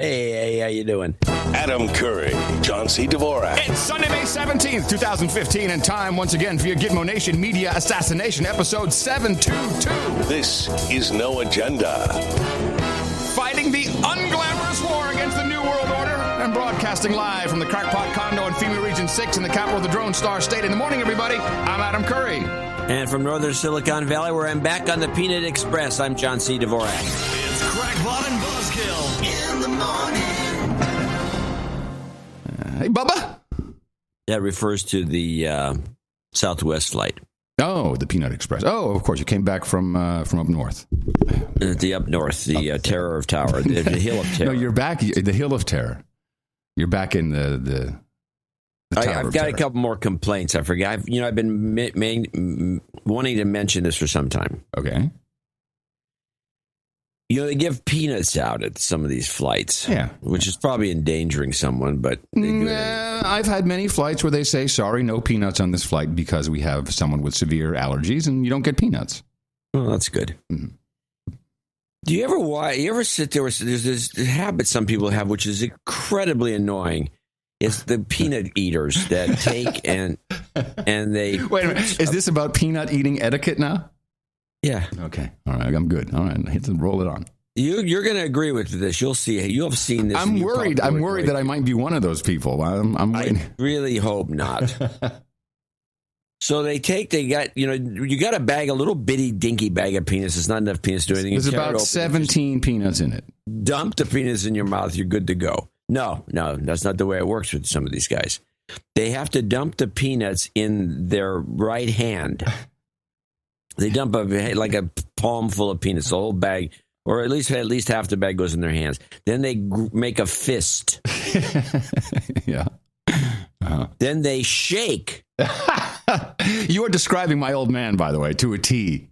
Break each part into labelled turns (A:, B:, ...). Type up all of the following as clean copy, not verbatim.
A: Hey, how you doing?
B: Adam Curry, John C. Dvorak.
C: It's Sunday, May 17th, 2015, and time once again for your Gitmo Nation Media Assassination, episode 722.
B: This is No Agenda.
C: Fighting the unglamorous war against the New World Order and broadcasting live from the Crackpot Condo in FEMA Region 6 in the capital of the Drone Star State. In the morning, everybody, I'm Adam Curry.
A: And from northern Silicon Valley, where I'm back on the Peanut Express, I'm John C. Dvorak.
D: It's Crackpot and Buzzkill in the morning.
C: Hey, Bubba.
A: That refers to the Southwest flight.
C: Oh, the Peanut Express. Oh, of course, you came back from up north.
A: The up north, the Terror of Tower, the Hill of Terror.
C: No, you're back, the Hill of Terror. You're back in the
A: I've got a couple more complaints. I forgot. I've been wanting to mention this for some time.
C: Okay.
A: They give peanuts out at some of these flights.
C: Yeah.
A: Which is probably endangering someone, but they do it.
C: I've had many flights where they say, sorry, no peanuts on this flight because we have someone with severe allergies and you don't get peanuts.
A: Well, that's good. Mm-hmm. Do you ever sit there? There's this habit some people have, which is incredibly annoying. It's the peanut eaters that take and they...
C: Wait a minute. Is this about peanut eating etiquette now?
A: Yeah.
C: Okay. All right. I'm good. All right. Hit roll it on.
A: You're going to agree with this. You'll see. You have seen this.
C: I'm worried. I'm worried that I might be one of those people.
A: I really hope not. So you got a bag, a little bitty dinky bag of peanuts. It's not enough peanuts to do anything.
C: There's about 17 peanuts in it.
A: Dump the peanuts in your mouth. You're good to go. No, that's not the way it works with some of these guys. They have to dump the peanuts in their right hand. They dump like a palm full of peanuts, the whole bag, or at least half the bag goes in their hands. Then they make a fist.
C: Yeah. Uh-huh.
A: Then they shake.
C: You are describing my old man, by the way, to a T.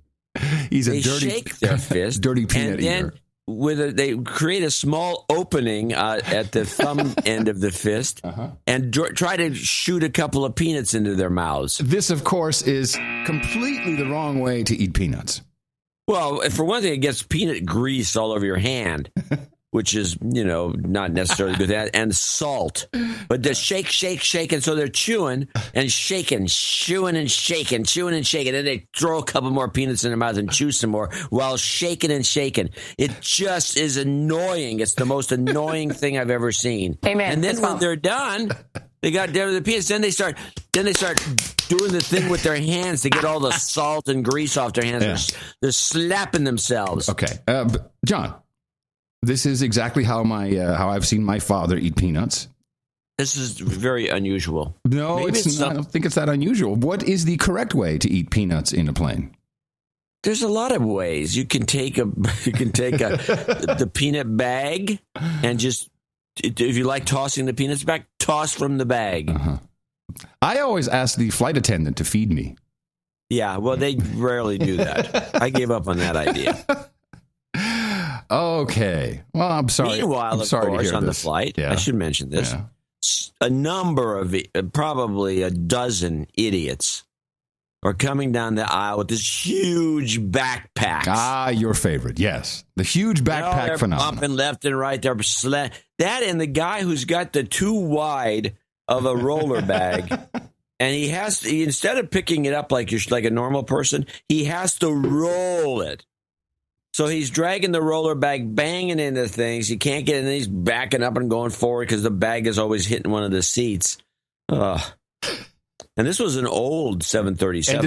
C: They
A: shake their fist,
C: dirty peanut eater.
A: They create a small opening at the thumb end of the fist and try to shoot a couple of peanuts into their mouths.
C: This, of course, is completely the wrong way to eat peanuts.
A: Well, for one thing, it gets peanut grease all over your hand, which is, not necessarily good. And salt. But they shake, and so they're chewing and shaking, chewing and shaking. Then they throw a couple more peanuts in their mouth and chew some more while shaking and shaking. It just is annoying. It's the most annoying thing I've ever seen.
E: Amen.
A: And then when they're done, they got done with the peanuts. Then they start doing the thing with their hands to get all the salt and grease off their hands. Yeah. They're slapping themselves.
C: Okay. John. This is exactly how how I've seen my father eat peanuts.
A: This is very unusual.
C: No, it's not. I don't think it's that unusual. What is the correct way to eat peanuts in a plane?
A: There's a lot of ways. You can take the peanut bag and just, if you like tossing the peanuts back, toss from the bag.
C: Uh-huh. I always ask the flight attendant to feed me.
A: Yeah, well, they rarely do that. I gave up on that idea.
C: Okay. Well, I'm sorry.
A: Meanwhile, of course, on the flight,
C: yeah.
A: I should mention this, a number of, probably a dozen idiots are coming down the aisle with this huge backpacks.
C: Ah, your favorite, yes. The huge backpack phenomenon.
A: Bumping left and right. That and the guy who's got the too wide of a roller bag. And he instead of picking it up like a normal person, he has to roll it. So he's dragging the roller bag, banging into things. He can't get in, and he's backing up and going forward because the bag is always hitting one of the seats. And this was an old 737.
C: And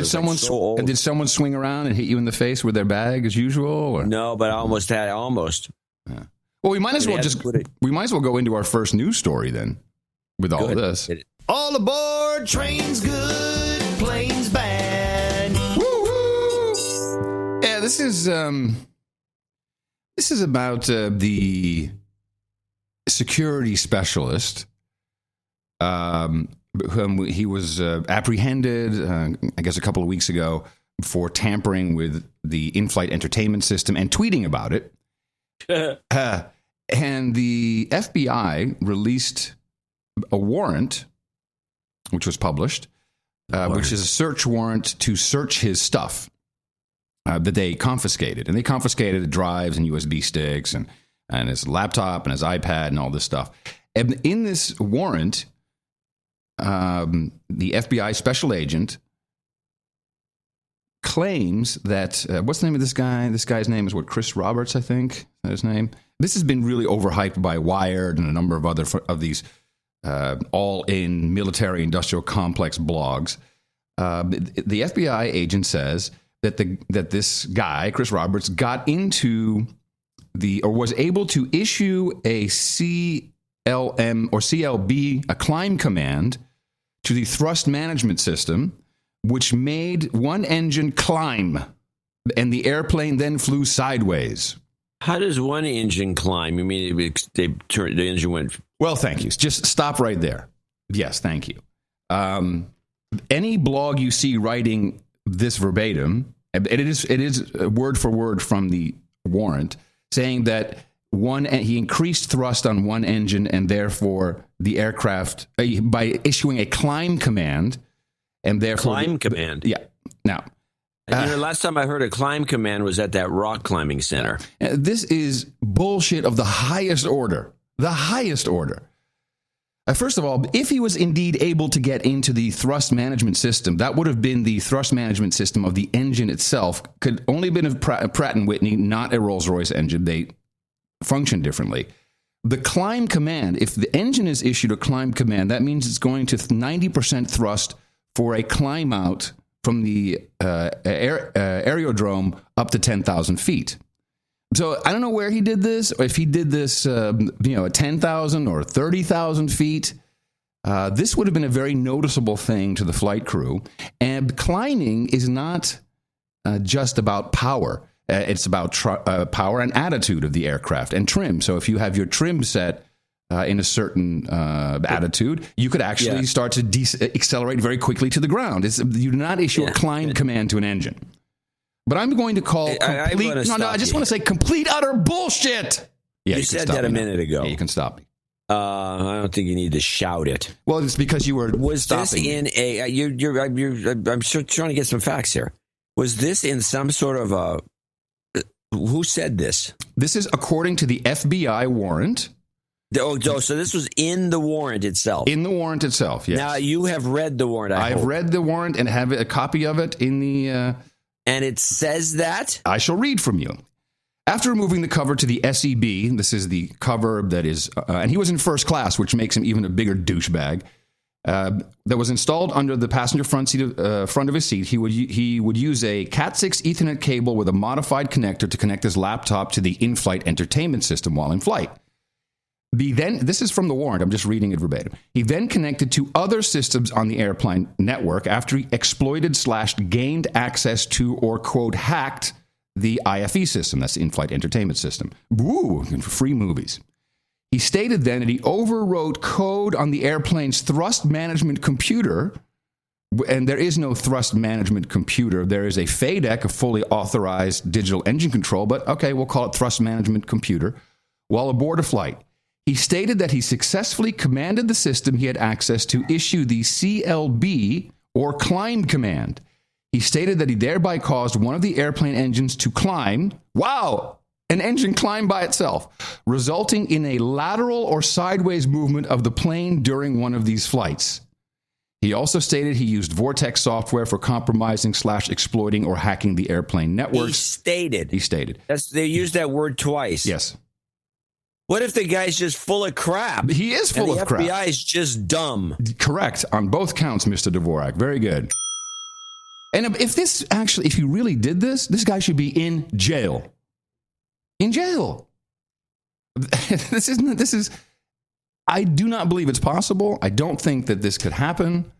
C: did someone swing around and hit you in the face with their bag as usual? Or?
A: No, but I almost had.
C: Yeah. Well, we might as well go into our first news story then. With all this,
D: all aboard, train's good, plane's bad.
C: Woo-hoo! Yeah, this is about the security specialist. Whom he was apprehended, I guess, a couple of weeks ago for tampering with the in-flight entertainment system and tweeting about it. And the FBI released a warrant, which was published, which is a search warrant to search his stuff that they confiscated. And they confiscated the drives and USB sticks and and his laptop and his iPad and all this stuff. And in this warrant, the FBI special agent claims that, what's the name of this guy? This guy's name is Chris Roberts, I think. Is that his name? This has been really overhyped by Wired and a number of other of these all-in military industrial complex blogs. The FBI agent says that this guy, Chris Roberts, got into or was able to issue a CLM or CLB, a climb command, to the thrust management system, which made one engine climb, and the airplane then flew sideways.
A: How does one engine climb? You mean the engine went...
C: Well, thank you. Just stop right there. Yes, thank you. Any blog you see writing this verbatim, and it is word for word from the warrant, saying that he increased thrust on one engine and therefore the aircraft, by issuing a climb command, and therefore...
A: Climb command?
C: Yeah. Now...
A: last time I heard a climb command was at that rock climbing center.
C: This is bullshit of the highest order. The highest order. First of all, if he was indeed able to get into the thrust management system, that would have been the thrust management system of the engine itself. Could only have been a Pratt & Whitney, not a Rolls-Royce engine. They function differently. The climb command, if the engine is issued a climb command, that means it's going to 90% thrust for a climb out from the aerodrome up to 10,000 feet. So I don't know where he did this, or if he did this, at 10,000 or 30,000 feet. This would have been a very noticeable thing to the flight crew. And climbing is not just about power. It's about power and attitude of the aircraft and trim. So if you have your trim set in a certain attitude, you could actually start to accelerate very quickly to the ground. You do not issue a climb command to an engine. But I'm going to call complete... I just want to say complete, utter bullshit. Yeah,
A: you said that a minute ago.
C: Yeah, you can stop me.
A: I don't think you need to shout it.
C: Well, it's because you were stopping
A: this in
C: me.
A: I'm trying to get some facts here. Was this in some sort of a... Who said this?
C: This is according to the FBI warrant.
A: So this was in the warrant itself?
C: In the warrant itself, yes.
A: Now, you have read the warrant,
C: I've read the warrant and have a copy of it in the...
A: And it says that?
C: I shall read from you. After removing the cover to the SEB, this is the cover that is... and he was in first class, which makes him even a bigger douchebag. That was installed under the passenger front of his seat. He would use a Cat6 Ethernet cable with a modified connector to connect his laptop to the in-flight entertainment system while in flight. This is from the warrant. I'm just reading it verbatim. He then connected to other systems on the airplane network after he exploited/gained access to or, quote, hacked the IFE system. That's the in-flight entertainment system. Woo, free movies. He stated then that he overwrote code on the airplane's thrust management computer, and there is no thrust management computer. There is a FADEC, a fully authorized digital engine control, but okay, we'll call it thrust management computer, while aboard a flight. He stated that he successfully commanded the system he had access to issue the CLB, or climb command. He stated that he thereby caused one of the airplane engines to climb. Wow! An engine climbed by itself, resulting in a lateral or sideways movement of the plane during one of these flights. He also stated he used Vortex software for compromising/exploiting or hacking the airplane network.
A: He stated.
C: They
A: used that word twice.
C: Yes.
A: What if the guy's just full of crap?
C: He is full of crap.
A: The FBI is just dumb.
C: Correct. On both counts, Mr. Dvorak. Very good. And if you really did this guy should be in jail. In jail. I do not believe it's possible. I don't think that this could happen.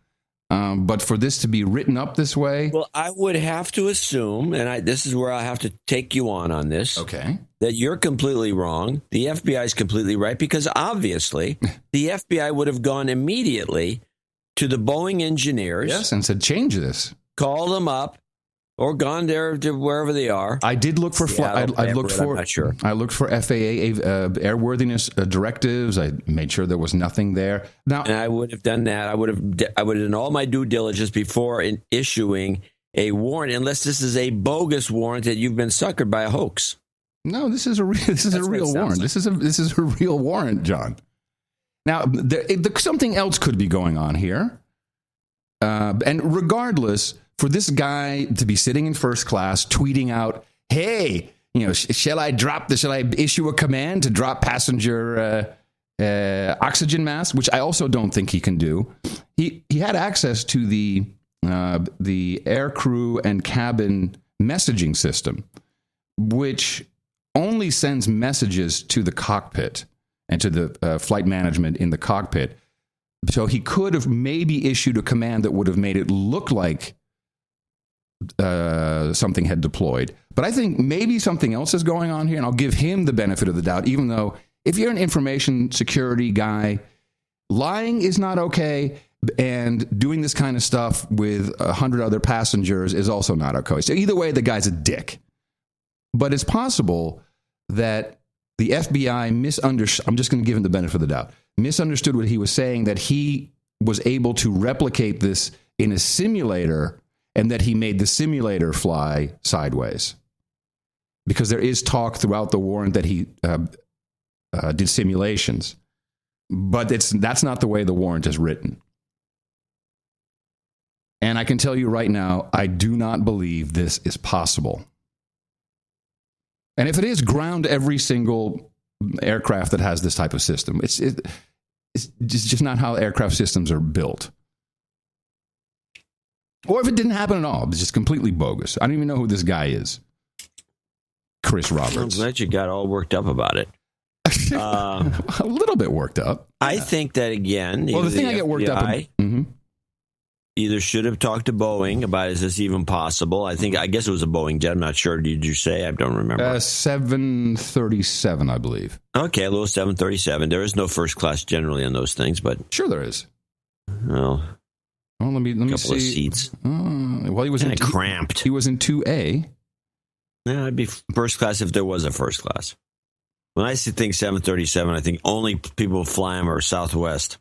C: But for this to be written up this way...
A: Well, I would have to assume, and this is where I have to take you on this.
C: Okay.
A: That you're completely wrong. The FBI is completely right, because obviously the FBI would have gone immediately to the Boeing engineers.
C: Yes, and said, change this.
A: Called them up, or gone there to wherever they are.
C: I did look for I looked for FAA airworthiness directives. I made sure there was nothing there. Now,
A: and I would have done that. I would have done all my due diligence before issuing a warrant, unless this is a bogus warrant that you've been suckered by a hoax.
C: No, this is a real warrant.
A: Like.
C: This is a real warrant, John. Now, something else could be going on here. And regardless, for this guy to be sitting in first class, tweeting out, "Hey, shall I issue a command to drop passenger oxygen mask?" Which I also don't think he can do. He had access to the air crew and cabin messaging system, which only sends messages to the cockpit and to the flight management in the cockpit. So he could have maybe issued a command that would have made it look like something had deployed. But I think maybe something else is going on here, and I'll give him the benefit of the doubt, even though if you're an information security guy, lying is not okay, and doing this kind of stuff with 100 other passengers is also not okay. So either way, the guy's a dick. But it's possible that the FBI misunderstood. I'm just going to give him the benefit of the doubt. Misunderstood what he was saying, that he was able to replicate this in a simulator and that he made the simulator fly sideways. Because there is talk throughout the warrant that he did simulations. But that's not the way the warrant is written. And I can tell you right now, I do not believe this is possible. And if it is, ground every single aircraft that has this type of system. It's just not how aircraft systems are built. Or if it didn't happen at all, it's just completely bogus. I don't even know who this guy is. Chris Roberts.
A: I'm glad you got all worked up about it.
C: A little bit worked up.
A: I think that, again,
C: well, the thing I get worked up about,
A: either should have talked to Boeing about, is this even possible? I guess it was a Boeing jet. I'm not sure. Did you say? I don't remember.
C: 737, I believe.
A: Okay, a little 737. There is no first class generally on those things, but
C: sure there is.
A: Well,
C: let me see.
A: Couple of seats.
C: Well, he was in
A: cramped.
C: He was in 2A.
A: Yeah, it'd be first class if there was a first class. When I think 737, I think only people fly them are Southwest.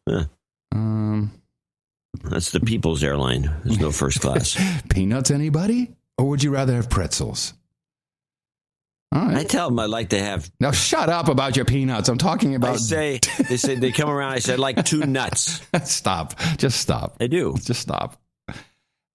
A: That's the people's airline. There's no first class.
C: Peanuts, anybody? Or would you rather have pretzels? All right.
A: I tell them I like to have.
C: Now shut up about your peanuts. I'm talking about.
A: They say they come around. I say I'd like 2 nuts.
C: Stop. Just stop.
A: I do.
C: Just stop.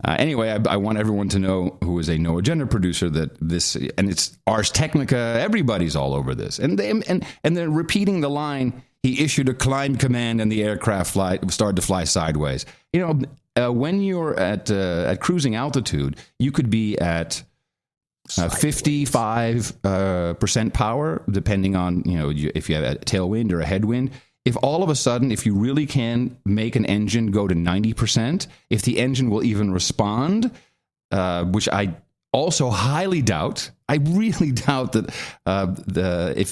C: Anyway, I want everyone to know, who is a No Agenda producer, that this, and it's Ars Technica, everybody's all over this. And they're repeating the line, he issued a climb command and the aircraft started to fly sideways. When you're at cruising altitude, you could be at 55% power, depending on, if you have a tailwind or a headwind. If all of a sudden, if you really can make an engine go to 90%, if the engine will even respond, which I also highly doubt, I really doubt that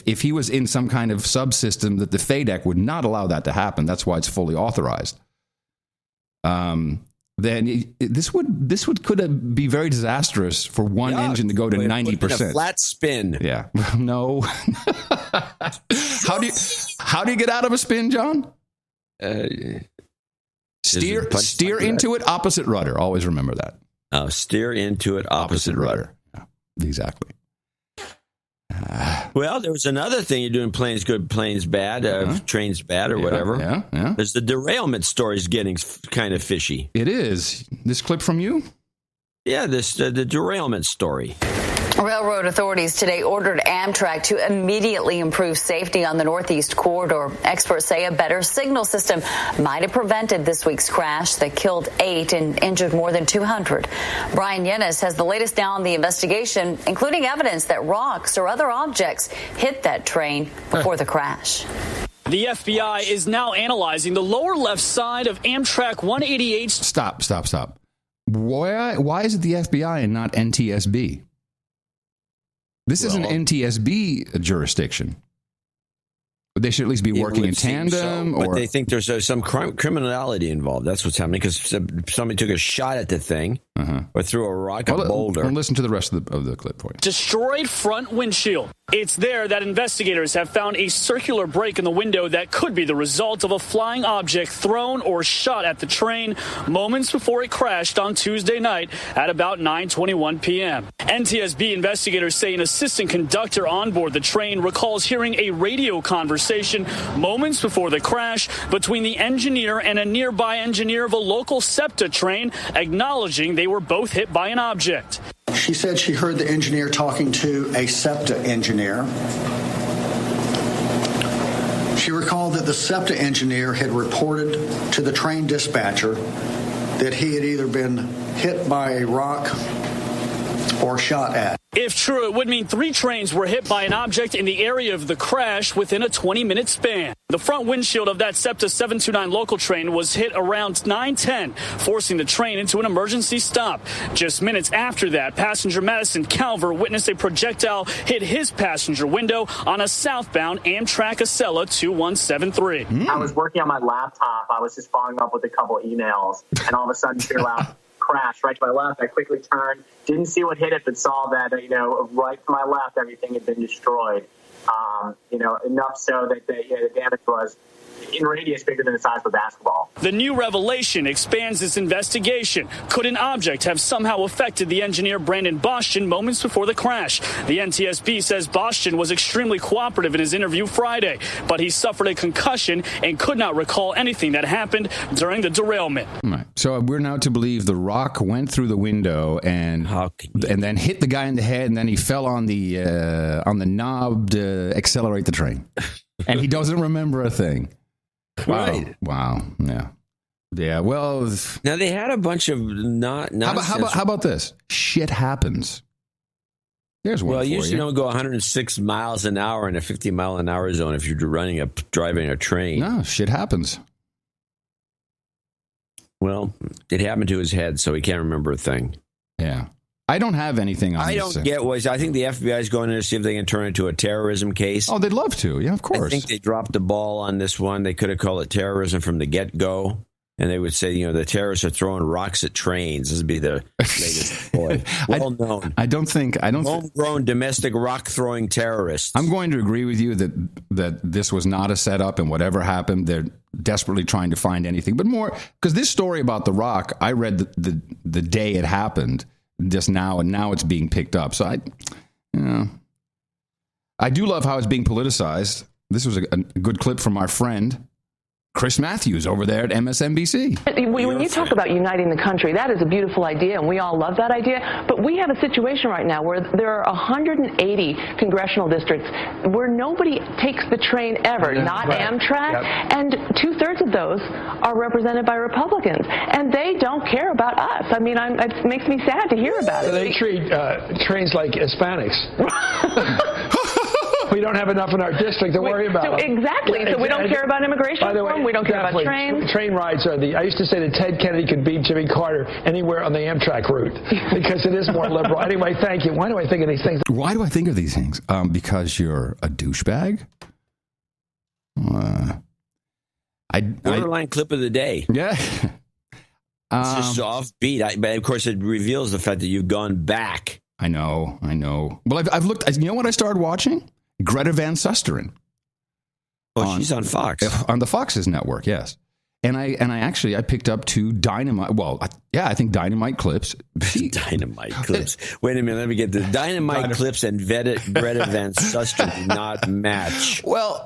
C: if he was in some kind of subsystem, that the FADEC would not allow that to happen. That's why it's fully authorized. Then this could be very disastrous for one engine to go to 90%.
A: A flat spin.
C: Yeah. No. How do you get out of a spin, John? Steer into it, opposite rudder. Always remember that.
A: Steer into it, opposite rudder.
C: Yeah, exactly.
A: Well, there was another thing you're doing. Planes good, planes bad, trains bad, or whatever.
C: Yeah.
A: There's the derailment story is getting kind of fishy.
C: It is. This clip from you?
A: Yeah, the derailment story.
E: Railroad authorities today ordered Amtrak to immediately improve safety on the Northeast Corridor. Experts say a better signal system might have prevented this week's crash that killed 8 and injured more than 200. Brian Yennis has the latest now on the investigation, including evidence that rocks or other objects hit that train before the crash.
F: The FBI is now analyzing the lower left side of Amtrak 188.
C: Stop. Why is it the FBI and not NTSB? This is an NTSB jurisdiction. But they should at least be working in tandem.
A: But they think there's some criminality involved. That's what's happening, because somebody took a shot at the thing. or threw a rock, a boulder.
C: Well, listen to the rest of the clip for you.
F: Destroyed front windshield. It's there that investigators have found a circular break in the window that could be the result of a flying object thrown or shot at the train moments before it crashed on Tuesday night at about 9:21 p.m. NTSB investigators say an assistant conductor on board the train recalls hearing a radio conversation moments before the crash between the engineer and a nearby engineer of a local SEPTA train, acknowledging they were both hit by an object.
G: She said she heard the engineer talking to a SEPTA engineer. She recalled that the SEPTA engineer had reported to the train dispatcher that he had either been hit by a rock or shot at.
F: If true, it would mean 3 trains were hit by an object in the area of the crash within a 20-minute span. The front windshield of that SEPTA 729 local train was hit around 9:10, forcing the train into an emergency stop. Just minutes after that, passenger Madison Calver witnessed a projectile hit his passenger window on a southbound Amtrak Acela 2173.
H: I was working on my laptop. I was just following up with a couple emails, and all of a sudden, hear loud crash right to my left. I quickly turned, didn't see what hit it, but saw that, right to my left, everything had been destroyed. Enough so that the damage was in radius bigger than the size of a basketball.
F: The new revelation expands this investigation. Could an object have somehow affected the engineer Brandon Boston moments before the crash? The NTSB says Boston was extremely cooperative in his interview Friday, but he suffered a concussion and could not recall anything that happened during the derailment.
C: Right. So we're now to believe the rock went through the window and then hit the guy in the head, and then he fell on the knob to accelerate the train. And he doesn't remember a thing.
A: Right.
C: Wow. Yeah. Yeah. Well,
A: now they had a bunch of nonsense.
C: How about this? Shit happens. There's one. Well,
A: you usually don't go 106 miles an hour in a 50-mile-an-hour zone if you're driving a train.
C: No, shit happens.
A: Well, it happened to his head, so he can't remember a thing.
C: Yeah. I don't have anything on this.
A: I think the FBI is going in to see if they can turn it into a terrorism case.
C: Oh, they'd love to. Yeah, of course.
A: I think they dropped the ball on this one. They could have called it terrorism from the get-go. And they would say, the terrorists are throwing rocks at trains. This would be the latest boy. Well known.
C: I don't think
A: homegrown domestic rock throwing terrorists.
C: I'm going to agree with you that this was not a setup, and whatever happened, they're desperately trying to find anything. But more because this story about the rock, I read the day it happened just now, and now it's being picked up. So I do love how it's being politicized. This was a good clip from our friend Chris Matthews over there at MSNBC.
I: When you talk about uniting the country, that is a beautiful idea, and we all love that idea. But we have a situation right now where there are 180 congressional districts where nobody takes the train ever, not Amtrak, and 2/3 of those are represented by Republicans, and they don't care about us. I mean, it makes me sad to hear about it.
J: They treat trains like Hispanics. We don't have enough in our district to worry about.
I: Exactly. So we don't care about immigration reform. We don't care about trains.
J: Train rides are I used to say that Ted Kennedy could beat Jimmy Carter anywhere on the Amtrak route because it is more liberal. Anyway, thank you. Why do I think of these things?
C: Why do I think of these things? Because you're a douchebag?
A: Borderline clip of the day.
C: Yeah.
A: It's just offbeat. But of course, it reveals the fact that you've gone back.
C: I know. Well, I've looked. You know what I started watching? Greta Van Susteren.
A: Oh, she's on Fox.
C: On the Fox's network, yes. And I picked up 2 Dynamite. Well, I think Dynamite clips.
A: Dynamite clips. Wait a minute, let me get the Dynamite clips and Greta Van Susteren do not match.
C: Well,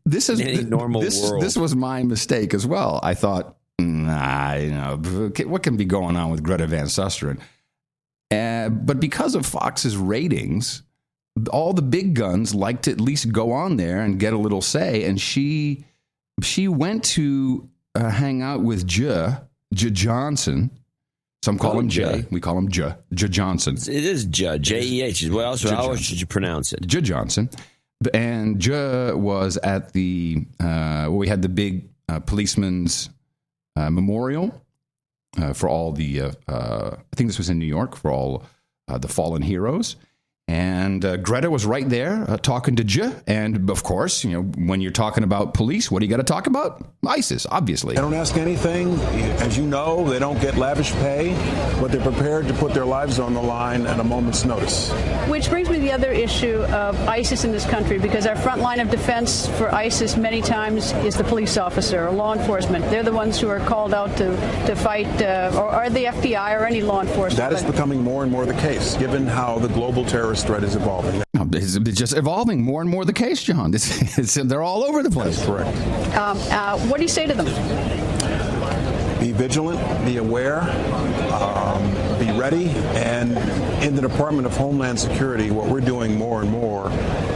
C: this is
A: any normal world.
C: This was my mistake as well. I thought, what can be going on with Greta Van Susteren? But because of Fox's ratings, all the big guns like to at least go on there and get a little say. And she went to hang out with J Johnson. Some call him J. We call him J Johnson.
A: It is J-E-H. What else? How else should you pronounce it?
C: J Johnson. And J was at we had the big policeman's memorial for all the, I think this was in New York, for all the fallen heroes. And Greta was right there talking to J. And, of course, when you're talking about police, what do you got to talk about? ISIS, obviously.
K: They don't ask anything. As you know, they don't get lavish pay, but they're prepared to put their lives on the line at a moment's notice.
L: Which brings me to the other issue of ISIS in this country, because our front line of defense for ISIS many times is the police officer or law enforcement. They're the ones who are called out to fight, or the FBI or any law enforcement.
K: That is becoming more and more the case, given how the global terrorist threat is evolving.
C: It's just evolving more and more the case, John. They're all over the place.
K: That's correct.
L: What do you say to them?
K: Be vigilant, be aware, be ready, and in the Department of Homeland Security, what we're doing more and more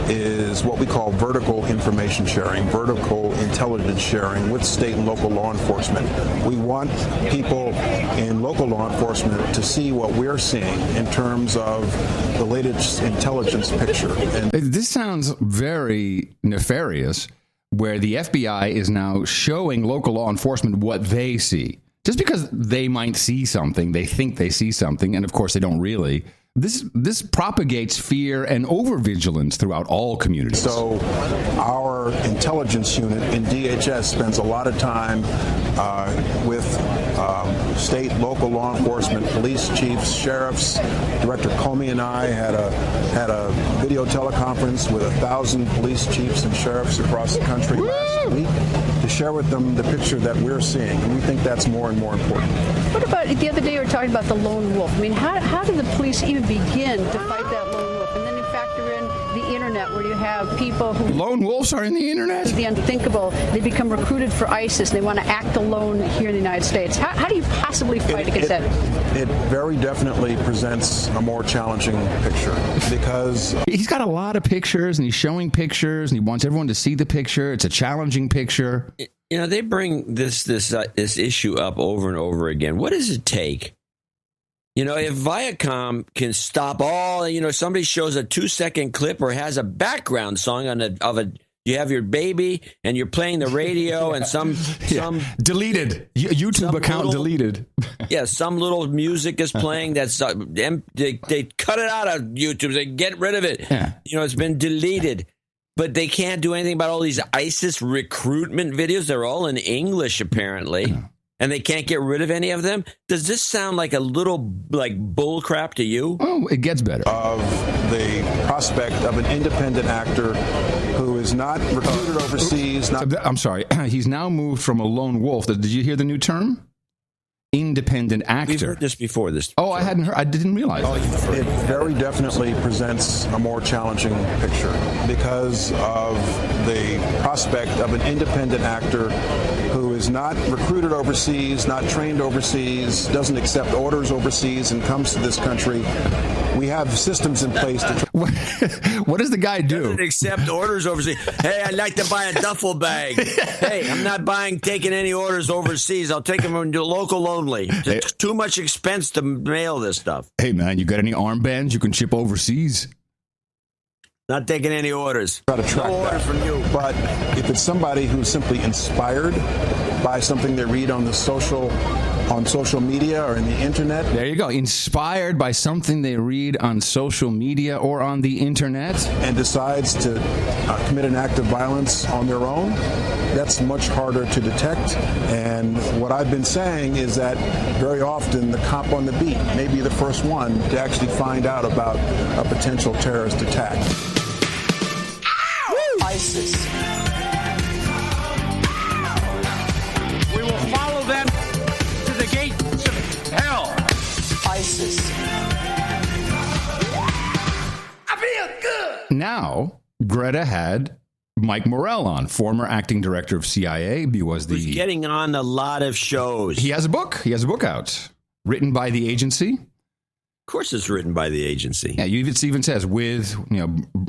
K: is what we call vertical information sharing, vertical intelligence sharing with state and local law enforcement. We want people in local law enforcement to see what we're seeing in terms of the latest intelligence picture. And
C: this sounds very nefarious, where the FBI is now showing local law enforcement what they see. Just because they might see something, they think they see something, and of course they don't really. This propagates fear and overvigilance throughout all communities.
K: So our intelligence unit in DHS spends a lot of time with state, local law enforcement, police chiefs, sheriffs. Director Comey and I had a video teleconference with 1,000 police chiefs and sheriffs across the country last week to share with them the picture that we're seeing, and we think that's more and more important.
L: What about the other day you were talking about the lone wolf? I mean, how do the police even begin to fight that lone wolf? And then you factor in the internet, where you have people who...
C: Lone wolves are in the internet?
L: The unthinkable. They become recruited for ISIS. They want to act alone here in the United States. How do you possibly fight against that?
K: It very definitely presents a more challenging picture, because...
C: He's got a lot of pictures, and he's showing pictures, and he wants everyone to see the picture. It's a challenging picture.
A: They bring this issue up over and over again. What does it take? If Viacom can stop all, somebody shows a 2-second clip or has a background song you have your baby and you're playing the radio and some
C: deleted YouTube account deleted.
A: Yeah, some little music is playing that's they cut it out of YouTube. They get rid of it.
C: Yeah.
A: It's been deleted. But they can't do anything about all these ISIS recruitment videos. They're all in English, apparently. Yeah. And they can't get rid of any of them. Does this sound like a little like bull crap to you?
C: Oh, it gets better.
K: Of the prospect of an independent actor who is not recruited overseas.
C: I'm sorry. He's now moved from a lone wolf. Did you hear the new term? Independent actor.
A: We've heard this before.
C: Oh, I hadn't heard. I didn't realize.
K: It very definitely presents a more challenging picture because of the prospect of an independent actor who is not recruited overseas, not trained overseas, doesn't accept orders overseas, and comes to this country. We have systems in place to...
C: What does the guy do?
A: Doesn't accept orders overseas. Hey, I'd like to buy a duffel bag. Hey, I'm not taking any orders overseas. I'll take them from the local only. It's too much expense to mail this stuff.
C: Hey, man, you got any armbands you can ship overseas?
A: Not taking any orders.
K: Try to track
A: no orders from you.
K: But if it's somebody who's simply inspired by something they read on social media or in the internet.
C: There you go. Inspired by something they read on social media or on the internet.
K: And decides to commit an act of violence on their own. That's much harder to detect. And what I've been saying is that very often the cop on the beat may be the first one to actually find out about a potential terrorist attack.
A: ISIS. We will follow them to the gates of hell. ISIS. I feel good.
C: Now, Greta had Mike Morell on, former acting director of CIA. He was
A: He's getting on a lot of shows.
C: He has a book. He has a book out, written by the agency.
A: Of course it's written by the agency.
C: Yeah, it even says with,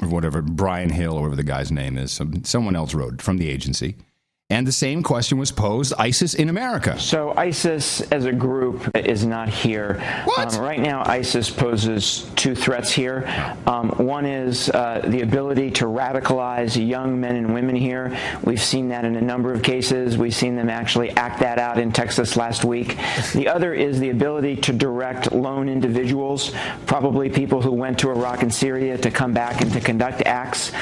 C: whatever, Brian Hill or whatever the guy's name is. Someone else wrote it from the agency. And the same question was posed, ISIS in America.
M: So ISIS as a group is not here.
C: What?
M: Right now, ISIS poses two threats here. One is the ability to radicalize young men and women here. We've seen that in a number of cases. We've seen them actually act that out in Texas last week. The other is the ability to direct lone individuals, probably people who went to Iraq and Syria, to come back and to conduct acts.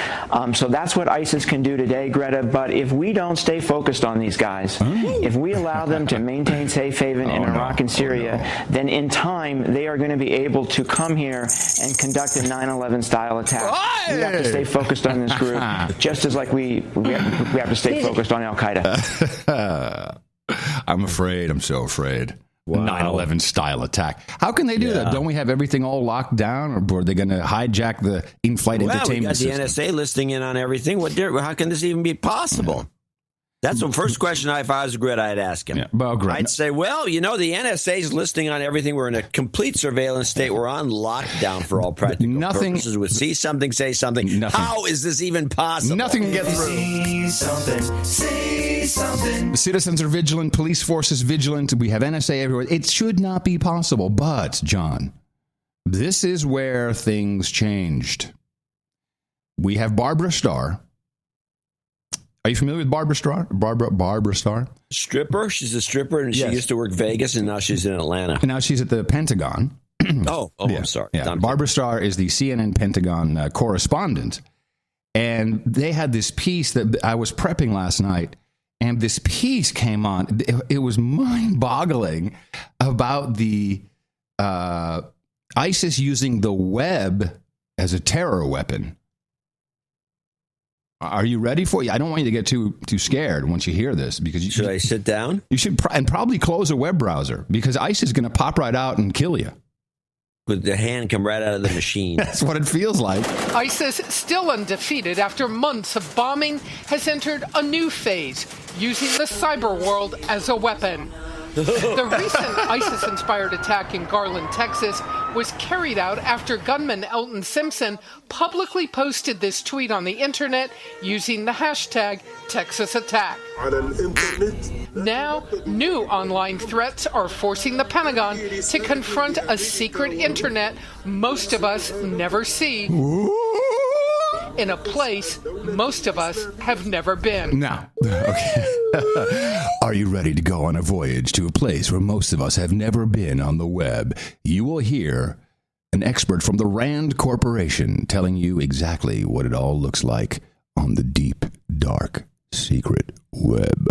M: So that's what ISIS can do today, Greta. But if we don't stay focused on these guys, if we allow them to maintain safe haven in Iraq and Syria, then in time they are going to be able to come here and conduct a 9/11 style attack. We have to stay focused on this group, just as like we have to stay focused on Al-Qaeda.
C: I'm afraid. I'm so afraid.
A: Wow.
C: 9/11 style attack. How can they do that? Don't we have everything all locked down, or are they going to hijack the in-flight entertainment
A: we got the
C: system?
A: NSA listing in on everything. How can this even be possible? That's the first question if I was Greta, I'd ask him.
C: Yeah, well, Greta.
A: I'd say, well, the NSA's listing on everything. We're in a complete surveillance state. We're on lockdown for all practical purposes. We see something, say something.
C: Nothing.
A: How is this even possible?
C: Nothing can get through.
D: Say something.
C: The citizens are vigilant. Police force is vigilant. We have NSA everywhere. It should not be possible. But, John, this is where things changed. We have Barbara Starr. Are you familiar with Barbara Starr? Barbara Starr?
A: Stripper. She's a stripper, and she used to work Vegas, and now she's in Atlanta.
C: And now she's at the Pentagon.
A: Yeah. I'm sorry.
C: Yeah. Barbara Starr is the CNN Pentagon correspondent. And they had this piece that I was prepping last night, and this piece came on. It was mind-boggling about the ISIS using the web as a terror weapon. Are you ready for it? I don't want you to get too scared once you hear this, because
A: should I sit down?
C: You should and probably close a web browser, because ISIS is going to pop right out and kill you.
A: With the hand come right out of the machine.
C: That's what it feels like.
N: ISIS, still undefeated after months of bombing, has entered a new phase, using the cyber world as a weapon. The recent ISIS-inspired attack in Garland, Texas, was carried out after gunman Elton Simpson publicly posted this tweet on the internet using the hashtag #TexasAttack. Now, new online threats are forcing the Pentagon to confront a secret internet most of us never see, in a place most of us have never been.
C: Now, okay. Are you ready to go on a voyage to a place where most of us have never been on the web? You will hear an expert from the RAND Corporation telling you exactly what it all looks like on the deep, dark, secret web.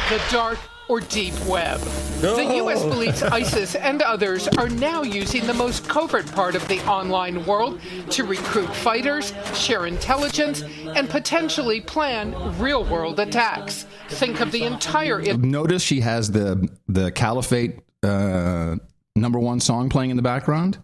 N: The dark or deep web. The U.S. believes ISIS and others are now using the most covert part of the online world to recruit fighters, share intelligence, and potentially plan real-world attacks. Think of the entire...
C: Notice she has the Caliphate #1 song playing in the background.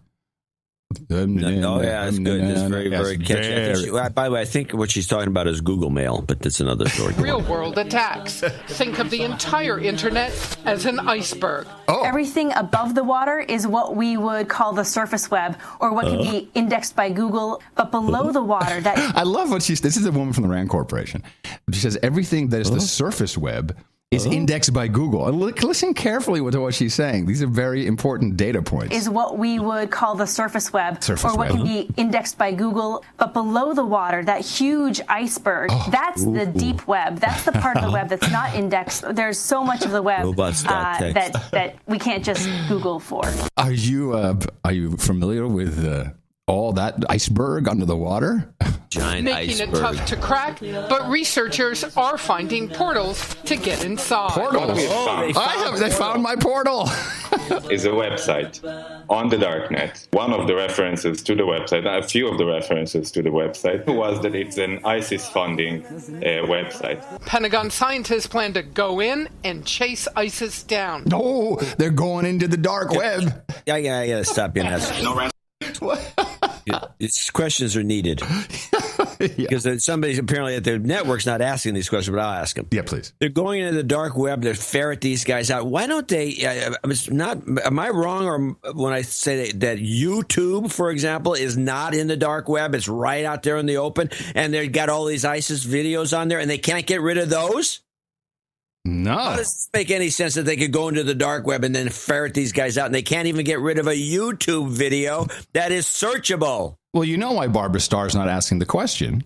A: Oh, yeah, it's good. It's very, very catchy. By the way, I think what she's talking about is Google Mail, but that's another story.
N: Real-world attacks. Think of the entire internet as an iceberg.
O: Everything above the water is what we would call the surface web, or what can be indexed by Google, but below the water... that
C: I love what she's... This is a woman from the RAND Corporation. She says everything that is the surface web is indexed by Google. And listen carefully to what she's saying. These are very important data points.
O: Is what we would call the surface web, or what can be indexed by Google, but below the water, that huge iceberg, that's the deep web. That's the part of the web that's not indexed. There's so much of the web that we can't just Google for.
C: Are you familiar with all that iceberg under the water?
A: Giant
N: Making
A: iceberg.
N: it tough to crack, but researchers are finding portals to get inside.
C: Portals? They found my portal.
P: Is a website on the darknet. One of the references to the website, a few of the references to the website, was that it's an ISIS funding website.
N: Pentagon scientists plan to go in and chase ISIS down.
C: No, they're going into the dark web.
A: I gotta stop you and ask. These questions are needed. Because somebody apparently at the network's not asking these questions, but I'll ask them.
C: Yeah, please.
A: They're going into the dark web to ferret these guys out. Why don't they? Am I wrong, or when I say that YouTube, for example, is not in the dark web? It's right out there in the open, and they've got all these ISIS videos on there, and they can't get rid of those.
C: No.
A: How does this make any sense that they could go into the dark web and then ferret these guys out, and they can't even get rid of a YouTube video that is searchable?
C: Well, you know why Barbara Starr's not asking the question.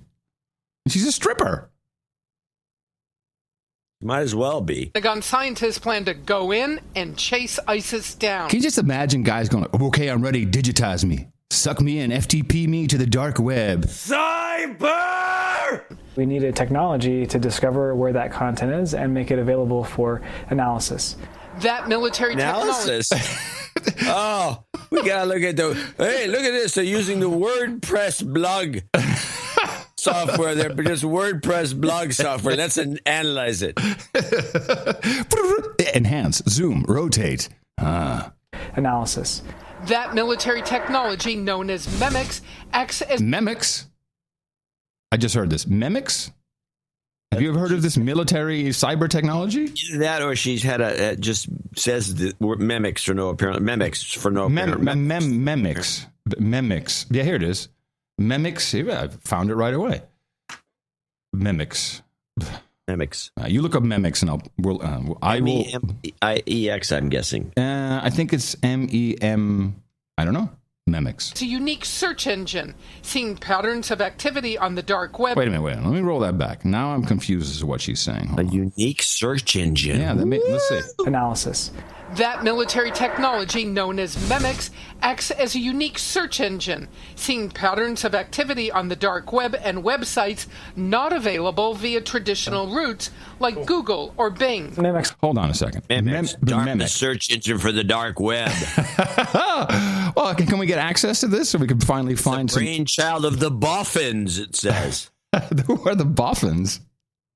C: She's a stripper.
A: Might as well be.
N: Pentagon scientists plan to go in and chase ISIS down.
C: Can you just imagine guys going, okay, I'm ready, digitize me. Suck me in, FTP me to the dark web.
A: Cyber!
Q: We need a technology to discover where that content is and make it available for analysis.
N: That military
A: Analysis?
N: technology.
A: Oh, we got to look at hey, look at this. They're using the WordPress blog software. They're just WordPress blog software. Let's analyze it.
C: Enhance, zoom, rotate.
Q: Analysis.
N: That military technology known as MEMX acts as...
C: MEMX? I just heard this. MEMX? Have you ever heard of this military cyber technology?
A: Either that, or she's had just says the word MEMX for no apparent. MEMX for no apparent.
C: MEMX. MEMX. Yeah, here it is. MEMX. I found it right away. MEMX.
A: MEMX.
C: You look up MEMX, and I will.
A: MEMX, I'm guessing.
C: I think it's MEM. I don't know. MEMX.
N: It's a unique search engine, seeing patterns of activity on the dark web.
C: Wait a minute. Let me roll that back. Now I'm confused as to what she's saying.
A: A unique search engine.
C: Yeah, let's see.
Q: Analysis.
N: That military technology, known as MEMX, acts as a unique search engine, seeing patterns of activity on the dark web and websites not available via traditional routes like Google or Bing.
Q: MEMX.
C: Hold on a second.
A: MEMX. The search engine for the dark web.
C: Well, can we get access to this so we can finally find some...
A: brainchild of the Boffins, it says.
C: Who are the Boffins?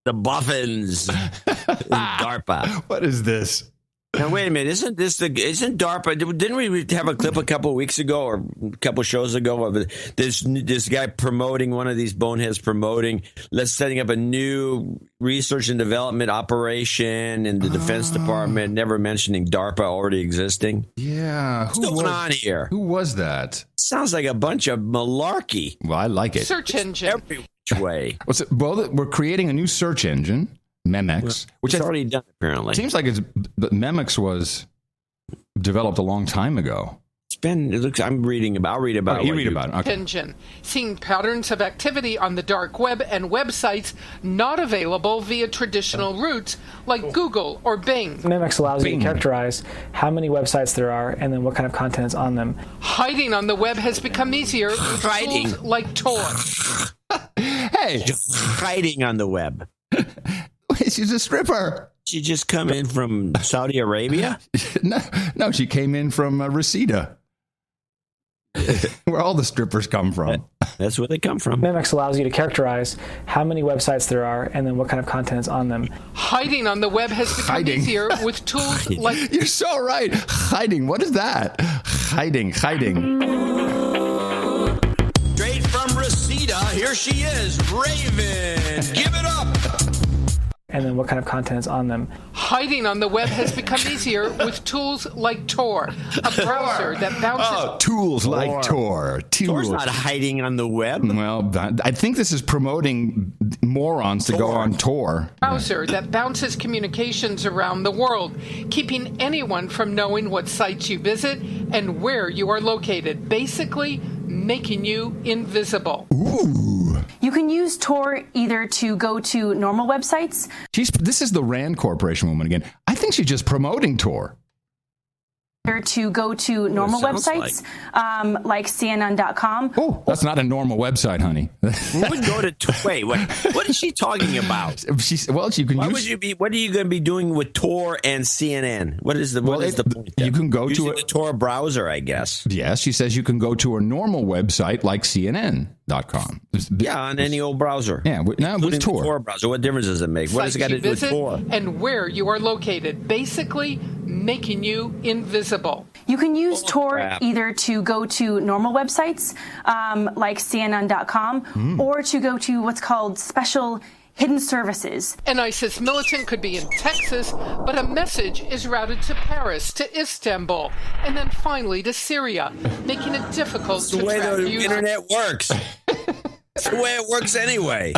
A: The Boffins. DARPA.
C: What is this?
A: Now, wait a minute. Isn't DARPA? Didn't we have a clip a couple of weeks ago or a couple shows ago of this guy promoting, one of these boneheads promoting, setting up a new research and development operation in the Defense Department, never mentioning DARPA already existing?
C: Yeah.
A: What's going on here?
C: Who was that?
A: Sounds like a bunch of malarkey.
C: Well, I like it.
N: Search engine.
A: Every which way.
C: Well, we're creating a new search engine. MEMX, which
A: it's already done apparently.
C: Seems like MEMX was developed a long time ago.
A: I'm reading about. I'll read about it.
C: You read about it. Okay.
N: Engine, seeing patterns of activity on the dark web and websites not available via traditional routes like Google or Bing.
Q: MEMX allows you to characterize how many websites there are and then what kind of content is on them.
N: Hiding on the web has become easier with tools like Tor.
C: Hey,
A: hiding on the web.
C: She's a stripper.
A: She just come in from Saudi Arabia?
C: No, she came in from Reseda, where all the strippers come from.
A: That's where they come from.
Q: MEMX allows you to characterize how many websites there are and then what kind of content is on them.
N: Hiding on the web has become easier with tools like...
C: You're so right. Hiding. What is that? Hiding.
A: Straight from Reseda, here she is, Raven. Give it up.
Q: And then what kind of content is on them.
N: Hiding on the web has become easier with tools like Tor, a browser that bounces...
C: tools like Tor.
A: Tor's not hiding on the web.
C: Well, I think this is promoting morons to go on Tor.
N: Browser that bounces communications around the world, keeping anyone from knowing what sites you visit and where you are located, basically making you invisible.
C: Ooh.
O: You can use Tor either to go to normal websites.
C: This is the Rand Corporation woman again. I think she's just promoting Tor.
O: To go to normal websites like CNN.com.
C: Oh, that's not a normal website, honey.
A: Who would go to wait? What is she talking about?
C: You can.
A: What are you going to be doing with Tor and CNN? What is the point?
C: You can go
A: using
C: to
A: the Tor browser, I guess.
C: Yes, she says you can go to a normal website like CNN.com.
A: Yeah, on any old browser.
C: Yeah, with Tor.
A: Tor browser. What difference does it make? What does it got to do with Tor?
N: And where you are located, basically making you invisible.
O: You can use Tor either to go to normal websites like CNN.com or to go to what's called special hidden services.
N: An ISIS militant could be in Texas, but a message is routed to Paris, to Istanbul, and then finally to Syria, making it difficult to track users.
A: That's the way the internet works. That's the way it works anyway.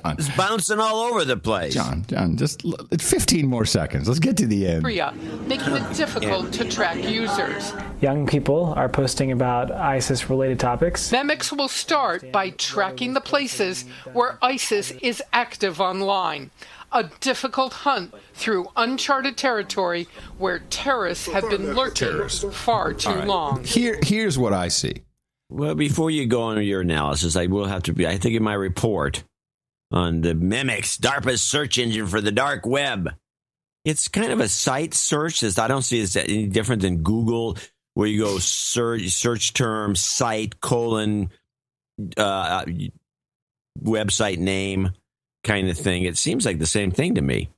C: John.
A: It's bouncing all over the place.
C: John, just 15 more seconds. Let's get to the end.
N: Making it difficult to track users.
Q: Young people are posting about ISIS-related topics.
N: Memex will start by tracking the places where ISIS is active online. A difficult hunt through uncharted territory where terrorists have been lurking far too long.
C: Here's what I see.
A: Well, before you go on your analysis, I think in my report on the Memex, DARPA's search engine for the dark web, it's kind of a site search. I don't see it as any different than Google, where you go search term, site, website name kind of thing. It seems like the same thing to me.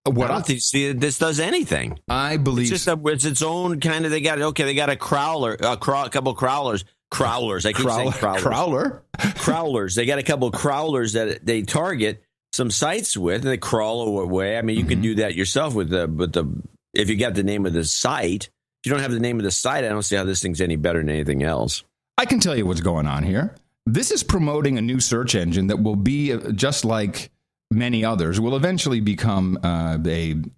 A: I don't think this does anything.
C: I believe
A: it's just it's its own kind of. They got a crawler, a couple crawlers. Crawlers. I keep saying crawlers. Crawlers. They got a couple of crawlers that they target some sites with, and they crawl away. I mean, you can do that yourself with the if you got the name of the site. If you don't have the name of the site, I don't see how this thing's any better than anything else.
C: I can tell you what's going on here. This is promoting a new search engine that will be just like many others. Will eventually become a big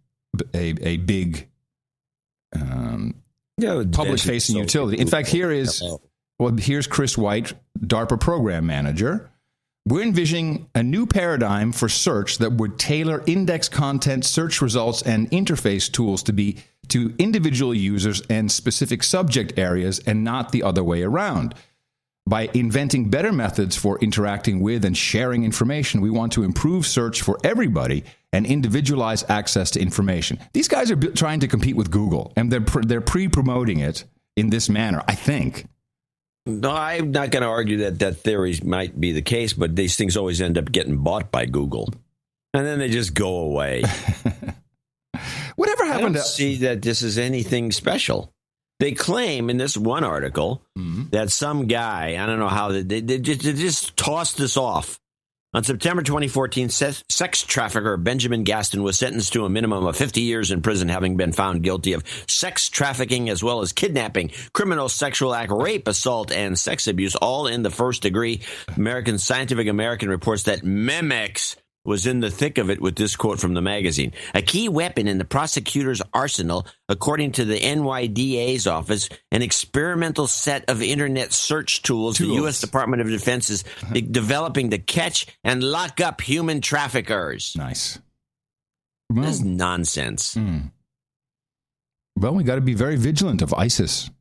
C: public-facing utility. In fact, here's Chris White, DARPA program manager. We're envisioning a new paradigm for search that would tailor index content, search results, and interface tools to individual users and specific subject areas, and not the other way around. By inventing better methods for interacting with and sharing information, we want to improve search for everybody and individualize access to information. These guys are trying to compete with Google, and they're pre-promoting it in this manner, I think.
A: No, I'm not going to argue that theory might be the case, but these things always end up getting bought by Google, and then they just go away.
C: Whatever happened?
A: I don't see that this is anything special. They claim in this one article that some guy, I don't know how, they just tossed this off. On September 2014, sex trafficker Benjamin Gaston was sentenced to a minimum of 50 years in prison, having been found guilty of sex trafficking as well as kidnapping, criminal sexual act, rape, assault, and sex abuse, all in the first degree. Scientific American reports that Memex was in the thick of it with this quote from the magazine. A key weapon in the prosecutor's arsenal, according to the NYDA's office, an experimental set of internet search tools. The U.S. Department of Defense is developing to catch and lock up human traffickers.
C: Nice.
A: Well, this is nonsense.
C: Well, we got to be very vigilant of ISIS.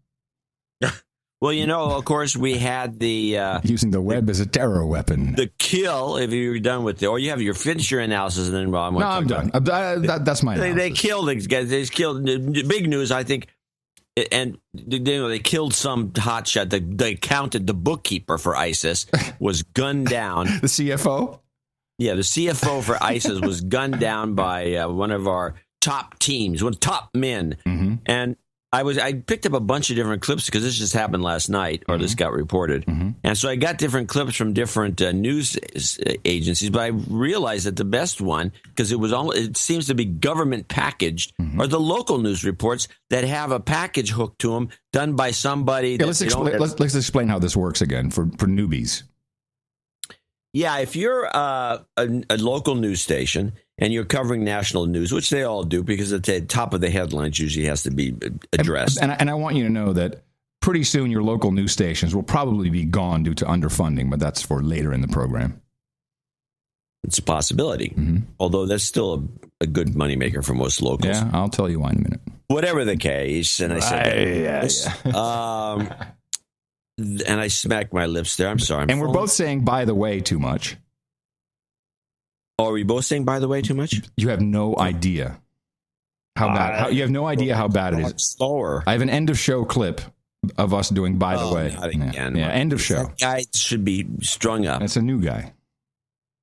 A: Well, of course, we had the...
C: using the web as a terror weapon.
A: The kill, if you're done with it, or you finish your analysis, and then...
C: I'm done. That's my analysis.
A: They killed these guys. They killed... Big news, I think, and they killed some hotshot. They counted the bookkeeper for ISIS was gunned down.
C: The CFO?
A: Yeah, the CFO for ISIS was gunned down by one of our top teams, one top men. Mm-hmm. And I picked up a bunch of different clips because this just happened last night, or this got reported. Mm-hmm. And so I got different clips from different news agencies, but I realized that the best one, because it seems to be government packaged, are the local news reports that have a package hooked to them done by somebody.
C: Yeah, let's explain how this works again for newbies.
A: Yeah, if you're a local news station and you're covering national news, which they all do because at the top of the headlines usually has to be addressed.
C: And I want you to know that pretty soon your local news stations will probably be gone due to underfunding, but that's for later in the program.
A: It's a possibility, although that's still a good moneymaker for most locals.
C: Yeah, I'll tell you why in a minute.
A: Whatever the case, and I said, and I smacked my lips there. I'm sorry.
C: And we're both saying, by the way, too much.
A: Oh, are we both saying, by the way, too much?
C: You have no idea how bad. You have no idea how bad it is.
A: Slower.
C: I have an end of show clip of us doing, by the way.
A: Not again.
C: Yeah, end of show.
A: That guy should be strung up.
C: It's a new guy.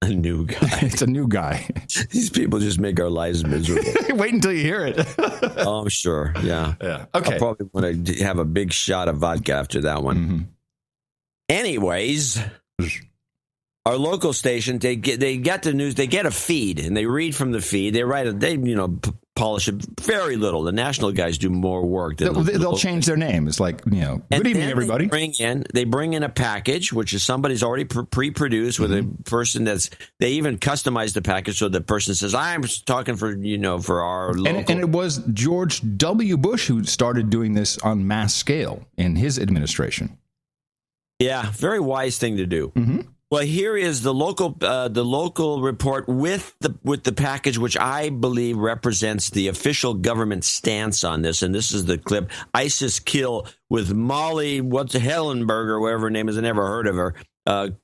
A: A new guy.
C: It's a new guy.
A: These people just make our lives miserable.
C: Wait until you hear it.
A: Oh, I'm sure. Yeah.
C: Okay.
A: I'll probably want to have a big shot of vodka after that one. Mm-hmm. Anyways, our local station, they get the news. They get a feed, and they read from the feed. They polish it very little. The national guys do more work than
C: They'll change their name. It's like, good evening, everybody.
A: They bring in a package, which is somebody's already pre-produced with a person they even customize the package so the person says, I'm talking for our local.
C: And it was George W. Bush who started doing this on mass scale in his administration.
A: Yeah, very wise thing to do.
C: Mm-hmm.
A: Well, here is the local report with the package, which I believe represents the official government stance on this. And this is the clip: ISIS kill with Molly Hellenberg or whatever her name is. I never heard of her.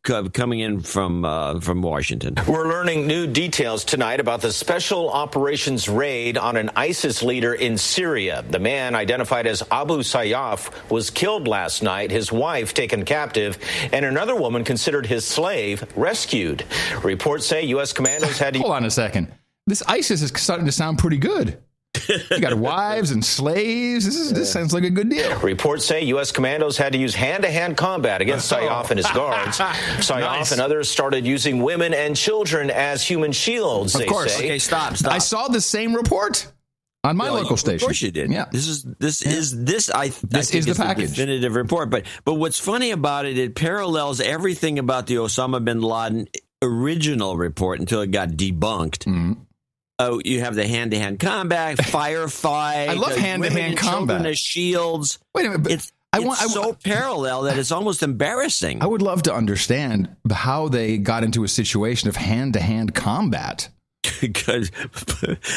A: Coming in from Washington.
R: We're learning new details tonight about the special operations raid on an ISIS leader in Syria. The man, identified as Abu Sayyaf, was killed last night, his wife taken captive, and another woman considered his slave rescued. Reports say U.S. commandos had to...
C: Hold on a second. This ISIS is starting to sound pretty good. You got wives and slaves. This sounds like a good deal.
R: Reports say U.S. commandos had to use hand-to-hand combat against Sayyaf and his guards. Sayyaf and others started using women and children as human shields,
C: Of course.
A: Okay, stop.
C: I saw the same report on my local station.
A: Of course you did.
C: Yeah.
A: This is the package. Definitive report. But what's funny about it, it parallels everything about the Osama bin Laden original report until it got debunked.
C: Mm-hmm.
A: Oh, you have the hand-to-hand combat, firefight.
C: I love hand-to-hand combat.
A: As shields.
C: Wait a minute.
A: It's so parallel that it's almost embarrassing.
C: I would love to understand how they got into a situation of hand-to-hand combat.
A: Because,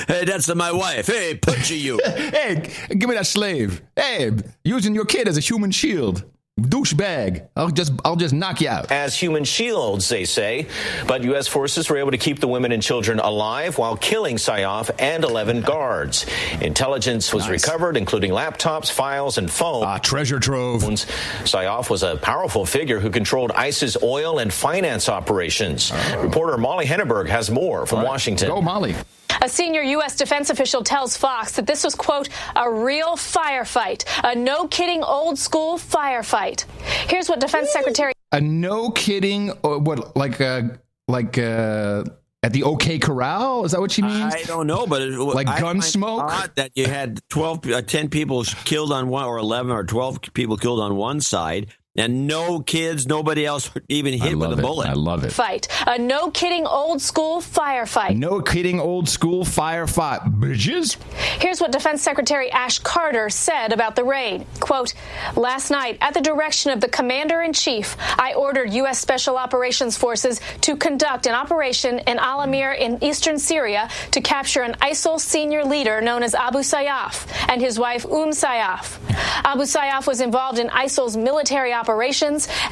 A: hey, that's my wife. Hey, punch you.
C: Hey, give me that slave. Hey, using your kid as a human shield. Douchebag. I'll just knock you out.
R: As human shields, they say. But U.S. forces were able to keep the women and children alive while killing Sayyaf and 11 guards. Intelligence was recovered, including laptops, files, and phone.
C: Treasure trove.
R: Sayyaf was a powerful figure who controlled ISIS oil and finance operations. Reporter Molly Henneberg has more from Washington.
C: Go, Molly.
S: A senior U.S. defense official tells Fox that this was, quote, a real firefight, a no-kidding old-school firefight. Here's what Defense Secretary...
C: A no-kidding, like at the OK Corral? Is that what she means?
A: I don't know, but
C: like Gunsmoke?
A: That you had 10 people killed on one, or 11 or 12 people killed on one side, and no kids, nobody else even hit with a bullet.
C: I love it.
S: Fight. A no-kidding old-school firefight.
C: No kidding old-school firefight. Bitches?
S: Here's what Defense Secretary Ash Carter said about the raid. Quote, last night, at the direction of the Commander-in-Chief, I ordered U.S. Special Operations Forces to conduct an operation in Al-Amir in eastern Syria to capture an ISIL senior leader known as Abu Sayyaf and his wife Sayyaf. Abu Sayyaf was involved in ISIL's military operations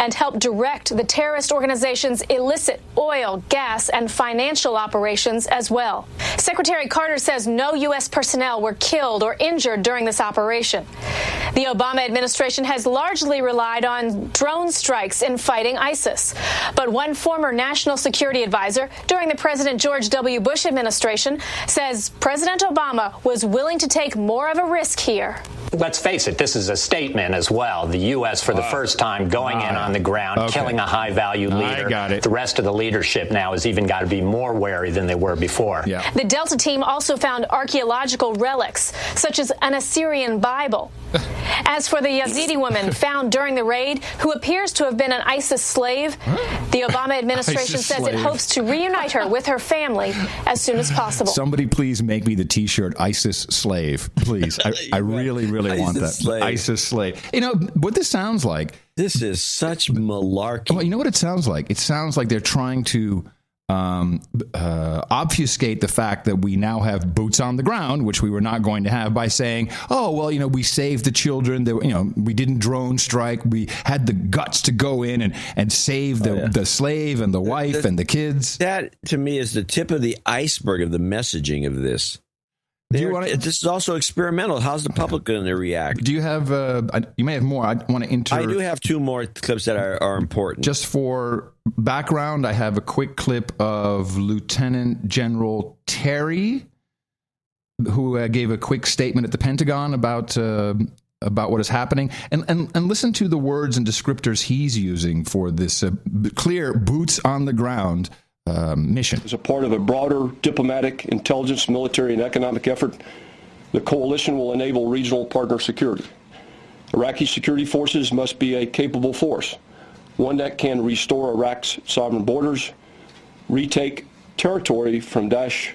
S: and helped direct the terrorist organization's illicit oil, gas, and financial operations as well. Secretary Carter says no U.S. personnel were killed or injured during this operation. The Obama administration has largely relied on drone strikes in fighting ISIS. But one former national security advisor during the President George W. Bush administration says President Obama was willing to take more of a risk here.
T: Let's face it, this is a statement as well. The U.S. for the first time going in on the ground, killing a high-value leader.
C: I got it.
T: The rest of the leadership now has even got to be more wary than they were before.
C: Yeah.
S: The Delta team also found archaeological relics, such as an Assyrian Bible. As for the Yazidi woman found during the raid, who appears to have been an ISIS slave, the Obama administration says it hopes to reunite her with her family as soon as possible.
C: Somebody please make me the T-shirt ISIS slave, please. I really want that.
A: Slave.
C: ISIS slave. You know, what this sounds like...
A: This is such malarkey.
C: Well, you know what it sounds like? It sounds like they're trying to obfuscate the fact that we now have boots on the ground, which we were not going to have, by saying, oh, well, you know, we saved the children. We didn't drone strike. We had the guts to go in and save the slave and the wife and the kids.
A: That, to me, is the tip of the iceberg of the messaging of this. This is also experimental. How's the public going to react?
C: Do you have? You may have more. I want to
A: I do have two more clips that are important.
C: Just for background, I have a quick clip of Lieutenant General Terry, who gave a quick statement at the Pentagon about what is happening, and listen to the words and descriptors he's using for this clear boots on the ground mission.
U: As a part of a broader diplomatic, intelligence, military, and economic effort, the coalition will enable regional partner security. Iraqi security forces must be a capable force, one that can restore Iraq's sovereign borders, retake territory from Daesh,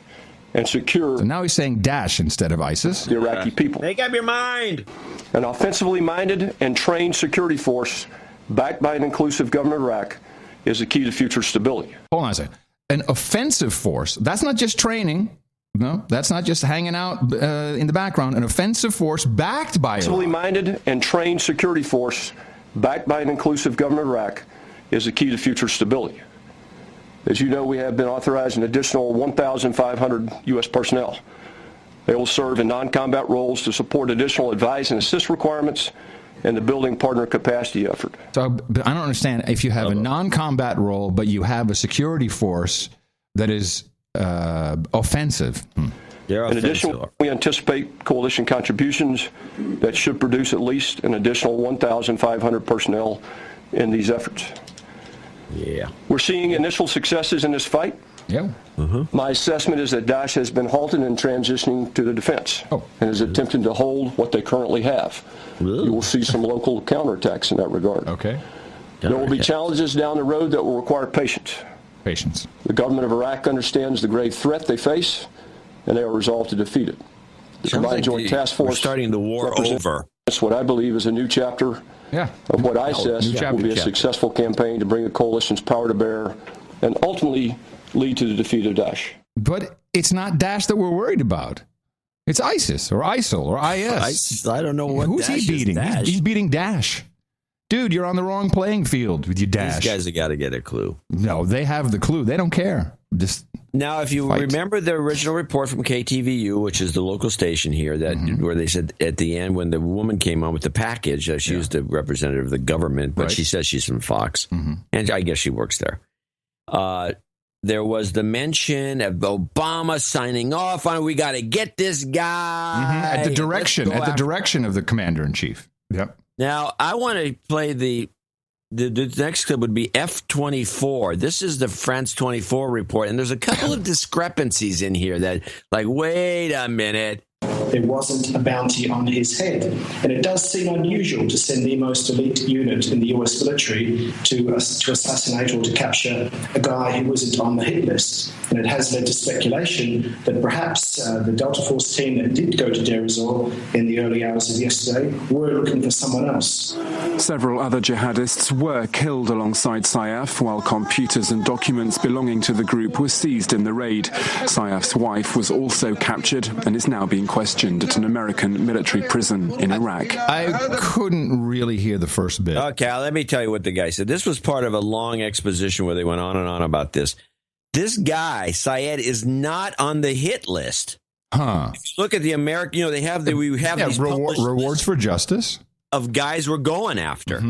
U: and secure...
C: So now he's saying Daesh instead of ISIS.
U: ...the Iraqi people.
A: Make up your mind.
U: An offensively minded and trained security force backed by an inclusive government of Iraq is the key to future stability.
C: Hold on a second. An offensive force, that's not just training. No, that's not just hanging out in the background. An offensive force backed by
U: Offensively minded and trained security force backed by an inclusive government of Iraq is the key to future stability. As you know, we have been authorized an additional 1,500 U.S. personnel. They will serve in non-combat roles to support additional advise and assist requirements and the building partner capacity effort.
C: So I don't understand if you have a non-combat role, but you have a security force that is offensive.
U: In addition, we anticipate coalition contributions that should produce at least an additional 1,500 personnel in these efforts.
A: Yeah.
U: We're seeing initial successes in this fight.
C: Yeah.
U: My assessment is that Daesh has been halted in transitioning to the defense and is attempting to hold what they currently have. You will see some local counterattacks in that regard.
C: Okay.
U: There will be challenges down the road that will require patience.
C: Patience.
U: The government of Iraq understands the grave threat they face, and they are resolved to defeat it. The Combined Joint Task Force
A: starting the war over.
U: That's what I believe is a new chapter of what I assess will be a successful campaign to bring the coalition's power to bear and ultimately lead to the defeat of Daesh.
C: But it's not Daesh that we're worried about. It's ISIS or ISIL or IS.
A: I don't know what
C: Who's
A: Daesh
C: he beating? He's beating Daesh. Dude, you're on the wrong playing field with your Daesh.
A: These guys have got to get a clue.
C: No, they have the clue. They don't care. Just
A: now, if you remember the original report from KTVU, which is the local station here, that where they said at the end when the woman came on with the package, she was the representative of the government, but she says she's from Fox, and I guess she works there. There was the mention of Obama signing off on, we got to get this guy
C: at the direction of the commander in chief. Yep.
A: Now I want to play the next clip would be F-24. This is the France 24 report, and there's a couple of discrepancies in here that, like, wait a minute.
V: There wasn't a bounty on his head. And it does seem unusual to send the most elite unit in the US military to assassinate or to capture a guy who wasn't on the hit list. And it has led to speculation that perhaps the Delta Force team that did go to Deir ez-Zor in the early hours of yesterday were looking for someone else.
W: Several other jihadists were killed alongside Saif, while computers and documents belonging to the group were seized in the raid. Saif's wife was also captured and is now being questioned at an American military prison in Iraq.
C: I couldn't really hear the first bit.
A: Okay, let me tell you what the guy said. This was part of a long exposition where they went on and on about this. This guy, Syed, is not on the hit list.
C: Huh.
A: If you look at the American, they have these
C: rewards for justice
A: of guys we're going after.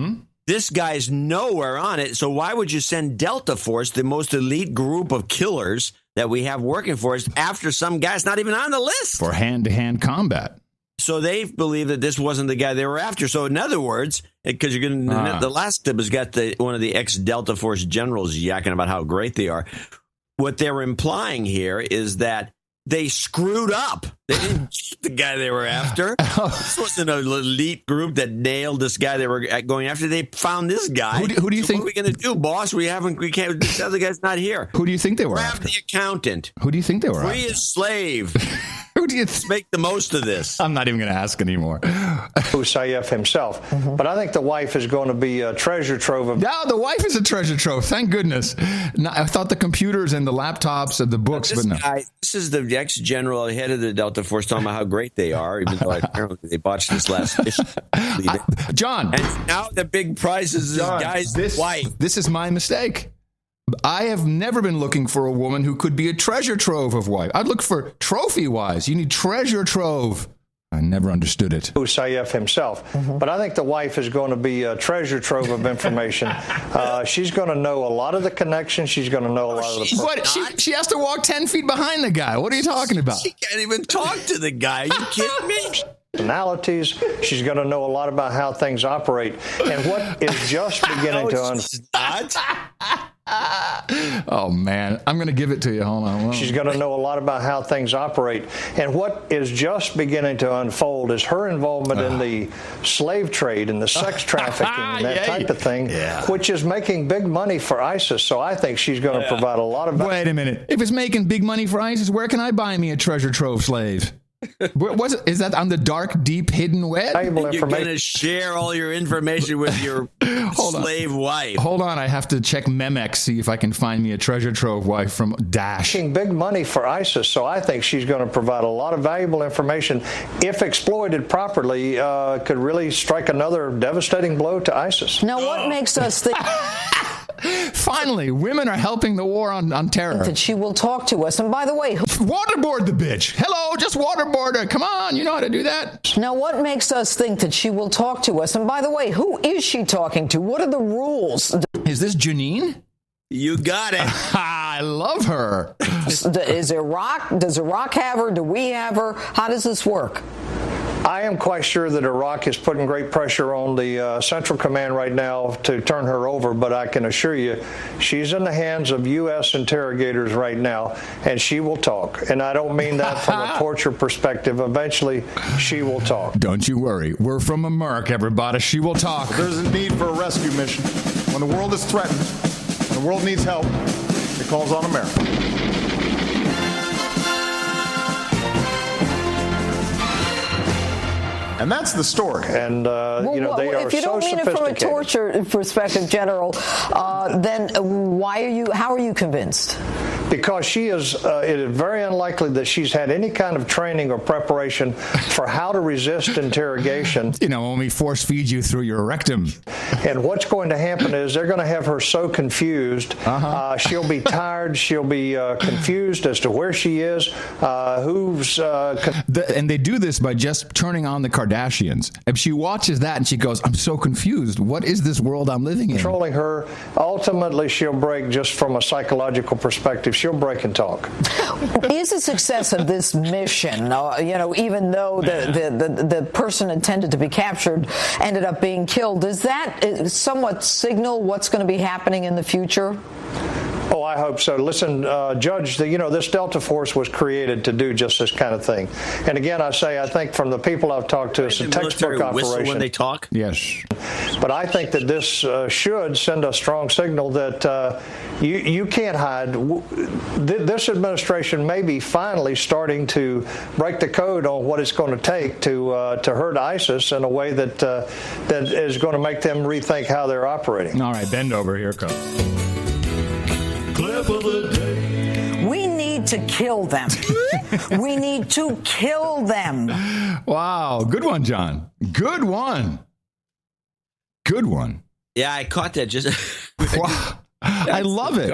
A: This guy's nowhere on it. So why would you send Delta Force, the most elite group of killers that we have working for us, after some guy's not even on the list?
C: For hand-to-hand combat.
A: So they believe that this wasn't the guy they were after. So in other words, because you're going to, the last clip has got one of the ex-Delta Force generals yakking about how great they are. What they're implying here is that they screwed up. They didn't get the guy they were after. This wasn't an elite group that nailed this guy they were going after. They found this guy.
C: Who do you think?
A: What are we going to do, boss? We can't. This other guy's not here.
C: Who do you think they were
A: Grab
C: after?
A: The accountant.
C: Who do you think they were
A: Free
C: after?
A: as slave.
C: Who do you
A: make the most of this?
C: I'm not even going to ask anymore.
X: Saif himself. But I think the wife is going to be a treasure trove of...
C: No, the wife is a treasure trove. Thank goodness. No, I thought the computers and the laptops and the books, but no.
A: This is the ex-general, head of the Delta Force, talking about how great they are, even though apparently they botched this last mission.
C: John.
A: And now the big prize is this guy's wife.
C: This is my mistake. I have never been looking for a woman who could be a treasure trove of wife. I'd look for trophy wise. You need treasure trove. I never understood it.
X: Saif himself. But I think the wife is going to be a treasure trove of information. She's going to know a lot of the connections. She's going to know a lot of the...
C: What? She has to walk 10 feet behind the guy. What are you talking about?
A: She can't even talk to the guy. Are you kidding me?
X: Personalities. She's going to know a lot about how things operate. And what is just beginning to unfold.
C: Oh, man. I'm going to give it to you. Hold on.
X: She's going to know a lot about how things operate. And what is just beginning to unfold is her involvement in the slave trade and the sex trafficking and that type of thing, which is making big money for ISIS. So I think she's going to provide a lot of...
C: Wait a minute. If it's making big money for ISIS, where can I buy me a treasure trove slave? Is that on the dark, deep, hidden web?
A: You're going to share all your information with your slave wife.
C: Hold on, I have to check Memex, see if I can find me a treasure trove wife from Daesh.
X: Making big money for ISIS, so I think she's going to provide a lot of valuable information. If exploited properly, could really strike another devastating blow to ISIS.
B: Now, what makes us think...
C: Finally, women are helping the war on terror.
B: That she will talk to us. And by the way...
C: Waterboard the bitch. Hello, just waterboard her. Come on, you know how to do that.
B: Now, what makes us think that she will talk to us? And by the way, who is she talking to? What are the rules?
C: Is this Janine?
A: You got it.
C: I love her.
B: Does Iraq have her? Do we have her? How does this work?
X: I am quite sure that Iraq is putting great pressure on the Central Command right now to turn her over, but I can assure you she's in the hands of U.S. interrogators right now, and she will talk. And I don't mean that from a torture perspective. Eventually, she will talk.
C: Don't you worry. We're from America, everybody. She will talk.
E: There's a need for a rescue mission. When the world is threatened, when the world needs help, it calls on America. And that's the story.
X: And, they are so sophisticated.
B: If you don't mean it from a torture perspective, General, then how are you convinced?
X: Because it is very unlikely that she's had any kind of training or preparation for how to resist interrogation.
C: When we force feed you through your rectum.
X: And what's going to happen is they're going to have her so confused. She'll be tired. She'll be confused as to where she is,
C: and they do this by just turning on the Kardashians. If she watches that and she goes, I'm so confused. What is this world I'm living in?
X: Controlling her. Ultimately, she'll break just from a psychological perspective. She'll break and talk.
B: Is the success of this mission, even though the person intended to be captured ended up being killed, does that somewhat signal what's going to be happening in the future?
X: Oh, I hope so. Listen, Judge, this Delta Force was created to do just this kind of thing. And again, I think from the people I've talked to, it's a textbook operation.
A: When they talk?
X: Yes. But I think that this should send a strong signal that you can't hide. This administration may be finally starting to break the code on what it's going to take to hurt ISIS in a way that is going to make them rethink how they're operating.
C: All right, bend over. Here it comes.
D: Clip of the day.
B: We need to kill them. We need to kill them.
C: Wow. Good one, John. Good one. Good one.
A: Yeah, I caught that just...
C: I love it.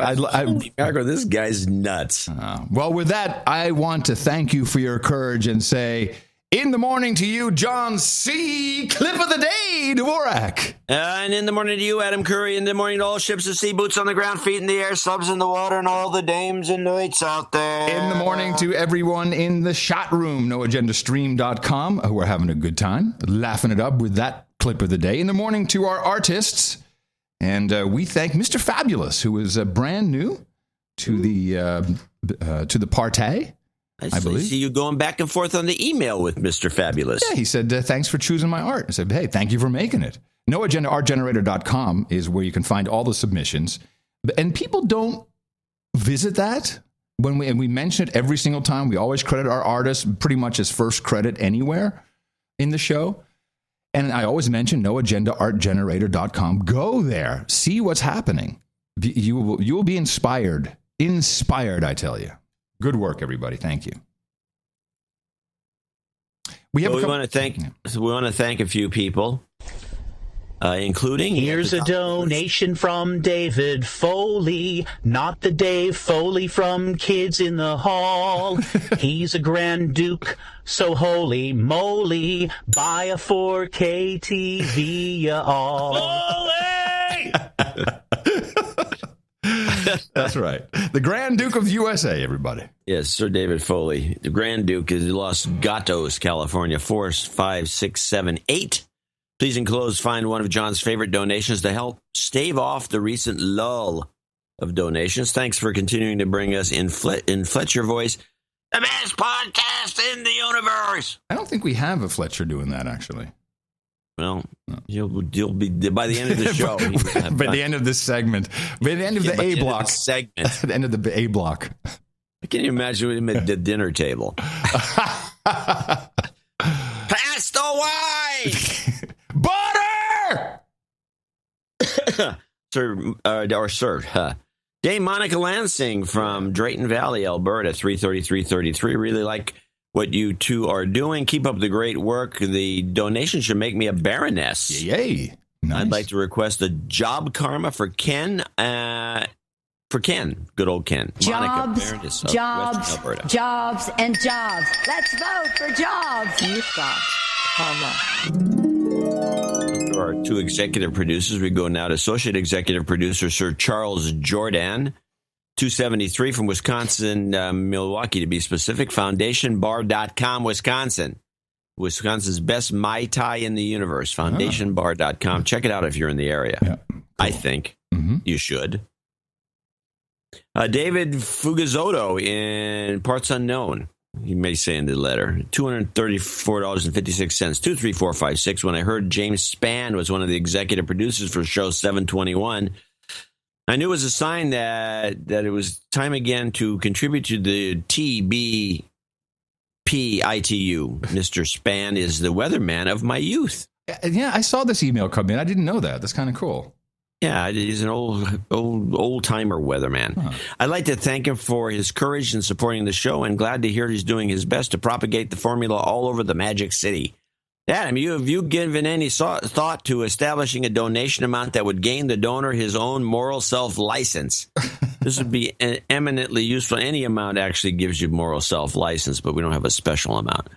A: This guy's nuts.
C: Well, with that, I want to thank you for your courage and say... In the morning to you, John C. Clip of the day, Dvorak.
A: And in the morning to you, Adam Curry. In the morning to all ships at sea, boots on the ground, feet in the air, subs in the water, and all the dames and knights out there.
C: In the morning to everyone in the chat room, noagendastream.com. We're having a good time, laughing it up with that clip of the day. In the morning to our artists. And we thank Mr. Fabulous, who is brand new to the party. I believe.
A: See you going back and forth on the email with Mr. Fabulous.
C: Yeah, he said, thanks for choosing my art. I said, hey, thank you for making it. NoAgendaArtGenerator.com is where you can find all the submissions. And people don't visit that. And we mention it every single time. We always credit our artists pretty much as first credit anywhere in the show. And I always mention NoAgendaArtGenerator.com. Go there. See what's happening. You will be inspired. Inspired, I tell you. Good work, everybody. Thank you.
A: We want to thank a few people, including...
G: Here's a donation from David Foley, not the Dave Foley from Kids in the Hall. He's a Grand Duke, so holy moly, buy a 4K TV, ya all.
A: Holy!
C: That's right. The Grand Duke of USA, everybody.
A: Yes, Sir David Foley. The Grand Duke is Los Gatos, California, 45678. Please enclose find one of John's favorite donations to help stave off the recent lull of donations. Thanks for continuing to bring us in Fletcher voice, the best podcast in the universe.
C: I don't think we have a Fletcher doing that, actually.
A: Well, you'll be by the end of the show.
C: By the end of this segment, by the end of the A block
A: segment,
C: at the end of the A block.
A: I can you imagine him at the dinner table. Pass the wine, butter, served. Dame Monica Lansing from Drayton Valley, Alberta, 33333. Really like what you two are doing. Keep up the great work. The donation should make me a baroness.
C: Yay. Nice.
A: I'd like to request a job karma for Ken. Good old Ken.
F: Jobs,
A: Monica, Baroness of
F: jobs,
A: Western Alberta.
F: jobs, and jobs. Let's vote for jobs. You've got karma.
A: There are two executive producers. We go now to Associate Executive Producer Sir Charles Jordan. 273 from Wisconsin, Milwaukee to be specific. FoundationBar.com, Wisconsin. Wisconsin's best Mai Tai in the universe. FoundationBar.com. Check it out if you're in the area.
C: Yeah, cool.
A: I think you should. David Fugazotto in Parts Unknown. You may say in the letter. $234.56, 23456. When I heard James Spann was one of the executive producers for show 721, I knew it was a sign that it was time again to contribute to the TBPITU. Mr. Spann is the weatherman of my youth.
C: Yeah, I saw this email come in. I didn't know that. That's kind of cool.
A: Yeah, he's an old-timer weatherman. Huh. I'd like to thank him for his courage in supporting the show and glad to hear he's doing his best to propagate the formula all over the Magic City. Adam, have you given any thought to establishing a donation amount that would gain the donor his own moral self-license? This would be eminently useful. Any amount actually gives you moral self-license, but we don't have a special amount.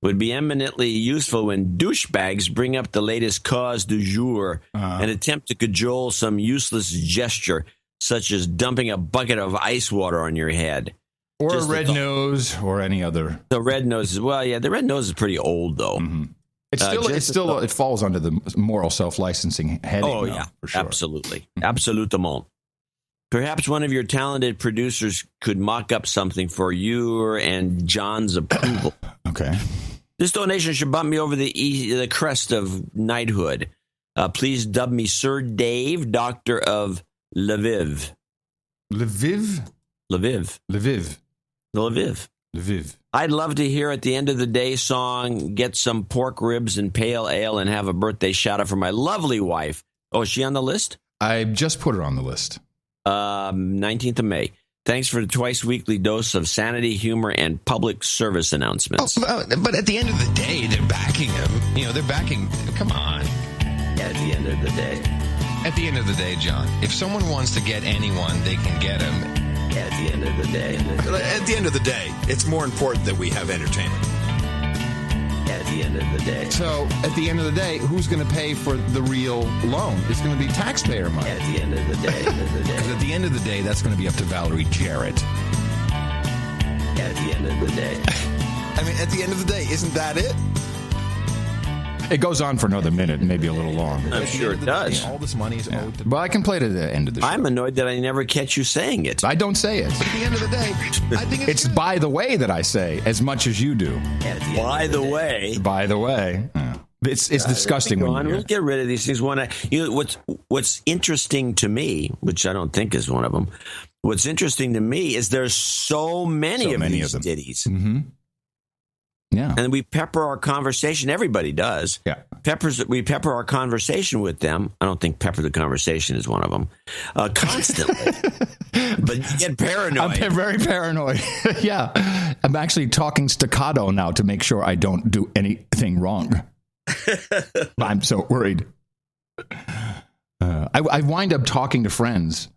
A: Would be eminently useful when douchebags bring up the latest cause du jour and attempt to cajole some useless gesture, such as dumping a bucket of ice water on your head.
C: Or just a red nose or any other.
A: The red nose the red nose is pretty old, though.
C: Mm-hmm. It falls under the moral self-licensing heading.
A: Oh, yeah,
C: for sure.
A: Absolutely. Absolutement. Perhaps one of your talented producers could mock up something for your and John's approval.
C: Okay.
A: This donation should bump me over the crest of knighthood. Please dub me Sir Dave, Doctor of Lviv.
C: Lviv?
A: Lviv.
C: Lviv.
A: Lviv.
C: Lviv.
A: I'd love to hear at the end of the day song, get some pork ribs and pale ale and have a birthday shout out for my lovely wife. Oh, is she on the list?
C: I just put her on the list.
A: 19th of May. Thanks for the twice weekly dose of sanity, humor, and public service announcements.
H: But at the end of the day, they're backing him. They're backing. Come on.
A: At the end of the day.
H: At the end of the day, John, if someone wants to get anyone, they can get him.
A: At the end of the day.
H: At the end of the day, it's more important that we have entertainment.
A: At the end of the day.
C: So, at the end of the day, who's going to pay for the real loan? It's going to be taxpayer money.
A: At the end of the day.
H: Because at the end of the day, that's going to be up to Valerie Jarrett.
A: At the end of the day.
H: I mean, at the end of the day, isn't that it?
C: It goes on for another minute, maybe a little long.
A: I'm sure it does.
H: All this money is owed to...
C: Well, I can play to the end of the show.
A: I'm annoyed that I never catch you saying it.
C: I don't say it.
H: At the end of the day, I think
C: it's by the way that I say as much as you do.
A: By the way.
C: By the way. Yeah. It's disgusting when you
A: We'll get rid of these things. What's interesting to me, which I don't think is one of them, what's interesting to me is there's so many of these ditties.
C: Mm-hmm. Yeah.
A: And we pepper our conversation. Everybody does.
C: Yeah.
A: We pepper our conversation with them. I don't think pepper the conversation is one of them. Constantly. But you get paranoid.
C: I'm very paranoid. Yeah. I'm actually talking staccato now to make sure I don't do anything wrong. I'm so worried. I wind up talking to friends.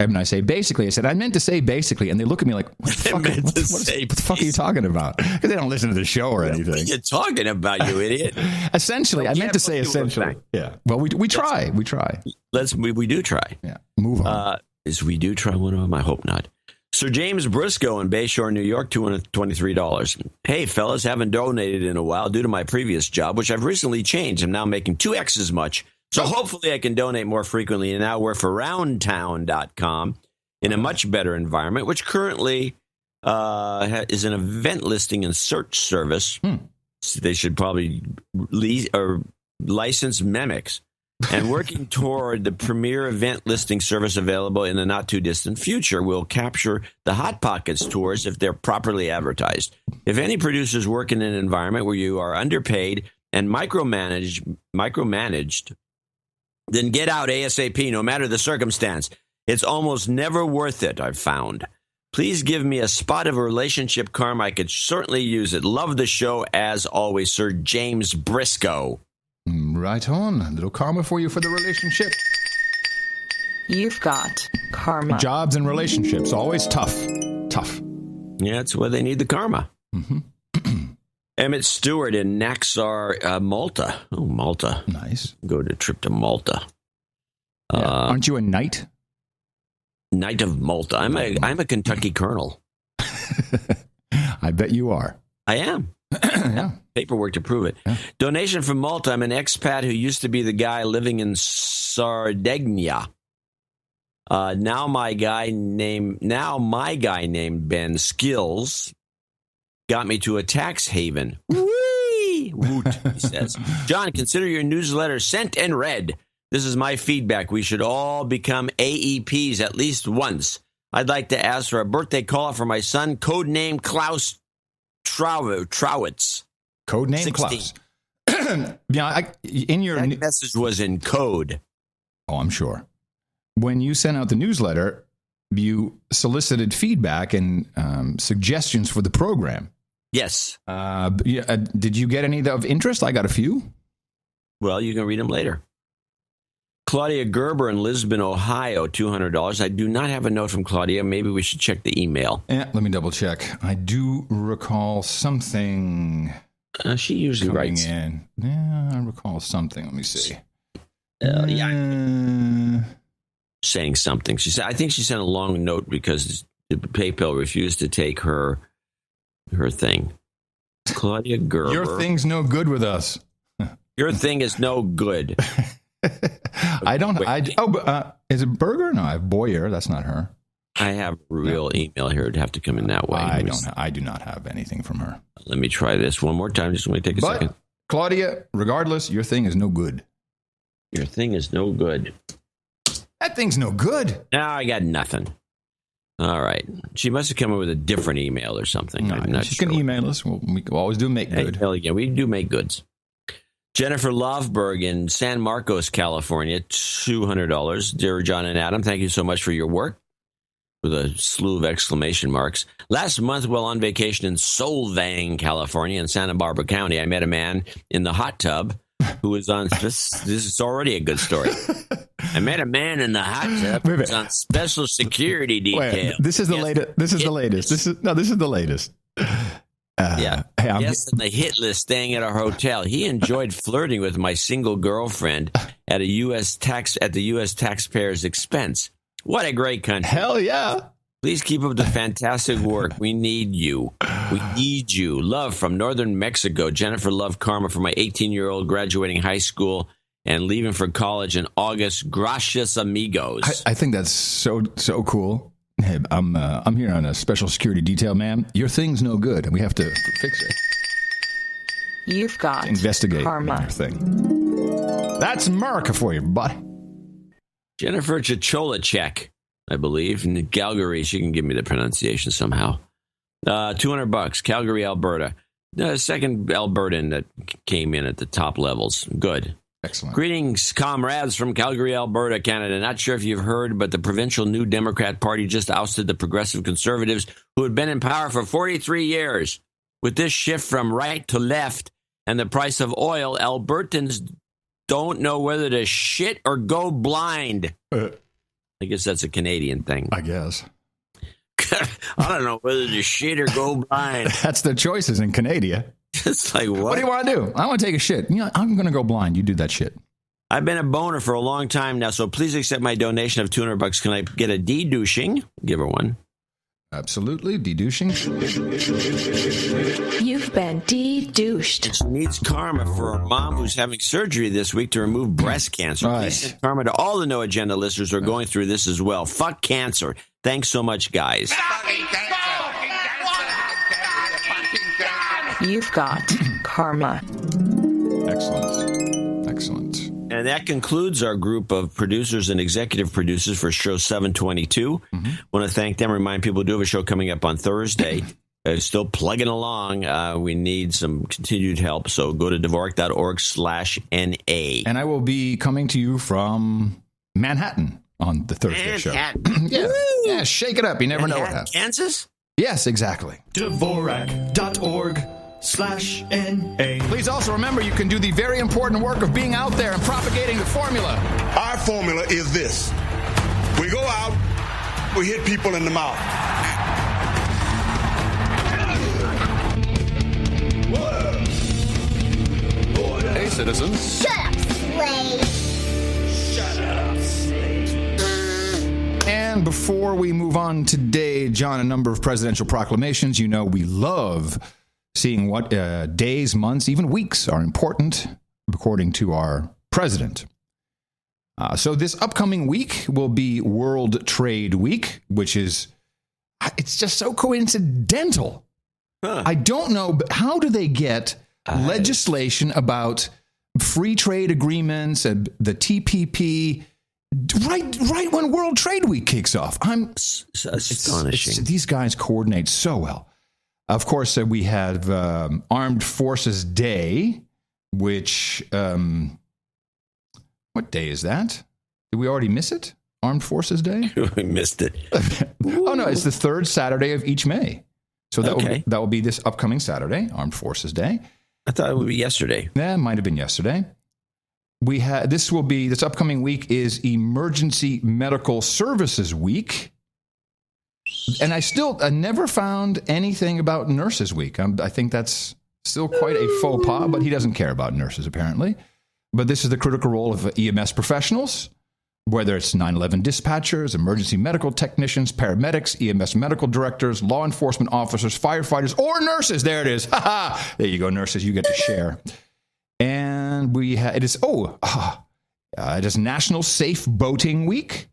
C: And I say, basically, I said, I meant to say basically. And they look at me like, what the fuck are you talking about? Because they don't listen to the show or anything.
A: What are you talking about, you idiot?
C: Essentially, I meant to say essentially. Yeah. Well, we try. We try.
A: We do try.
C: Yeah. Move on.
A: We do try one of them? I hope not. Sir James Briscoe in Bayshore, New York, $223. Hey, fellas, haven't donated in a while due to my previous job, which I've recently changed. I'm now making 2x as much. So hopefully I can donate more frequently. And now we're for roundtown.com in a much better environment, which currently is an event listing and search service. So they should probably license Memex. And working toward the premier event listing service available in the not-too-distant future will capture the Hot Pockets tours if they're properly advertised. If any producers work in an environment where you are underpaid and micromanaged, then get out ASAP, no matter the circumstance. It's almost never worth it, I've found. Please give me a spot of relationship karma. I could certainly use it. Love the show, as always, Sir James Briscoe.
C: Right on. A little karma for you for the relationship.
B: You've got karma.
C: Jobs and relationships, always tough. Tough.
A: Yeah, that's where they need the karma. Emmett Stewart in Naxar, Malta. Oh, Malta.
C: Nice.
A: Go to trip to Malta.
C: Aren't you a knight?
A: Knight of Malta. I'm a Kentucky colonel.
C: I bet you are.
A: I am.
C: Yeah.
A: Paperwork to prove it. Yeah. Donation from Malta. I'm an expat who used to be the guy living in Sardinia. Now my guy named Ben Skills got me to a tax haven. Whee! Woot, he says. John, consider your newsletter sent and read. This is my feedback. We should all become AEPs at least once. I'd like to ask for a birthday call for my son, codename Klaus Trowitz.
C: Codename Klaus.
A: That message was in code.
C: Oh, I'm sure. When you sent out the newsletter, you solicited feedback and suggestions for the program.
A: Yes.
C: Did you get any of interest? I got a few.
A: Well, you can read them later. Claudia Gerber in Lisbon, Ohio, $200. I do not have a note from Claudia. Maybe we should check the email.
C: Yeah, let me double check. I do recall something.
A: She usually writes
C: in. Yeah, I recall something. Let me see.
A: Saying something. She said. I think she sent a long note because the PayPal refused to take her thing. Claudia Gerber.
C: Your thing's no good with us.
A: Your thing is no good.
C: Is it Berger? No, I have Boyer. That's not her.
A: I have a real email here. It'd have to come in that way.
C: I do not have anything from her.
A: Let me try this one more time. Just let me take a second.
C: Claudia, regardless, your thing is no good.
A: Your thing is no good.
C: That thing's no good.
A: No, I got nothing. All right. She must have come up with a different email or something. I'm not
C: she
A: sure.
C: can email us. We always do make good.
A: Yeah, we do make goods. Jennifer Lofberg in San Marcos, California, $200. Dear John and Adam, thank you so much for your work, with a slew of exclamation marks. Last month, while on vacation in Solvang, California, in Santa Barbara County, I met a man in the hot tub who was on, this is already a good story. I met a man in the hot tub who was on special security detail.
C: This is the latest. This is the latest. This is the latest.
A: Yes, on the hit list, staying at our hotel. He enjoyed flirting with my single girlfriend at the U.S. taxpayer's expense. What a great country!
C: Hell yeah!
A: Please keep up the fantastic work. We need you. We need you. Love from Northern Mexico. Jennifer Love Karma for my 18-year-old graduating high school and leaving for college in August. Gracias, amigos.
C: I think that's so cool. Hey, I'm here on a special security detail, ma'am. Your thing's no good, and we have to fix it.
B: You've got
C: investigate
B: karma.
C: Your thing. That's America for you, buddy.
A: Jennifer Chicholacek, I believe, in Calgary. She can give me the pronunciation somehow. $200, Calgary, Alberta. The second Albertan that came in at the top levels. Good.
C: Excellent.
A: Greetings, comrades from Calgary, Alberta, Canada. Not sure if you've heard, but the provincial New Democrat Party just ousted the Progressive Conservatives, who had been in power for 43 years. With this shift from right to left and the price of oil, Albertans don't know whether to shit or go blind. I guess that's a Canadian thing.
C: I guess.
A: I don't know whether to shit or go blind.
C: That's the choices in Canada.
A: It's like, what?
C: What do you want to do? I want to take a shit. I'm going to go blind. You do that shit.
A: I've been a boner for a long time now, so please accept my donation of $200. Can I get a de-douching? Give her one.
C: Absolutely. De-douching.
F: You've been de-douched.
A: She needs karma for her mom who's having surgery this week to remove breast cancer.
C: Right.
A: Please send karma to all the No Agenda listeners who are going through this as well. Fuck cancer. Thanks so much, guys.
F: You've got karma.
C: Excellent.
A: And that concludes our group of producers and executive producers for show 722. Want to thank them. Remind people we do have a show coming up on Thursday. Still plugging along. We need some continued help. So go to Dvorak.org/NA.
C: And I will be coming to you from Manhattan on the Thursday show. Yeah, shake it up. You never know what happens.
A: Kansas?
C: Yes, exactly.
D: Dvorak.org/NA.
C: Please also remember you can do the very important work of being out there and propagating the formula.
I: Our formula is this. We go out, we hit people in the mouth.
C: Hey, citizens.
I: Shut up, slave. Shut up, slave.
C: And before we move on today, John, a number of presidential proclamations. You know we love seeing what days, months, even weeks are important, according to our president. So this upcoming week will be World Trade Week, which is, it's just so coincidental. I don't know, but how do they get legislation about free trade agreements and the TPP right when World Trade Week kicks off? I'm astonishing. These guys coordinate so well. Of course, we have Armed Forces Day, which, what day is that? Did we already miss it? Armed Forces Day?
A: We missed it.
C: Oh, no, it's the third Saturday of each May. So that will be this upcoming Saturday, Armed Forces Day.
A: I thought it would be yesterday.
C: Yeah, it might have been yesterday. This upcoming week is Emergency Medical Services Week. And I never found anything about Nurses Week. I think that's still quite a faux pas, but he doesn't care about nurses, apparently. But this is the critical role of EMS professionals, whether it's 911 dispatchers, emergency medical technicians, paramedics, EMS medical directors, law enforcement officers, firefighters, or nurses. There it is. There you go, nurses. You get to share. And it is National Safe Boating Week.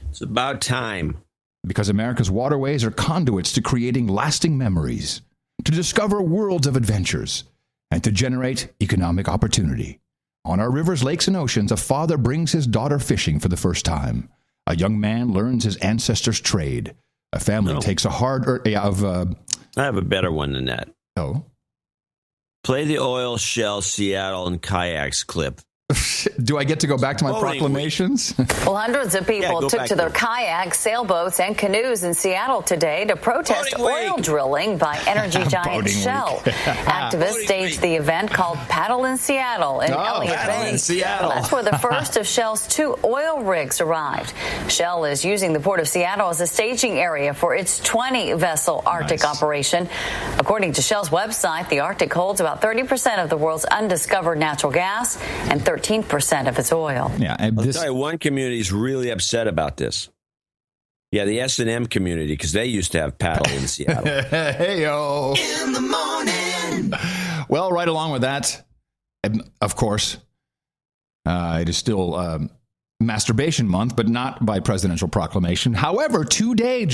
A: It's about time.
C: Because America's waterways are conduits to creating lasting memories, to discover worlds of adventures, and to generate economic opportunity. On our rivers, lakes, and oceans, a father brings his daughter fishing for the first time. A young man learns his ancestors' trade. A family takes a I
A: have a better one than that.
C: Oh?
A: Play the Oil Shell Seattle and Kayaks clip.
C: Do I get to go back to my proclamations?
J: Well, hundreds of people took to their kayaks, sailboats, and canoes in Seattle today to protest oil drilling by energy giant Shell. Activists staged the event called Paddle in Seattle in Elliott Bay. That's where the first of Shell's 2 oil rigs arrived. Shell is using the Port of Seattle as a staging area for its 20-vessel Arctic operation. According to Shell's website, the Arctic holds about 30% of the world's undiscovered natural gas and 13% of its oil.
C: Yeah,
A: I'll tell you, one community is really upset about this. Yeah, the S&M community, because they used to have paddle in Seattle.
C: Hey-o.
D: In the morning.
C: Well, right along with that, of course, it is still Masturbation Month, but not by presidential proclamation. However, today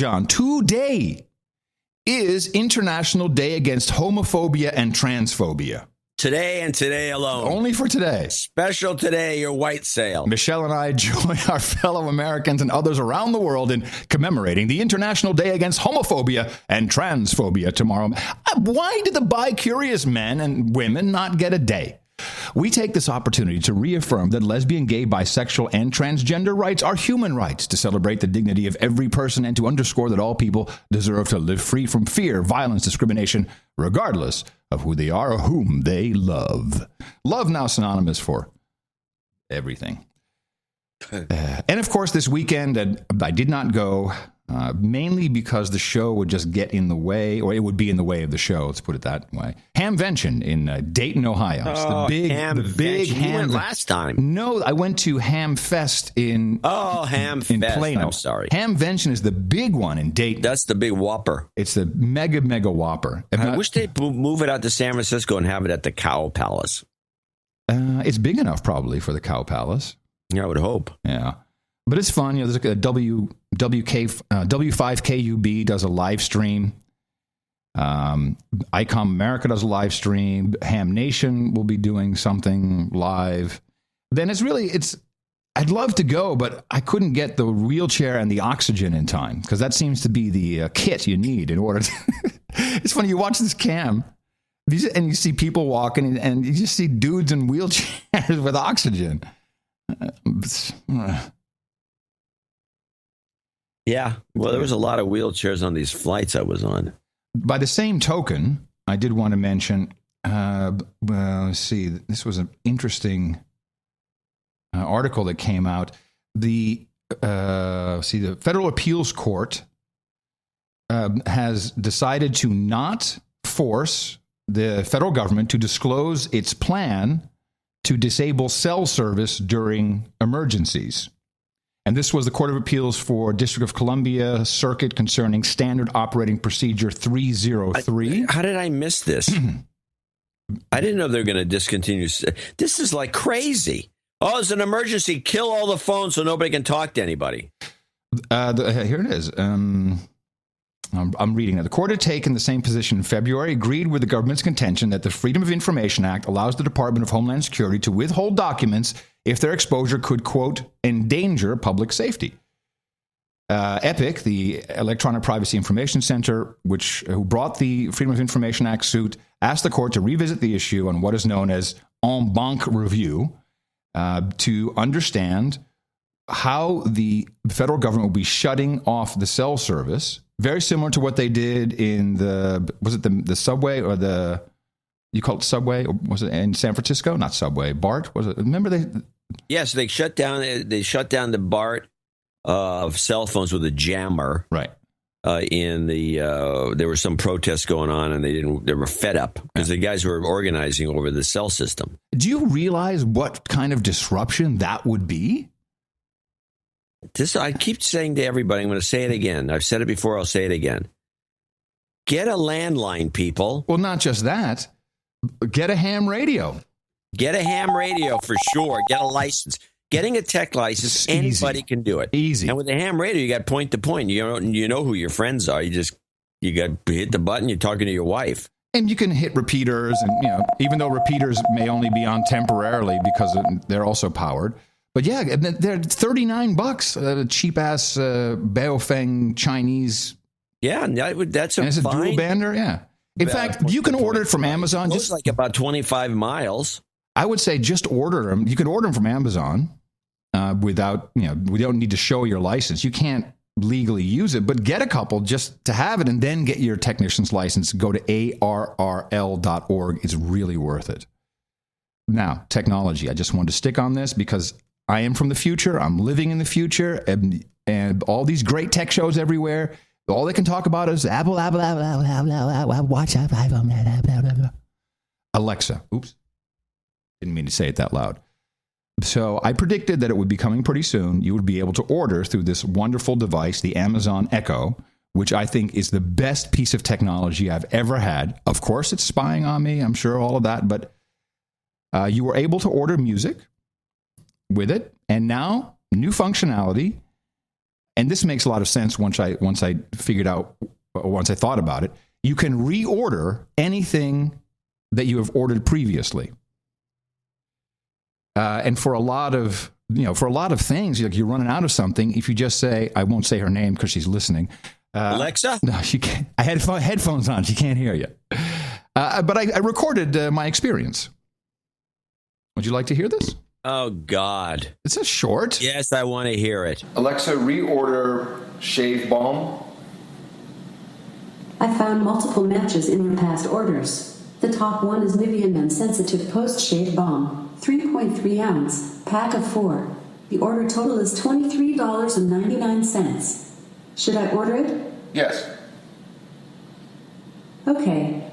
C: is International Day Against Homophobia and Transphobia.
A: Today and today alone.
C: Only for today.
A: Special today, your white sale.
C: Michelle and I join our fellow Americans and others around the world in commemorating the International Day Against Homophobia and Transphobia tomorrow. Why do the bi-curious men and women not get a day? We take this opportunity to reaffirm that lesbian, gay, bisexual, and transgender rights are human rights, to celebrate the dignity of every person, and to underscore that all people deserve to live free from fear, violence, discrimination, regardless of who they are or whom they love. Love now synonymous for everything. And of course, this weekend, I did not go. mainly because the show would just get in the way, or it would be in the way of the show. Let's put it that way. Hamvention in Dayton, Ohio. It's the big
A: Ham. You went last time.
C: No, I went to Hamfest in Plano.
A: I'm sorry.
C: Hamvention is the big one in Dayton.
A: That's the big Whopper.
C: It's the mega Whopper.
A: I wish they'd move it out to San Francisco and have it at the Cow Palace.
C: It's big enough probably for the Cow Palace.
A: Yeah, I would hope.
C: Yeah. But it's fun. There's a W5KUB does a live stream. ICOM America does a live stream. Ham Nation will be doing something live. Then I'd love to go, but I couldn't get the wheelchair and the oxygen in time because that seems to be the kit you need in order to. It's funny. You watch this cam and you see people walking and you just see dudes in wheelchairs with oxygen.
A: Yeah, well, there was a lot of wheelchairs on these flights I was on.
C: By the same token, I did want to mention, let's see, this was an interesting article that came out. The Federal Appeals Court has decided to not force the federal government to disclose its plan to disable cell service during emergencies. And this was the Court of Appeals for District of Columbia Circuit concerning Standard Operating Procedure 303.
A: How did I miss this? I didn't know they were going to discontinue. This is like crazy. Oh, it's an emergency. Kill all the phones so nobody can talk to anybody.
C: Here it is. I'm reading it. The court had taken the same position in February, agreed with the government's contention that the Freedom of Information Act allows the Department of Homeland Security to withhold documents if their exposure could, quote, endanger public safety. EPIC, the Electronic Privacy Information Center, who brought the Freedom of Information Act suit, asked the court to revisit the issue on what is known as en banc review to understand how the federal government will be shutting off the cell service, very similar to what they did in the subway or you call it subway, or was it in San Francisco? Not subway, BART, was it? Remember they?
A: Yes, they shut down the BART of cell phones with a jammer.
C: Right.
A: There were some protests going on, and they were fed up because the guys were organizing over the cell system.
C: Do you realize what kind of disruption that would be?
A: I keep saying to everybody, I'm going to say it again. I've said it before, I'll say it again. Get a landline, people.
C: Well, not just that. Get a ham radio.
A: Get a ham radio for sure. Get a license. Getting a tech license, anybody can do it.
C: Easy.
A: And with a ham radio, you got point to point. You know who your friends are. You got to hit the button. You're talking to your wife.
C: And you can hit repeaters, and even though repeaters may only be on temporarily because they're also powered. But yeah, they're $39, cheap ass Baofeng Chinese.
A: Yeah, that's
C: and it's a dual bander. Yeah. In fact, you can order it from Amazon.
A: Just like about 25 miles.
C: I would say just order them. You can order them from Amazon without, we don't need to show your license. You can't legally use it, but get a couple just to have it and then get your technician's license. Go to ARRL.org. It's really worth it. Now, technology. I just wanted to stick on this because I am from the future. I'm living in the future, and all these great tech shows everywhere. All they can talk about is Apple, watch iPhone, Alexa. Oops. Didn't mean to say it that loud. So I predicted that it would be coming pretty soon. You would be able to order through this wonderful device, the Amazon Echo, which I think is the best piece of technology I've ever had. Of course, it's spying on me. I'm sure all of that, but you were able to order music with it, and now new functionality. And this makes a lot of sense once I thought about it. You can reorder anything that you have ordered previously. And for a lot of things, like you're running out of something, if you just say, I won't say her name because she's listening.
A: Alexa?
C: No, she can't. I had headphones on. She can't hear you. But I recorded my experience. Would you like to hear this?
A: Oh, God.
C: It's a short.
A: Yes, I want to hear it.
C: Alexa, reorder shave balm.
K: I found multiple matches in your past orders. The top one is Nivea Men Sensitive Post-Shave Balm, 3.3 ounce, pack of 4. The order total is $23.99. Should I order it?
E: Yes.
K: Okay.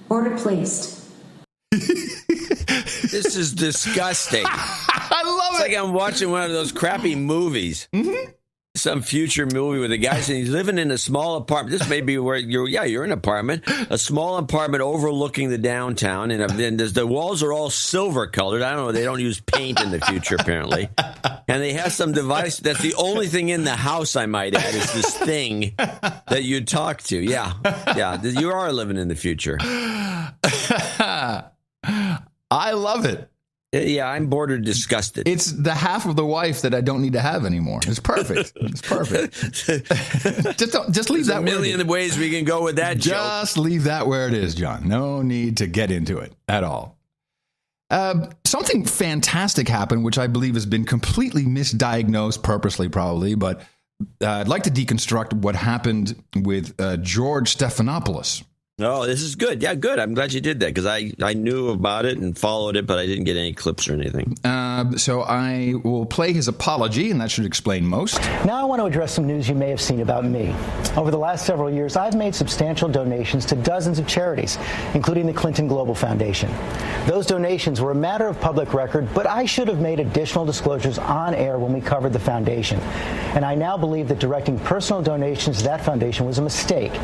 K: Order placed.
A: This is disgusting.
C: I love
A: it. It's like I'm watching one of those crappy movies.
C: Mm-hmm.
A: Some future movie with a guy saying he's living in a small apartment. This may be where you're in an apartment, a small apartment overlooking the downtown, and then the walls are all silver colored. I don't know. They don't use paint in the future, apparently. And they have some device. That's the only thing in the house, I might add, is this thing that you talk to. Yeah. You are living in the future.
C: I love it.
A: Yeah, I'm bored or disgusted.
C: It's the half of the wife that I don't need to have anymore. It's perfect. It's perfect. just leave that.
A: A million ways we can go with that.
C: Just leave that where it is, John. No need to get into it at all. Something fantastic happened, which I believe has been completely misdiagnosed, purposely probably. But I'd like to deconstruct what happened with George Stephanopoulos.
A: Oh, this is good. Yeah, good. I'm glad you did that because I knew about it and followed it, but I didn't get any clips or anything.
C: So I will play his apology, and that should explain most.
L: Now I want to address some news you may have seen about me. Over the last several years, I've made substantial donations to dozens of charities, including the Clinton Global Foundation. Those donations were a matter of public record, but I should have made additional disclosures on air when we covered the foundation. And I now believe that directing personal donations to that foundation was a mistake.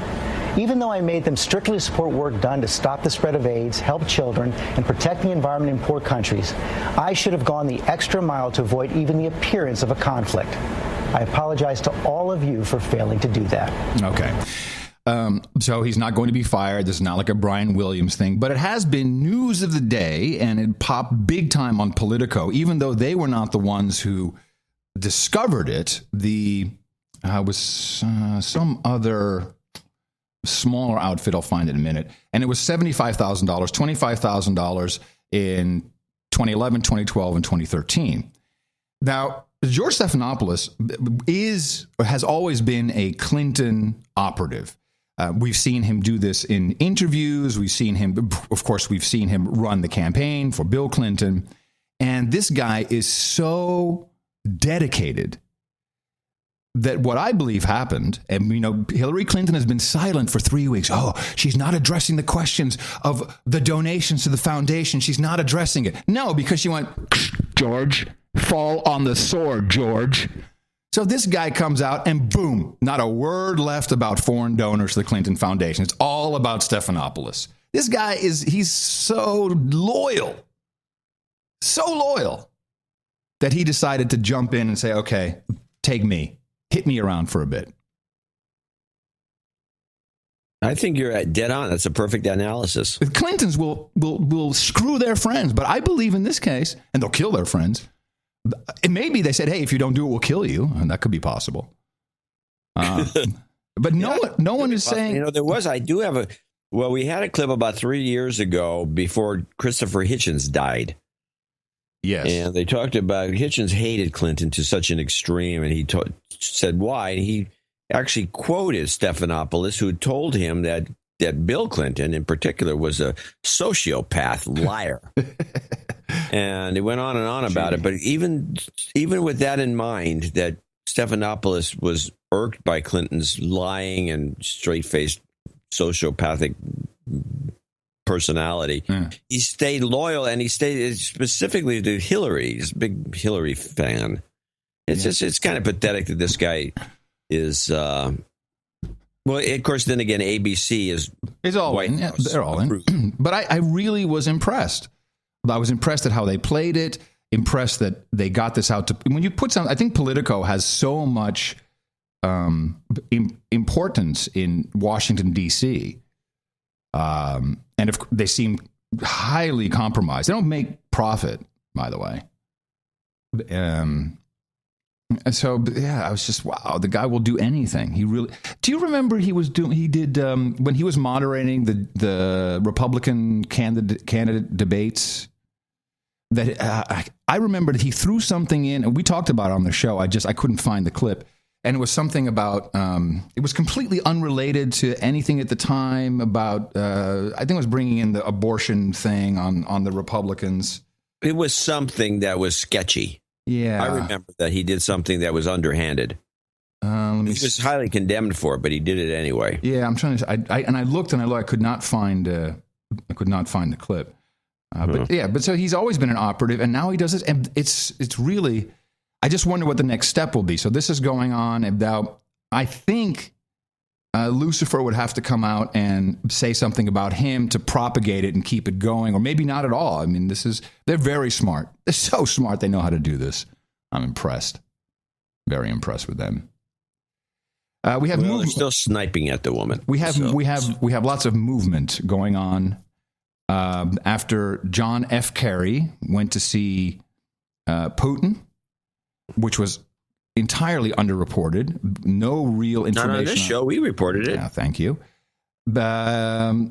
L: Even though I made them strictly to support work done to stop the spread of AIDS, help children, and protect the environment in poor countries, I should have gone the extra mile to avoid even the appearance of a conflict. I apologize to all of you for failing to do that.
C: Okay. So he's not going to be fired. This is not like a Brian Williams thing, but it has been news of the day, and it popped big time on Politico, even though they were not the ones who discovered it. The was some other smaller outfit. I'll find it in a minute. And it was $75,000, $25,000 in 2011, 2012, and 2013. Now, George Stephanopoulos has always been a Clinton operative. We've seen him do this in interviews. We've seen him run the campaign for Bill Clinton. And this guy is so dedicated that what I believe happened, and Hillary Clinton has been silent for 3 weeks. Oh, she's not addressing the questions of the donations to the foundation. She's not addressing it. No, because she went, George, fall on the sword, George. So this guy comes out and boom, not a word left about foreign donors to the Clinton Foundation. It's all about Stephanopoulos. This guy he's so loyal that he decided to jump in and say, okay, take me. Hit me around for a bit.
A: I think you're dead on. That's a perfect analysis.
C: The Clintons will screw their friends, but I believe in this case, and they'll kill their friends. And maybe they said, hey, if you don't do it, we'll kill you. And that could be possible. But no one is saying...
A: we had a clip about 3 years ago before Christopher Hitchens died.
C: Yes.
A: And they talked about Hitchens hated Clinton to such an extreme, and he said why. And he actually quoted Stephanopoulos, who told him that Bill Clinton, in particular, was a sociopath liar. And he went on and on about it. But even with that in mind, that Stephanopoulos was irked by Clinton's lying and straight-faced sociopathic personality. He stayed loyal, and he stayed specifically to Hillary. He's a big Hillary fan. It's kind of pathetic that this guy is. Well, of course, then again, ABC is
C: all in. Yeah, they're all in. But I really was impressed. I was impressed at how they played it. Impressed that they got this out to. When you put I think Politico has so much importance in Washington D.C. And if they seem highly compromised, they don't make profit, by the way. So yeah, I was just, wow, the guy will do anything. He really. Do you remember when he was moderating the Republican candidate debates? That I remember that he threw something in, and we talked about it on the show. I couldn't find the clip. And it was something about, it was completely unrelated to anything at the time about, I think it was bringing in the abortion thing on the Republicans.
A: It was something that was sketchy.
C: Yeah.
A: I remember that he did something that was underhanded. He was highly condemned for it, but he did it anyway.
C: Yeah, I'm trying to. I looked and I could not find. I could not find the clip. But so he's always been an operative, and now he does this, and it's really. I just wonder what the next step will be. So this is going on, and now I think Lucifer would have to come out and say something about him to propagate it and keep it going, or maybe not at all. I mean, they're very smart. They're so smart. They know how to do this. I'm impressed. Very impressed with them. They're
A: still sniping at the woman.
C: We have lots of movement going on. After John F. Kerry went to see Putin, which was entirely underreported, no real information.
A: Not on this show, we reported it.
C: Yeah, thank you. Now,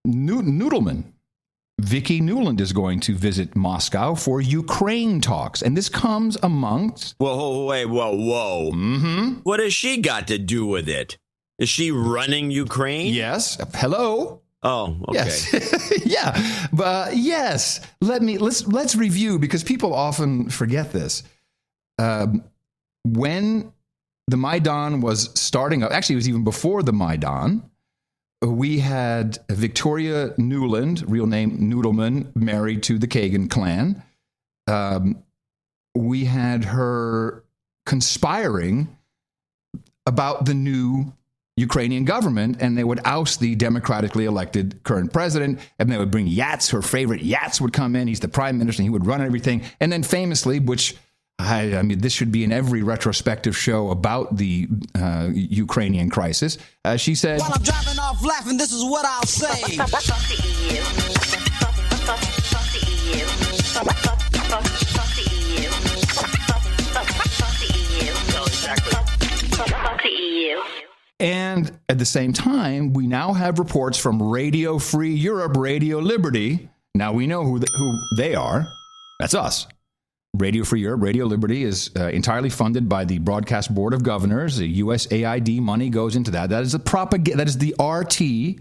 C: Noodleman. Vicki Nuland is going to visit Moscow for Ukraine talks. And this comes amongst...
A: Whoa. Mm-hmm. What has she got to do with it? Is she running Ukraine?
C: Yes. Hello?
A: Oh, okay.
C: Yes. Yeah. But yes. Let's review, because people often forget this. When the Maidan was starting up, actually it was even before the Maidan, we had Victoria Nuland, real name Noodleman, married to the Kagan clan. We had her conspiring about the new Ukrainian government, and they would oust the democratically elected current president, and they would bring Yats, her favorite Yats would come in. He's the prime minister, and he would run everything. And then famously, which... I mean, this should be in every retrospective show about the Ukrainian crisis. She said,
D: "While I'm driving off laughing, this is what I'll say." Fuck the EU. Fuck the EU. Fuck the EU. Fuck the EU.
C: And at the same time, we now have reports from Radio Free Europe, Radio Liberty. Now we know who they are. That's us. Radio Free Europe, Radio Liberty is entirely funded by the Broadcast Board of Governors. The USAID money goes into that. That is the RT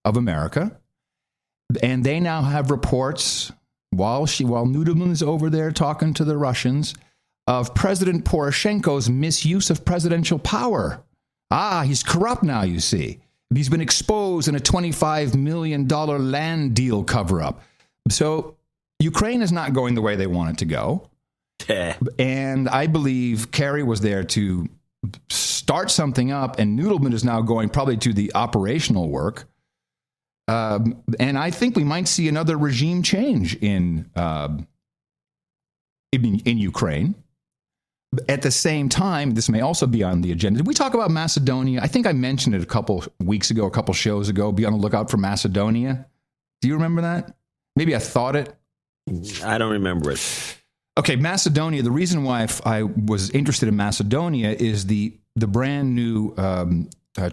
C: of America. And they now have reports, while Noodleman is over there talking to the Russians, of President Poroshenko's misuse of presidential power. He's corrupt now, you see. He's been exposed in a $25 million land deal cover-up. So Ukraine is not going the way they want it to go. And I believe Kerry was there to start something up, and Noodleman is now going probably to the operational work. And I think we might see another regime change in Ukraine. At the same time, this may also be on the agenda. Did we talk about Macedonia? I think I mentioned it a couple weeks ago, a couple shows ago. Be on the lookout for Macedonia. Do you remember that? Maybe I thought it.
A: I don't remember it.
C: Okay, Macedonia. The reason why I was interested in Macedonia is the brand new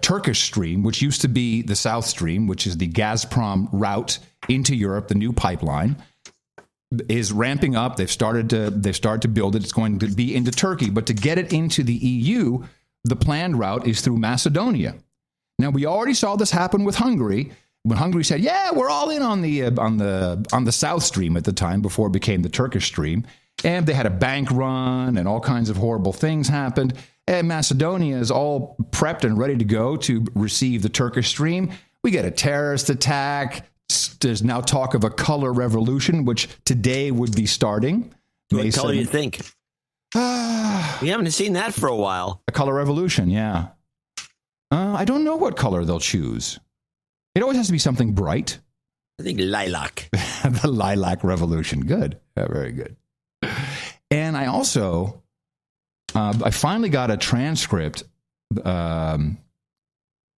C: Turkish Stream, which used to be the South Stream, which is the Gazprom route into Europe, the new pipeline, is ramping up. They've started to build it. It's going to be into Turkey, but to get it into the EU, the planned route is through Macedonia. Now, we already saw this happen with Hungary. When Hungary said, "Yeah, we're all in on the South Stream" at the time, before it became the Turkish Stream, and they had a bank run and all kinds of horrible things happened, and Macedonia is all prepped and ready to go to receive the Turkish Stream. We get a terrorist attack. There's now talk of a color revolution, which today would be starting.
A: What color do you think? We haven't seen that for a while.
C: A color revolution, yeah. I don't know what color they'll choose. It always has to be something bright.
A: I think lilac.
C: The lilac revolution. Good. Yeah, very good. And I also, I finally got a transcript of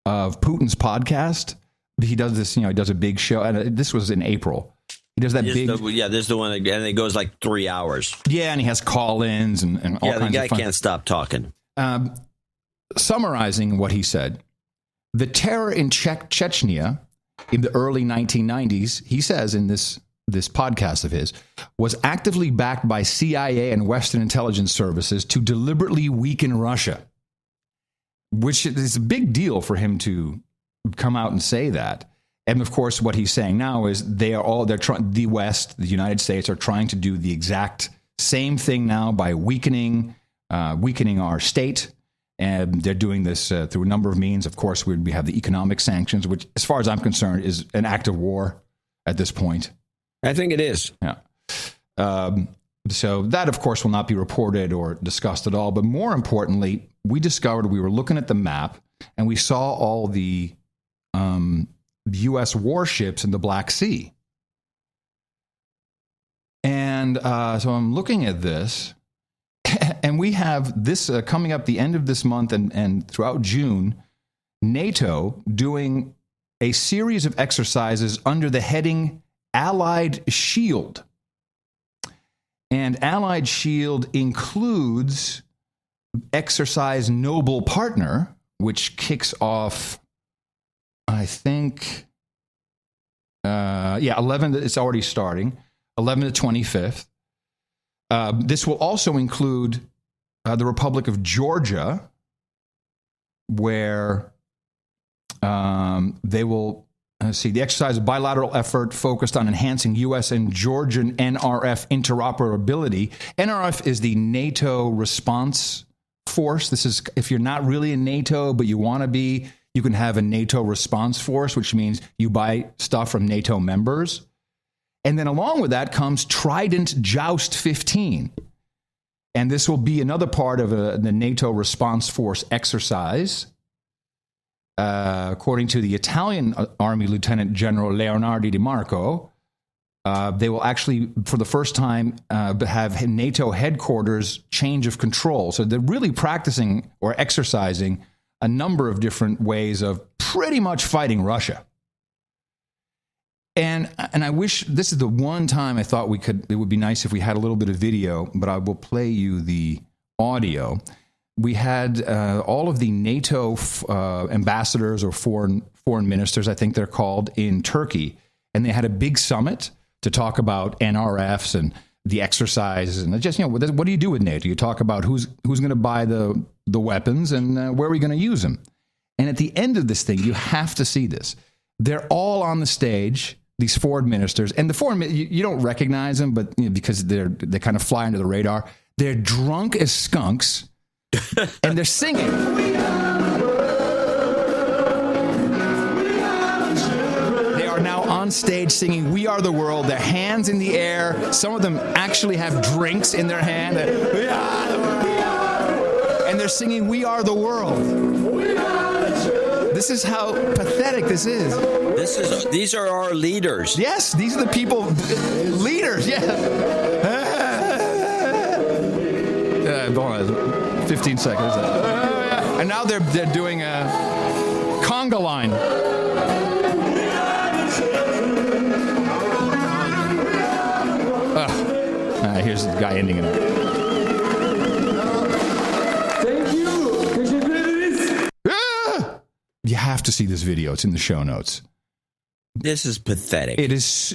C: Putin's podcast. He does this, he does a big show. And this was in April. He does that big.
A: This is the one, and it goes like 3 hours.
C: Yeah, and he has call-ins and all kinds of fun.
A: Yeah, the guy can't stop talking.
C: Summarizing what he said, the terror in Chechnya in the early 1990s, he says in this podcast of his, was actively backed by CIA and Western intelligence services to deliberately weaken Russia, which is a big deal for him to come out and say that. And of course, what he's saying now is the West, the United States, are trying to do the exact Same thing now by weakening our state. And they're doing this through a number of means. Of course, we have the economic sanctions, which, as far as I'm concerned, is an act of war at this point.
A: I think it is.
C: Yeah. So that, of course, will not be reported or discussed at all. But more importantly, we discovered, we were looking at the map, and we saw all the U.S. warships in the Black Sea. And so I'm looking at this. And we have this coming up the end of this month and throughout June, NATO doing a series of exercises under the heading Allied Shield. And Allied Shield includes Exercise Noble Partner, which kicks off, I think, 11, it's already starting, 11 to 25th. This will also include the Republic of Georgia, where they will the exercise of bilateral effort focused on enhancing U.S. and Georgian NRF interoperability. NRF is the NATO response force. This is, if you're not really in NATO, but you want to be, you can have a NATO response force, which means you buy stuff from NATO members. And then along with that comes Trident Joust 15. And this will be another part of the NATO response force exercise. According to the Italian Army Lieutenant General Leonardo Di Marco, they will actually, for the first time, have NATO headquarters change of control. So they're really practicing or exercising a number of different ways of pretty much fighting Russia. And I wish, this is the one time I thought it would be nice if we had a little bit of video, but I will play you the audio. We had all of the NATO ambassadors or foreign ministers, I think they're called, in Turkey. And they had a big summit to talk about NRFs and the exercises. And just, what do you do with NATO? You talk about who's going to buy the weapons and where are we going to use them? And at the end of this thing, you have to see this. They're all on the stage, these foreign ministers, and the foreign, you don't recognize them, but because they kind of fly under the radar. They're drunk as skunks, and they're singing. They are now on stage singing "We Are the World." Their hands in the air. Some of them actually have drinks in their hand. We are the world. And they're singing "We Are the World." This is how pathetic this is.
A: These are our leaders.
C: Yes, these are the people, leaders. Yeah. 15 seconds. And now they're doing a conga line. Here's the guy ending it. You have to see this video. It's in the show notes.
A: This is pathetic.
C: It is.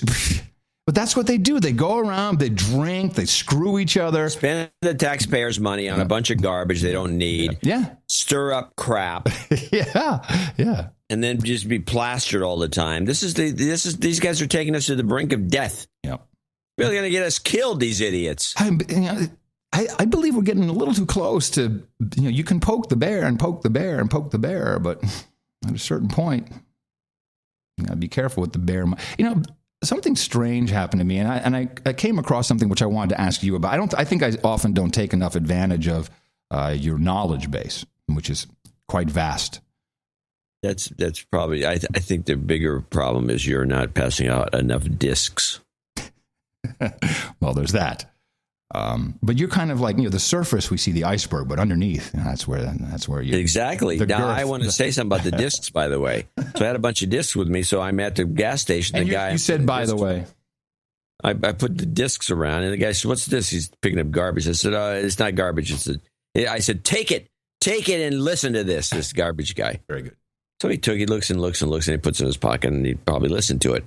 C: But that's what they do. They go around, they drink, they screw each other.
A: Spend the taxpayers' money on a bunch of garbage they don't need.
C: Yeah.
A: Stir up crap.
C: Yeah.
A: And then just be plastered all the time. These guys are taking us to the brink of death.
C: Yep.
A: Really going to get us killed, these idiots.
C: I believe we're getting a little too close to, you can poke the bear and poke the bear and poke the bear, but at a certain point, you got to be careful with the bear. Something strange happened to me, and I came across something which I wanted to ask you about. I think I often don't take enough advantage of your knowledge base, which is quite vast.
A: That's probably. I think the bigger problem is you're not passing out enough discs.
C: Well, there's that. But you're kind of like, the surface, we see the iceberg, but underneath, that's where you
A: exactly. Now, I want to say something about the discs, by the way. So I had a bunch of discs with me. So I'm at the gas station.
C: And
A: the guy,
C: you said, by the way,
A: I put the discs around, and the guy said, "What's this?" He's picking up garbage. I said, "It's not garbage. I said, take it, and listen to this." This garbage guy.
C: Very good.
A: So he looks and looks and looks, and he puts it in his pocket, and he probably listened to it.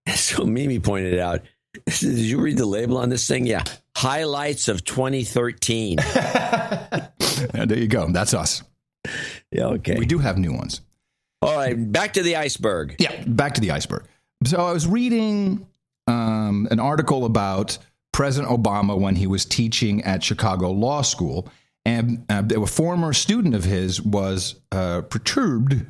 A: And so Mimi pointed out, "Did you read the label on this thing?" Yeah. Highlights of 2013.
C: There you go. That's us.
A: Yeah, okay.
C: We do have new ones.
A: All right, back to the iceberg.
C: Yeah, back to the iceberg. So I was reading an article about President Obama when he was teaching at Chicago Law School. And a former student of his was perturbed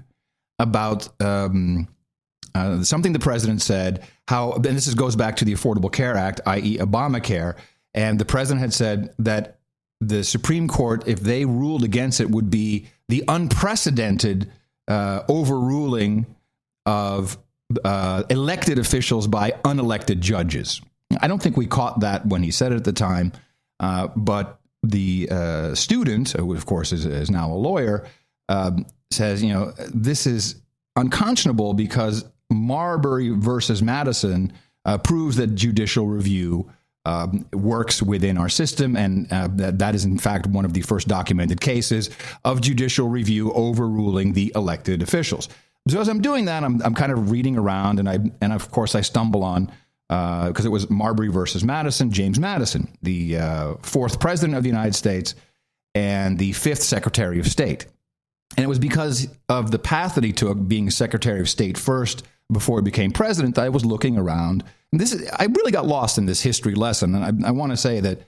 C: about something the president said, and this goes back to the Affordable Care Act, i.e. Obamacare. And the president had said that the Supreme Court, if they ruled against it, would be the unprecedented overruling of elected officials by unelected judges. I don't think we caught that when he said it at the time, but the student, who of course is now a lawyer, says, this is unconscionable because Marbury versus Madison proves that judicial review works within our system, and that is in fact one of the first documented cases of judicial review overruling the elected officials. So as I'm doing that, I'm kind of reading around, and of course I stumble on, because it was Marbury versus Madison, James Madison, the fourth president of the United States and the fifth Secretary of State. And it was because of the path that he took, being Secretary of State first before he became president, that I was looking around. And I really got lost in this history lesson. And I want to say that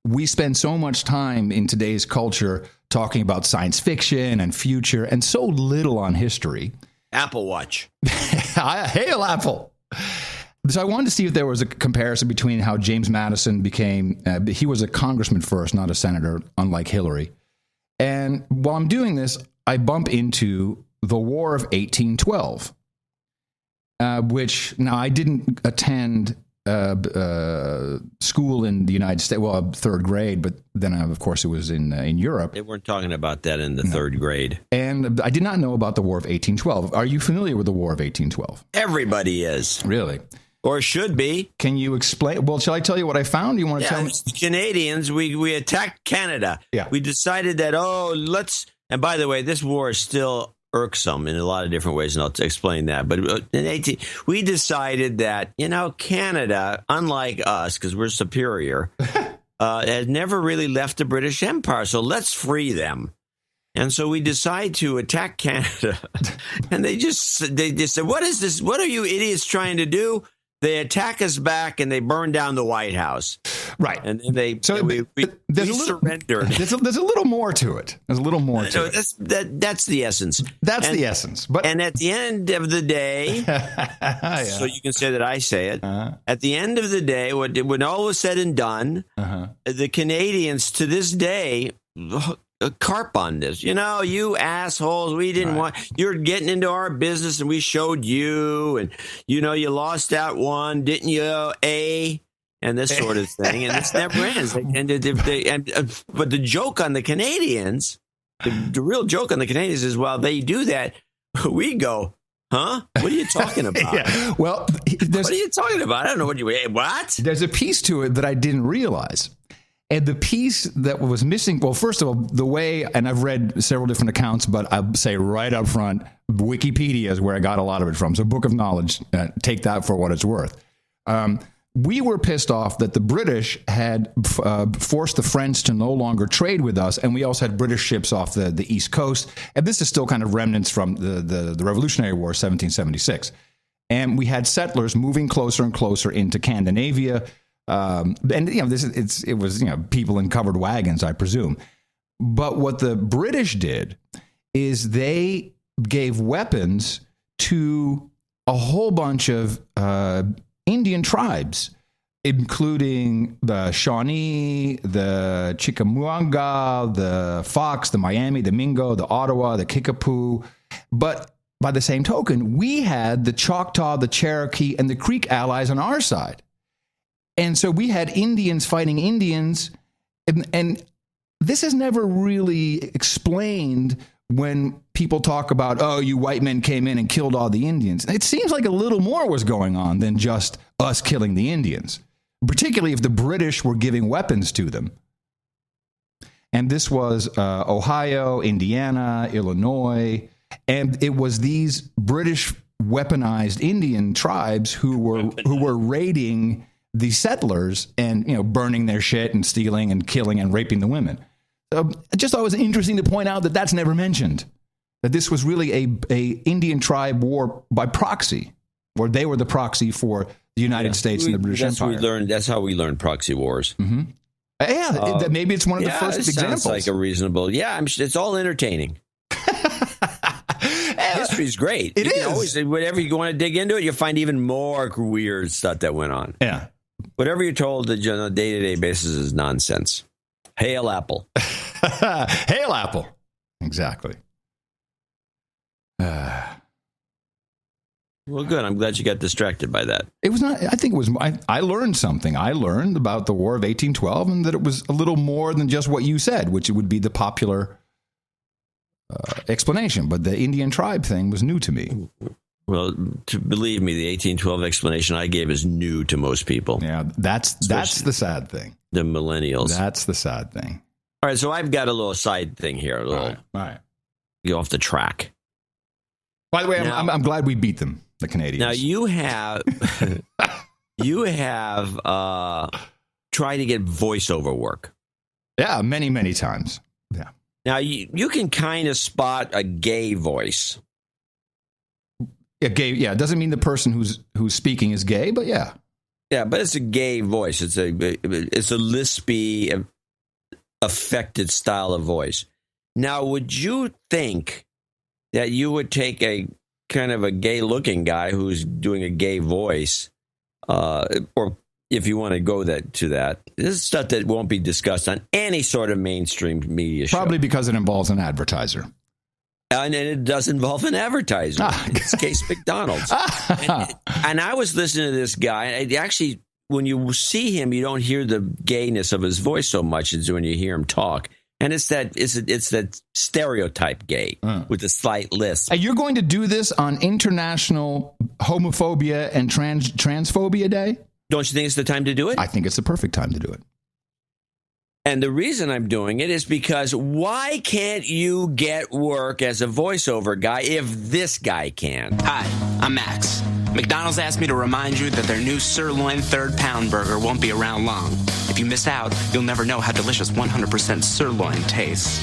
C: we spend so much time in today's culture talking about science fiction and future and so little on history.
A: Apple Watch.
C: Hail Apple. So I wanted to see if there was a comparison between how James Madison became, he was a congressman first, not a senator, unlike Hillary. And while I'm doing this, I bump into the War of 1812, which, now I didn't attend school in the United States, well, third grade, but then, of course, it was in Europe.
A: They weren't talking about that in the third grade.
C: And I did not know about the War of 1812. Are you familiar with the War of 1812?
A: Everybody is.
C: Really?
A: Or should be.
C: Can you explain? Well, shall I tell you what I found? You want to tell me?
A: The Canadians, we attacked Canada.
C: Yeah.
A: We decided that, and by the way, this war is still irksome in a lot of different ways, and I'll explain that. But we decided that, Canada, unlike us, because we're superior, has never really left the British Empire. So let's free them. And so we decide to attack Canada. And they just said, what is this? What are you idiots trying to do? They attack us back and they burn down the White House.
C: Right.
A: And we surrendered.
C: There's a little more to it. There's a little more to it.
A: That's the essence.
C: The essence.
A: And at the end of the day,
C: yeah.
A: So you can say that I say it, at the end of the day, when all was said and done, the Canadians to this day carp on this. You assholes, we didn't want, you're getting into our business and we showed you, and you lost that one, didn't you, and this sort of thing, and this never ends. But the joke on the Canadians, the real joke on the Canadians is, while they do that, we go, huh? What are you talking about?
C: Yeah. Well,
A: what are you talking about? I don't know what?
C: There's a piece to it that I didn't realize. And the piece that was missing, well, first of all, the way, and I've read several different accounts, but I'll say right up front, Wikipedia is where I got a lot of it from. So Book of Knowledge, take that for what it's worth. We were pissed off that the British had forced the French to no longer trade with us, and we also had British ships off the East Coast. And this is still kind of remnants from the Revolutionary War, 1776. And we had settlers moving closer and closer into Scandinavia. It was people in covered wagons, I presume. But what the British did is they gave weapons to a whole bunch of Indian tribes, including the Shawnee, the Chickamauga, the Fox, the Miami, the Mingo, the Ottawa, the Kickapoo. But by the same token, we had the Choctaw, the Cherokee, and the Creek allies on our side. And so we had Indians fighting Indians, and this is never really explained when people talk about, oh, you white men came in and killed all the Indians. It seems like a little more was going on than just us killing the Indians, particularly if the British were giving weapons to them. And this was Ohio, Indiana, Illinois, and it was these British weaponized Indian tribes who were raiding the settlers and, burning their shit and stealing and killing and raping the women. I just thought it was interesting to point out that that's never mentioned, that this was really a Indian tribe war by proxy, where they were the proxy for the United States and the British Empire.
A: That's how we learned proxy wars.
C: Mm-hmm. Yeah, maybe it's one of the first examples.
A: Sounds like a reasonable. Yeah, it's all entertaining. History's great.
C: It is.
A: Always, whenever you want to dig into it, you'll find even more weird stuff that went on.
C: Yeah.
A: Whatever you're told on a day-to-day basis is nonsense. Hail Apple.
C: Hail Apple. Exactly.
A: Well, good. I'm glad you got distracted by that.
C: It was not. I think it was. I learned something. I learned about the War of 1812 and that it was a little more than just what you said, which it would be the popular explanation. But the Indian tribe thing was new to me.
A: Well, believe me, the 1812 explanation I gave is new to most people.
C: Yeah, that's the sad thing.
A: The millennials.
C: That's the sad thing.
A: All right, so I've got a little side thing here. All
C: right.
A: Go off the track.
C: By the way, I'm glad we beat them, the Canadians.
A: Now you have tried to get voiceover work.
C: Yeah, many, many times. Yeah.
A: Now you can kind of spot a gay voice.
C: Yeah, gay. Yeah, it doesn't mean the person who's speaking is gay, but yeah.
A: Yeah, but it's a gay voice. It's a lispy, affected style of voice. Now, would you think that you would take a kind of a gay-looking guy who's doing a gay voice, or if you want to go to that, this is stuff that won't be discussed on any sort of mainstream media show.
C: Probably because it involves an advertiser.
A: And it does involve an advertiser. In this case, McDonald's. And I was listening to this guy. And actually, when you see him, you don't hear the gayness of his voice so much as when you hear him talk. And it's that stereotype gay with the slight lisp.
C: You're going to do this on International Homophobia and Transphobia Day?
A: Don't you think it's the time to do it?
C: I think it's the perfect time to do it.
A: And the reason I'm doing it is because why can't you get work as a voiceover guy if this guy can?
M: Hi, I'm Max. McDonald's asked me to remind you that their new sirloin third-pound burger won't be around long. If you miss out, you'll never know how delicious 100% sirloin tastes.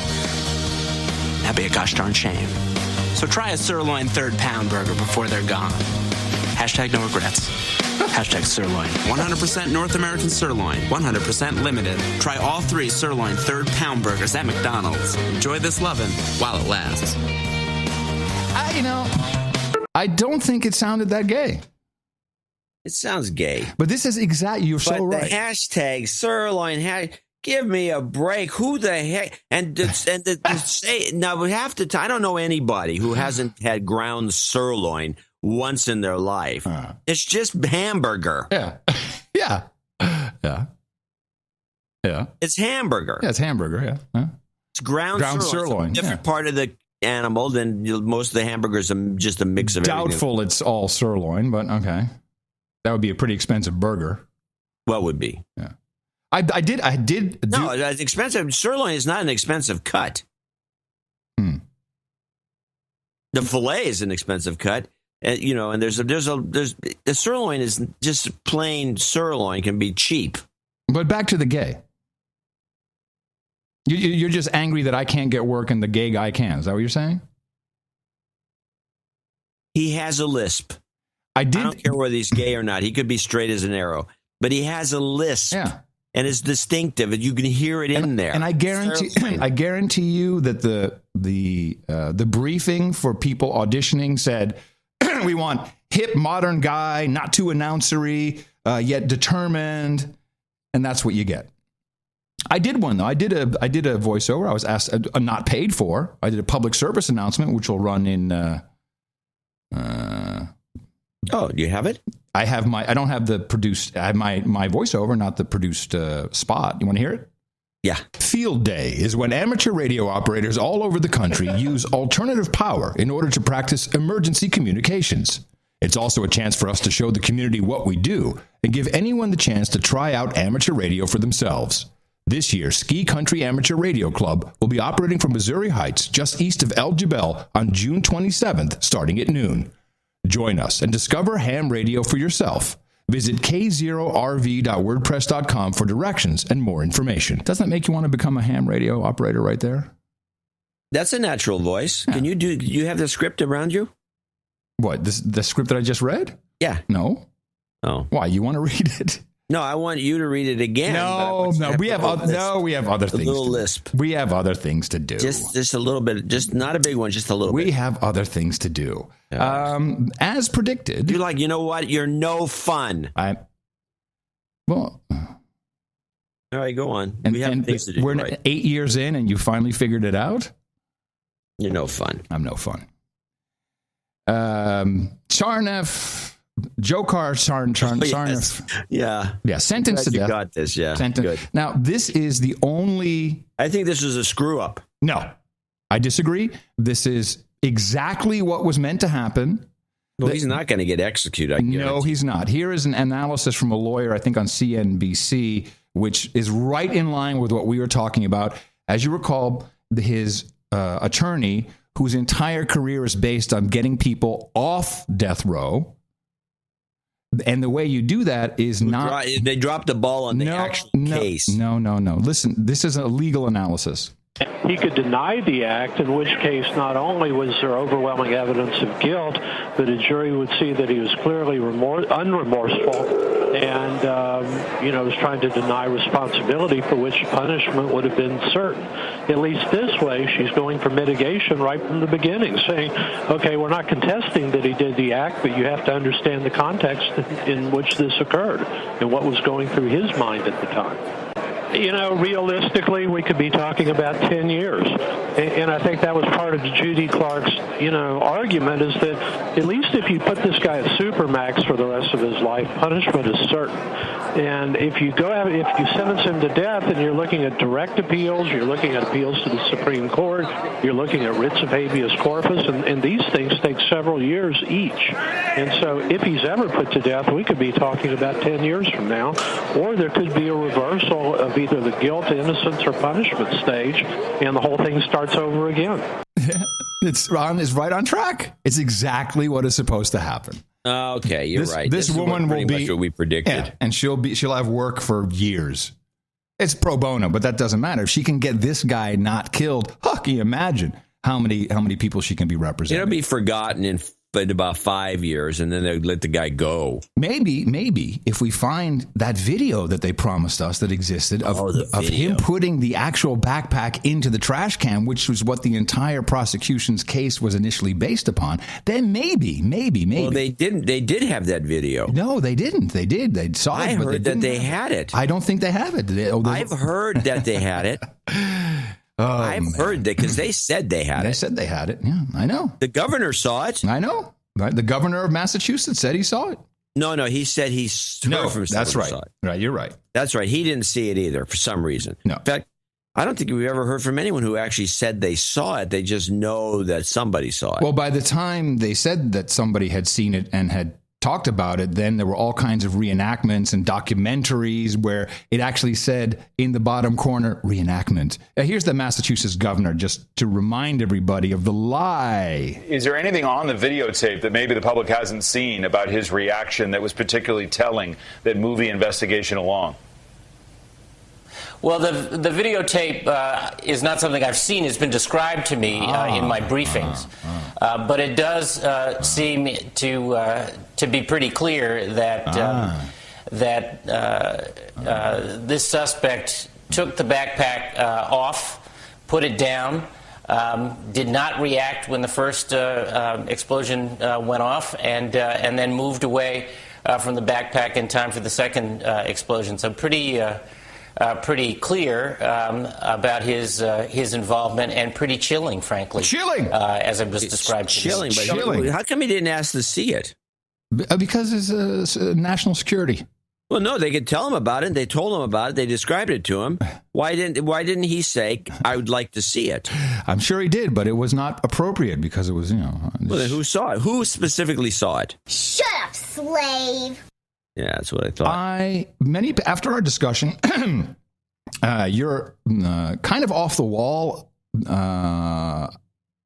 M: That'd be a gosh darn shame. So try a sirloin third-pound burger before they're gone. Hashtag no regrets. Hashtag sirloin. 100% North American sirloin. 100% limited. Try all 3 sirloin third-pound burgers at McDonald's. Enjoy this lovin' while it lasts.
C: I don't think it sounded that gay.
A: It sounds gay.
C: But this is exactly, you're so right.
A: But the hashtag sirloin, give me a break. Who the heck? And to say, now we have to, I don't know anybody who hasn't had ground sirloin once in their life. It's just hamburger.
C: Yeah. Yeah. Yeah. Yeah.
A: It's hamburger.
C: Yeah, it's hamburger, yeah. Huh?
A: It's ground sirloin. It's a different part of the animal than most of the hamburgers are just a mix of everything.
C: Doubtful it's all sirloin, but okay. That would be a pretty expensive burger.
A: What would be?
C: Yeah. I did.
A: No, it's expensive. Sirloin is not an expensive cut. The fillet is an expensive cut. And there's the sirloin is just plain sirloin can be cheap.
C: But back to the gay. You're just angry that I can't get work and the gay guy can. Is that what you're saying?
A: He has a lisp. I don't care whether he's gay or not. He could be straight as an arrow, but he has a lisp.
C: Yeah.
A: And it's distinctive, and you can hear it in there.
C: And I guarantee you that the briefing for people auditioning said, we want hip, modern guy, not too announcery, yet determined, and that's what you get. I did one though. I did a voiceover. I was asked, not paid for. I did a public service announcement, which will run in.
A: Oh, do you have it?
C: I have I don't have the produced. I have my voiceover, not the produced spot. You want to hear it?
A: Yeah.
C: Field Day is when amateur radio operators all over the country use alternative power in order to practice emergency communications. It's also a chance for us to show the community what we do and give anyone the chance to try out amateur radio for themselves. This year, Ski Country Amateur Radio Club will be operating from Missouri Heights, just east of El Jebel, on June 27th, starting at noon. Join us and discover ham radio for yourself. Visit k0rv.wordpress.com for directions and more information. Doesn't that make you want to become a ham radio operator right there?
A: That's a natural voice. Yeah. Do you have the script around you?
C: What, the script that I just read?
A: Yeah.
C: No.
A: Oh,
C: why? You want to read it?
A: No, I want you to read it again.
C: No, we have other things.
A: A little lisp.
C: We have other things to do.
A: Just a little bit. Just not a big one. Just a little bit.
C: We have other things to do. As predicted.
A: You're like, you know what? You're no fun.
C: Well.
A: All right, go on.
C: We have things to do. We're 8 years in, and you finally figured it out.
A: You're no fun.
C: I'm no fun. Sarnath. Dzhokhar Sarnath.
A: Yeah.
C: Sentenced to death.
A: You got this, yeah.
C: Good. Now, this is the only...
A: I think this is a screw-up.
C: No, I disagree. This is exactly what was meant to happen.
A: Well, he's not going to get executed.
C: No, he's not. Here is an analysis from a lawyer, I think on CNBC, which is right in line with what we were talking about. As you recall, his attorney, whose entire career is based on getting people off death row, and the way you do that is not...
A: They dropped the ball on the actual case.
C: No. Listen, this is a legal analysis.
N: He could deny the act, in which case not only was there overwhelming evidence of guilt, but a jury would see that he was clearly unremorseful and, was trying to deny responsibility for which punishment would have been certain. At least this way, she's going for mitigation right from the beginning, saying, okay, we're not contesting that he did the act, but you have to understand the context in which this occurred and what was going through his mind at the time. Realistically, we could be talking about 10 years. And I think that was part of Judy Clark's, argument is that at least if you put this guy at Supermax for the rest of his life, punishment is certain. And if you sentence him to death and you're looking at direct appeals, you're looking at appeals to the Supreme Court, you're looking at writs of habeas corpus, and these things take several years each. And so if he's ever put to death, we could be talking about 10 years from now, or there could be a reversal of either the guilt, innocence, or punishment stage, and the whole thing starts over again.
C: It's right on track. It's exactly what is supposed to happen.
A: Okay, you're right.
C: This woman will be
A: what we predicted,
C: and she'll have work for years. It's pro bono, but that doesn't matter. If she can get this guy not killed, can you imagine how many people she can be representing?
A: It'll be forgotten in about 5 years, and then they let the guy go.
C: Maybe if we find that video that they promised us that existed of him putting the actual backpack into the trash can, which was what the entire prosecution's case was initially based upon, then maybe. Well,
A: they didn't. They did have that video.
C: No, they didn't. They did. They saw it.
A: I heard that they had it.
C: I don't think they have it.
A: I've heard that they had it. I've heard that because they said they had it.
C: They said they had it. Yeah, I know.
A: The governor saw it.
C: I know. Right? The governor of Massachusetts said he saw it.
A: No, he said he heard from someone.
C: That's right.
A: Saw it.
C: Right, you're right.
A: That's right. He didn't see it either for some reason.
C: No.
A: In fact, I don't think we've ever heard from anyone who actually said they saw it. They just know that somebody saw it.
C: Well, by the time they said that somebody had seen it and had talked about it, then there were all kinds of reenactments and documentaries where it actually said in the bottom corner, reenactment. Here's the Massachusetts governor, just to remind everybody of the lie.
O: Is there anything on the videotape that maybe the public hasn't seen about his reaction that was particularly telling that move the investigation along?
P: Well, the videotape is not something I've seen. It's been described to me in my briefings. But it does seem to be pretty clear that this suspect took the backpack off, put it down, did not react when the first explosion went off, and then moved away from the backpack in time for the second explosion. So pretty clear about his involvement, and pretty chilling, frankly.
C: Chilling, as
P: it was described.
A: Chilling, but chilling. How come he didn't ask to see it?
C: Because it's national security.
A: Well, no, they could tell him about it. They told him about it. They described it to him. Why didn't he say, "I would like to see it"?
C: I'm sure he did, but it was not appropriate because it was,
A: Well, then who saw it? Who specifically saw it?
F: Shut up, slave.
A: Yeah, that's what I thought.
C: After our discussion, you're kind of off the wall.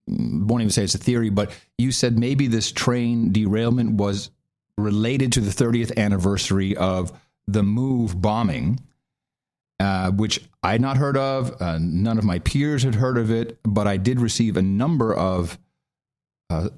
C: Won't even say it's a theory, but you said maybe this train derailment was related to the 30th anniversary of the MOVE bombing, which I had not heard of. None of my peers had heard of it, but I did receive a number of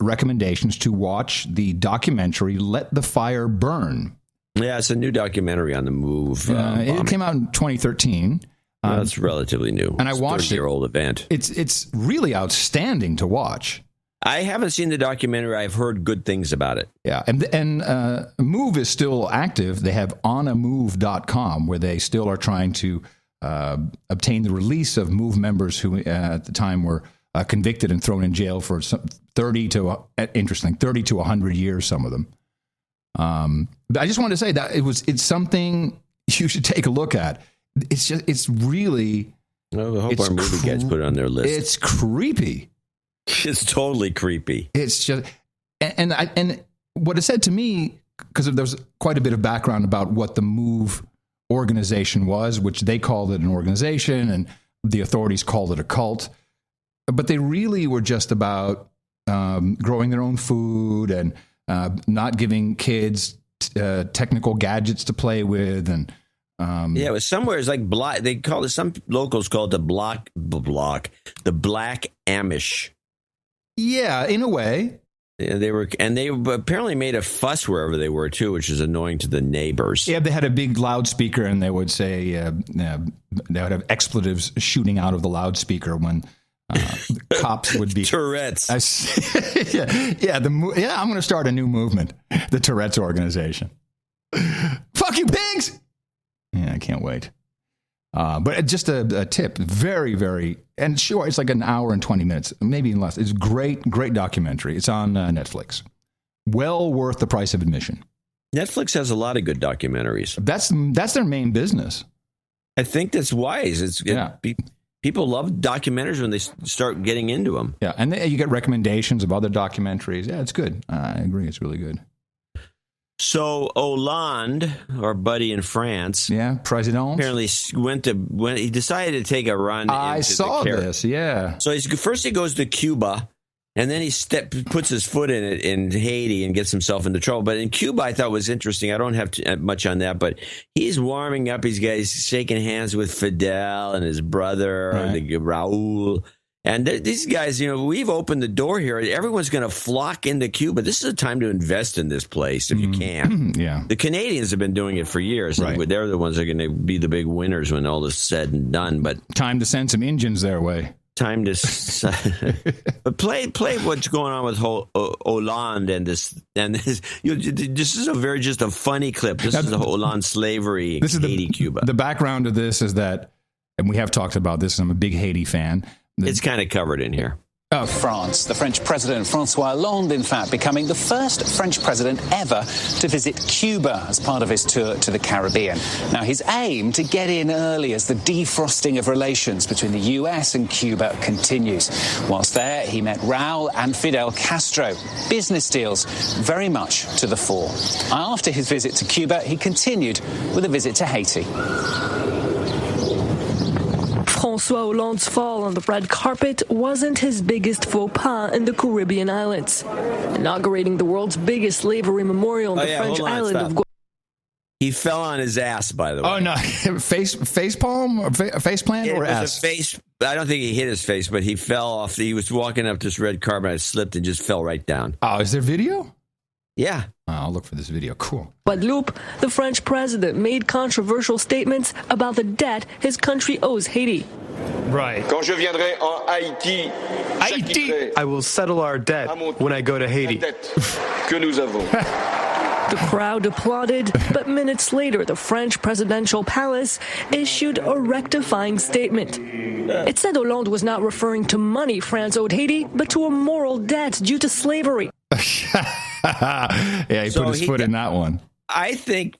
C: recommendations to watch the documentary Let the Fire Burn.
A: Yeah, it's a new documentary on the move.
C: It came out in 2013.
A: That's relatively new.
C: And I watched it.
A: 30-year-old event.
C: It's really outstanding to watch.
A: I haven't seen the documentary. I've heard good things about it.
C: Yeah, and Move is still active. They have onamove.com where they still are trying to obtain the release of Move members who at the time were convicted and thrown in jail for 30 to 100 years, some of them. But I just wanted to say that it's something you should take a look at. It's really.
A: I hope our movie gets put on their list.
C: It's creepy.
A: It's totally creepy.
C: It's just, and what it said to me, because there's quite a bit of background about what the Move organization was, which they called it an organization, and the authorities called it a cult. But they really were just about growing their own food and not giving kids technical gadgets to play with, and
A: yeah, it was somewhere. It's like black. They call it. Some locals call it the Black Amish.
C: Yeah, in a way.
A: Yeah, they apparently made a fuss wherever they were too, which is annoying to the neighbors.
C: Yeah, they had a big loudspeaker, and they would say they would have expletives shooting out of the loudspeaker when cops would be
A: Tourette's.
C: I'm going to start a new movement, the Tourette's organization. Fuck you, pigs! Yeah, I can't wait. But just a tip, very, very, and sure, it's like an hour and 20 minutes, maybe even less. It's great documentary. It's on Netflix. Well worth the price of admission.
A: Netflix has a lot of good documentaries.
C: That's their main business.
A: I think that's wise. People love documentaries when they start getting into them.
C: Yeah, and you get recommendations of other documentaries. Yeah, it's good. I agree. It's really good.
A: So Hollande, our buddy in France,
C: president,
A: apparently he decided to take a run.
C: I saw this, yeah.
A: So first he goes to Cuba, and then he puts his foot in it in Haiti and gets himself into trouble. But in Cuba, I thought was interesting. I don't have much on that, but he's warming up. He's shaking hands with Fidel and his brother, Raul. And these guys, we've opened the door here. Everyone's going to flock into Cuba. This is a time to invest in this place if you can.
C: Yeah.
A: The Canadians have been doing it for years.
C: Right.
A: And they're the ones that are going to be the big winners when all is said and done. But
C: time to send some Indians their way.
A: Time to but play what's going on with Hollande and this. This is just a funny clip. This is the Hollande slavery in Haiti, Cuba.
C: The background of this is that, and we have talked about this, and I'm a big Haiti fan.
A: It's kind of covered in here.
Q: France. The French President Francois Hollande, in fact, becoming the first French president ever to visit Cuba as part of his tour to the Caribbean. Now, his aim to get in early as the defrosting of relations between the US and Cuba continues. Whilst there, he met Raul and Fidel Castro. Business deals very much to the fore. After his visit to Cuba, he continued with a visit to Haiti.
R: François Hollande's fall on the red carpet wasn't his biggest faux pas in the Caribbean islands. Inaugurating the world's biggest slavery memorial on the French island of Guadeloupe.
A: He fell on his ass, by the way.
C: Oh, no. Face palm? Or face plant or ass?
A: I don't think he hit his face, but he fell off. He was walking up this red carpet and slipped and just fell right down.
C: Oh, is there video?
A: Yeah.
C: I'll look for this video. Cool.
R: Guadeloupe, the French president made controversial statements about the debt his country owes Haiti.
S: Right.
T: Quand je viendrai en Haïti,
S: I will settle our debt when I go to Haiti.
T: Que nous avons.
R: The crowd applauded, but minutes later, the French presidential palace issued a rectifying statement. It said Hollande was not referring to money France owed Haiti, but to a moral debt due to slavery.
C: Yeah, he put his foot in that one.
A: I think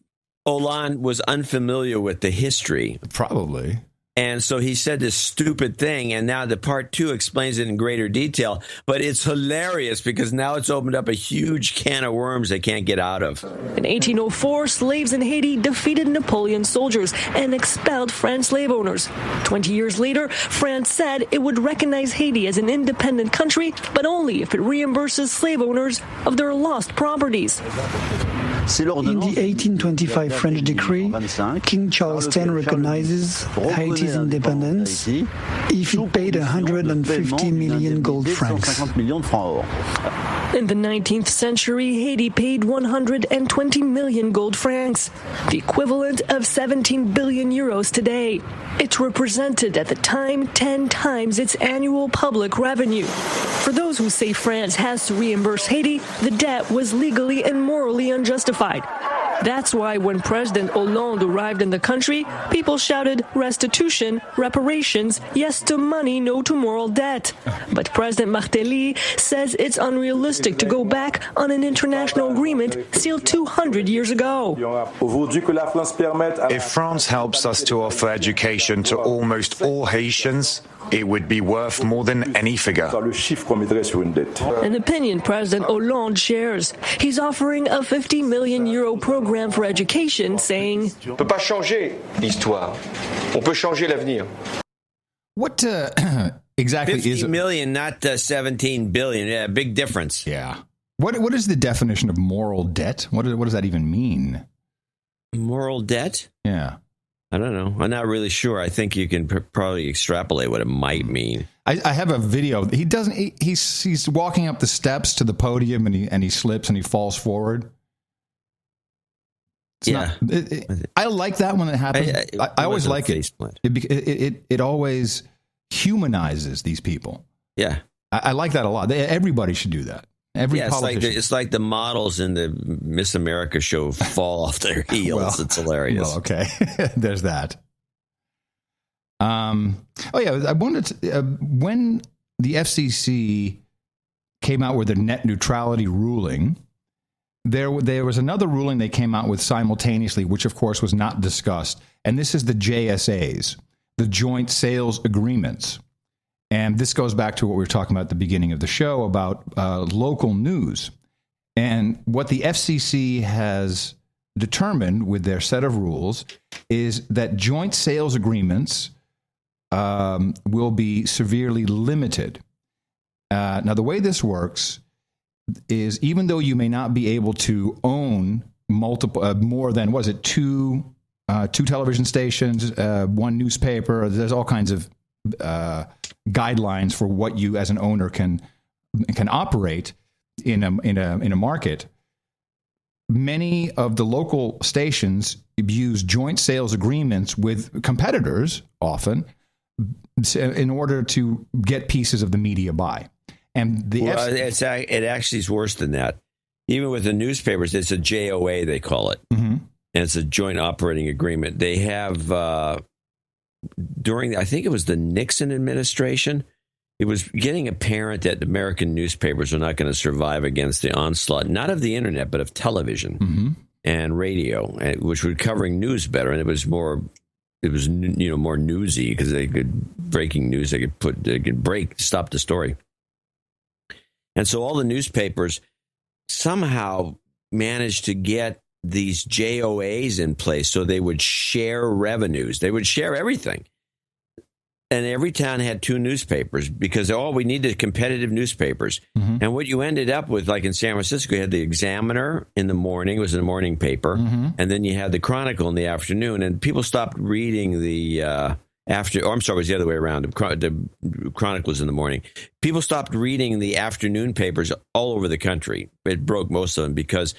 A: Hollande was unfamiliar with the history.
C: Probably.
A: And so he said this stupid thing, and now the part 2 explains it in greater detail. But it's hilarious because now it's opened up a huge can of worms they can't get out of.
R: In 1804, slaves in Haiti defeated Napoleon's soldiers and expelled French slave owners. 20 years later, France said it would recognize Haiti as an independent country, but only if it reimburses slave owners of their lost properties.
Y: In the 1825 French decree, King Charles X recognizes Haiti's independence if it paid 150 million gold francs.
R: In the 19th century, Haiti paid 120 million gold francs, the equivalent of 17 billion euros today. It represented at the time 10 times its annual public revenue. For those who say France has to reimburse Haiti, the debt was legally and morally unjustified. That's why when President Hollande arrived in the country, people shouted restitution, reparations, yes to money, no to moral debt. But President Martelly says it's unrealistic to go back on an international agreement sealed 200 years ago.
G: If France helps us to offer education to almost all Haitians, it would be worth more than any figure.
R: An opinion President Hollande shares. He's offering a 50 million euro program for education, saying,
T: On peut pas changer l'histoire. On peut changer l'avenir.
C: What exactly
A: 50
C: is
A: million, not 17 billion. Yeah, big difference.
C: Yeah. What is the definition of moral debt? What does that even mean?
A: Moral debt?
C: Yeah.
A: I don't know. I'm not really sure. I think you can probably extrapolate what it might mean.
C: I have a video. He doesn't. He's walking up the steps to the podium and he slips and he falls forward. I like that when it happens. I always like it. It always humanizes these people.
A: Yeah,
C: I like that a lot. Everybody should do that.
A: It's like the models in the Miss America show fall off their heels. It's hilarious.
C: Well, okay, there's that. I wanted to, when the FCC came out with their net neutrality ruling, there was another ruling they came out with simultaneously, which of course was not discussed, and this is the JSAs, the Joint Sales Agreements. And this goes back to what we were talking about at the beginning of the show about local news. And what the FCC has determined with their set of rules is that joint sales agreements will be severely limited. Now, the way this works is even though you may not be able to own more than, two television stations, one newspaper, there's all kinds of guidelines for what you as an owner can operate in a market. Many of the local stations use joint sales agreements with competitors often in order to get pieces of the media buy. And
A: it actually is worse than that. Even with the newspapers, it's a JOA, they call it.
C: Mm-hmm.
A: And it's a joint operating agreement. They have during, I think it was the Nixon administration, it was getting apparent that American newspapers are not going to survive against the onslaught, not of the internet, but of television and radio, which were covering news better. And it was more newsy because they could breaking news. They could stop the story. And so all the newspapers somehow managed to get these JOAs in place so they would share revenues. They would share everything. And every town had two newspapers because, we needed competitive newspapers. Mm-hmm. And what you ended up with, like in San Francisco, you had the Examiner in the morning. It was a morning paper. Mm-hmm. And then you had the Chronicle in the afternoon. And people stopped reading the it was the other way around. The Chronicle was in the morning. People stopped reading the afternoon papers all over the country. It broke most of them because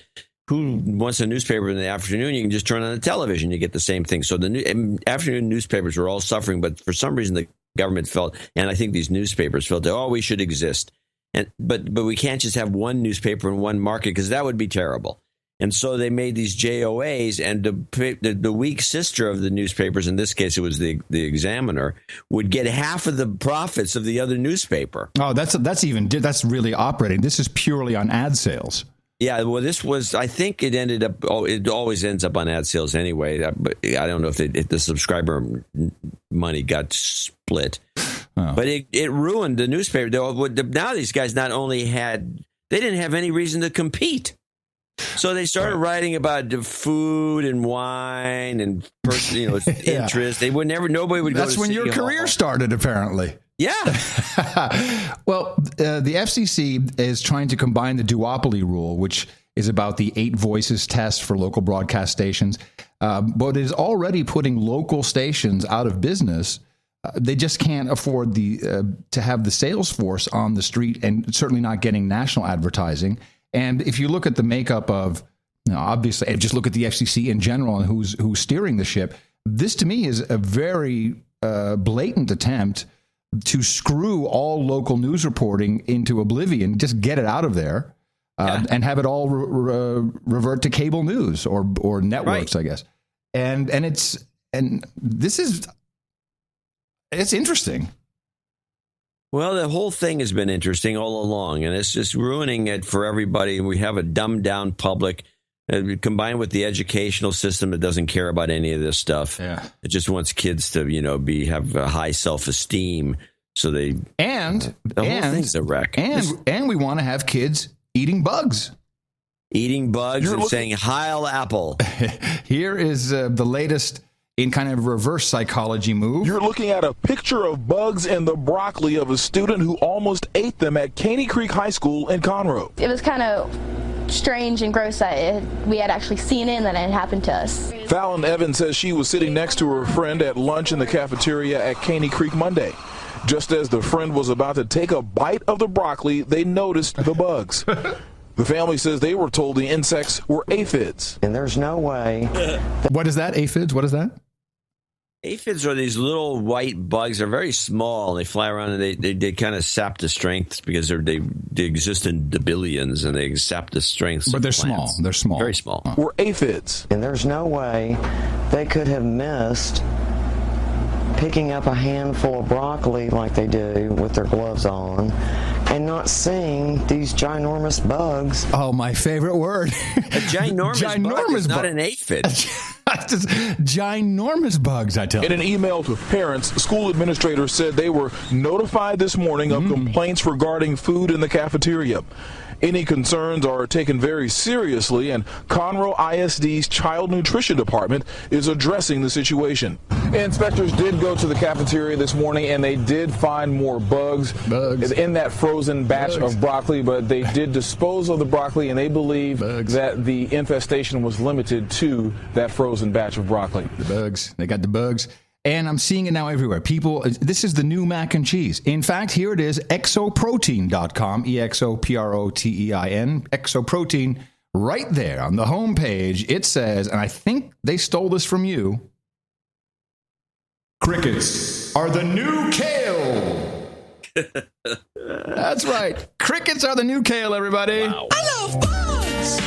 A: who wants a newspaper in the afternoon? You can just turn on the television. You get the same thing. So the afternoon newspapers were all suffering, but for some reason the government felt, and I think these newspapers felt, we should exist. But we can't just have one newspaper in one market because that would be terrible. And so they made these JOAs, and the weak sister of the newspapers, in this case it was the Examiner, would get half of the profits of the other newspaper.
C: Oh, that's really operating. This is purely on ad sales.
A: Yeah, well, I think it ended up, it always ends up on ad sales anyway. But I don't know if the subscriber money got split. Oh. But it ruined the newspaper. Now these guys they didn't have any reason to compete. So they started writing about the food and wine and personal, interest. Nobody would go to
C: That's when your career started, apparently.
A: Yeah.
C: Well, the FCC is trying to combine the duopoly rule, which is about the 8 voices test for local broadcast stations, but is already putting local stations out of business they just can't afford to have the sales force on the street, and certainly not getting national advertising. And if you look at the makeup of, obviously, just look at the FCC in general and who's steering the ship, this to me is a very blatant attempt to screw all local news reporting into oblivion, just get it out of there, and have it all revert to cable news or networks, I guess. And this is, it's interesting.
A: Well, the whole thing has been interesting all along, and it's just ruining it for everybody. We have a dumbed down public, combined with the educational system that doesn't care about any of this stuff.
C: Yeah.
A: It just wants kids to, have a high self-esteem. So the whole thing's a wreck.
C: And we want to have kids eating bugs.
A: Eating bugs and saying Heil Apple.
C: Here is the latest in kind of reverse psychology move.
H: You're looking at a picture of bugs in the broccoli of a student who almost ate them at Caney Creek High School in Conroe.
U: It was kind of strange and gross that we had actually seen it and that it had happened to us.
H: Fallon Evans says she was sitting next to her friend at lunch in the cafeteria at Caney Creek Monday. Just as the friend was about to take a bite of the broccoli, they noticed the bugs. The family says they were told the insects were aphids.
V: And there's no way.
C: What is that, aphids? What is that?
A: Aphids are these little white bugs. They're very small. They fly around and they kind of sap the strength because they exist in the billions and they sap the strength.
C: But they're small. They're small.
A: Very small.
H: Were aphids.
V: And there's no way they could have missed picking up a handful of broccoli like they do with their gloves on and not seeing these ginormous bugs.
C: Oh, my favorite word.
A: A ginormous bug is not an aphid.
C: Just ginormous bugs, I tell you.
H: In an email to parents, school administrators said they were notified this morning of complaints regarding food in the cafeteria. Any concerns are taken very seriously, and Conroe ISD's Child Nutrition Department is addressing the situation. Inspectors did go to the cafeteria this morning, and they did find more bugs in that frozen batch of broccoli, but they did dispose of the broccoli, and they believe that the infestation was limited to that frozen batch of broccoli.
C: The bugs. They got the bugs. And I'm seeing it now everywhere. People, this is the new mac and cheese. In fact, here it is, exoprotein.com, EXOPROTEIN, Exoprotein, right there on the homepage. It says, and I think they stole this from you, crickets are the new kale. That's right. Crickets are the new kale, everybody.
D: Wow. I love bugs.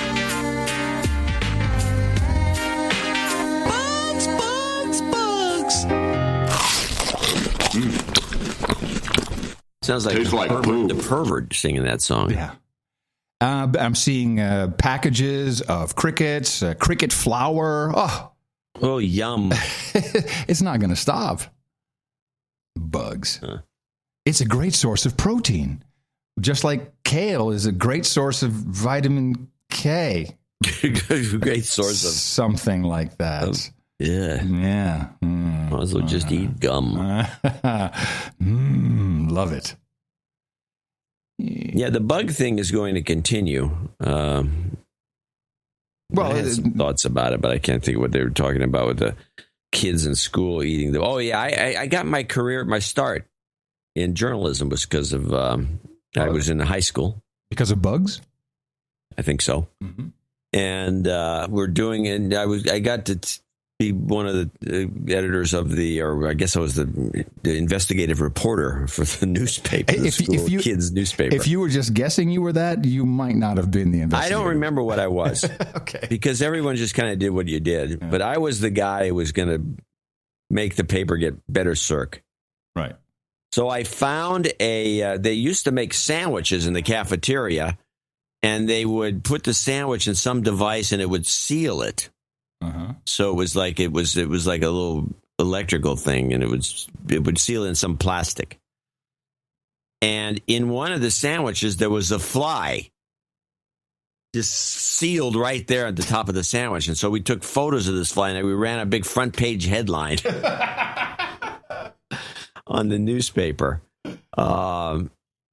A: Sounds like the pervert singing that song.
C: Yeah. I'm seeing packages of crickets, cricket flour.
A: Oh, yum.
C: It's not going to stop. Bugs. It's a great source of protein. Just like kale is a great source of vitamin K.
A: Great source of
C: something like that. Yeah.
A: Might as well just eat gum.
C: Love it.
A: Yeah, the bug thing is going to continue. I had some thoughts about it, but I can't think of what they were talking about with the kids in school eating them. Oh, yeah, I got my start in journalism was because of, I was in high school.
C: Because of bugs?
A: I think so. Mm-hmm. And we're doing, and I got to be one of the editors of or I guess I was the investigative reporter for the newspaper, kids' newspaper.
C: If you were just guessing you were that, you might not have been the investigator.
A: I don't remember what I was.
C: Okay.
A: Because everyone just kind of did what you did. Yeah. But I was the guy who was going to make the paper get better circ.
C: Right.
A: So I found they used to make sandwiches in the cafeteria, and they would put the sandwich in some device and it would seal it.
C: Uh-huh.
A: So it was like a little electrical thing, and it would seal in some plastic. And in one of the sandwiches, there was a fly just sealed right there at the top of the sandwich. And so we took photos of this fly, and we ran a big front page headline on the newspaper.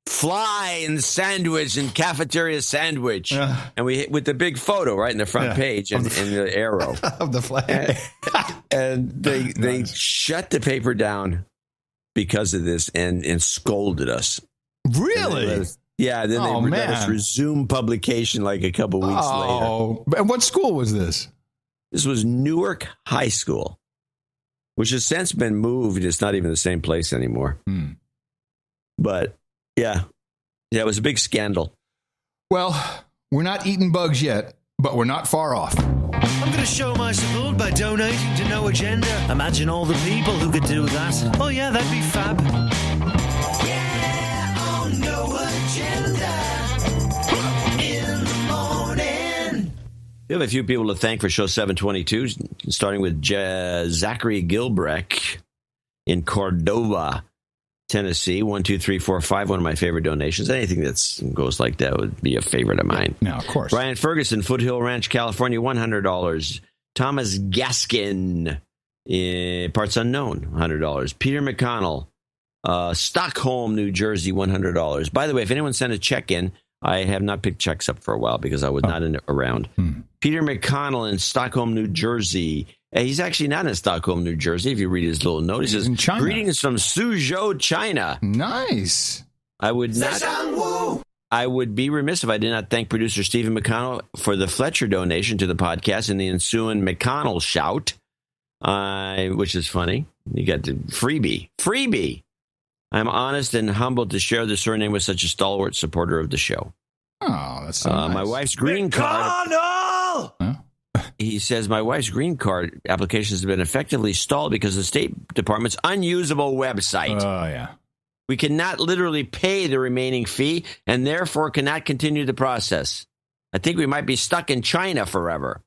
A: Fly in the sandwich and cafeteria sandwich, and we hit with the big photo right in the front page and the arrow
C: of the flag.
A: And they shut the paper down because of this and scolded us.
C: Really?
A: Then they let us resume publication like a couple weeks later.
C: Oh, and what school was this?
A: This was Newark High School, which has since been moved. It's not even the same place anymore. But, it was a big scandal.
C: Well, we're not eating bugs yet, but we're not far off.
B: I'm going to show my support by donating to No Agenda. Imagine all the people who could do that. Oh, yeah, that'd be fab. Yeah, on No Agenda in the morning.
A: We have a few people to thank for show 722, starting with Zachary Gilbrecht in Cordova, Tennessee. 12345, one of my favorite donations. Anything that goes like that would be a favorite of mine.
C: No, of course.
A: Brian Ferguson, Foothill Ranch, California, $100. Thomas Gaskin, parts unknown, $100. Peter McConnell, Stockholm, New Jersey, $100. By the way, if anyone sent a check in, I have not picked checks up for a while because I was not around. Peter McConnell in Stockholm, New Jersey. He's actually not in Stockholm, New Jersey. If you read his little note, he says,
C: in China.
A: Greetings from Suzhou, China.
C: Nice.
A: I would be remiss if I did not thank producer Stephen McConnell for the Fletcher donation to the podcast and the ensuing McConnell shout, which is funny. You got the freebie. I'm honest and humbled to share the surname with such a stalwart supporter of the show.
C: Oh, that's so nice.
A: My wife's green card. He says, my wife's green card application has been effectively stalled because of the State Department's unusable website.
C: Oh, yeah.
A: We cannot literally pay the remaining fee and therefore cannot continue the process. I think we might be stuck in China forever.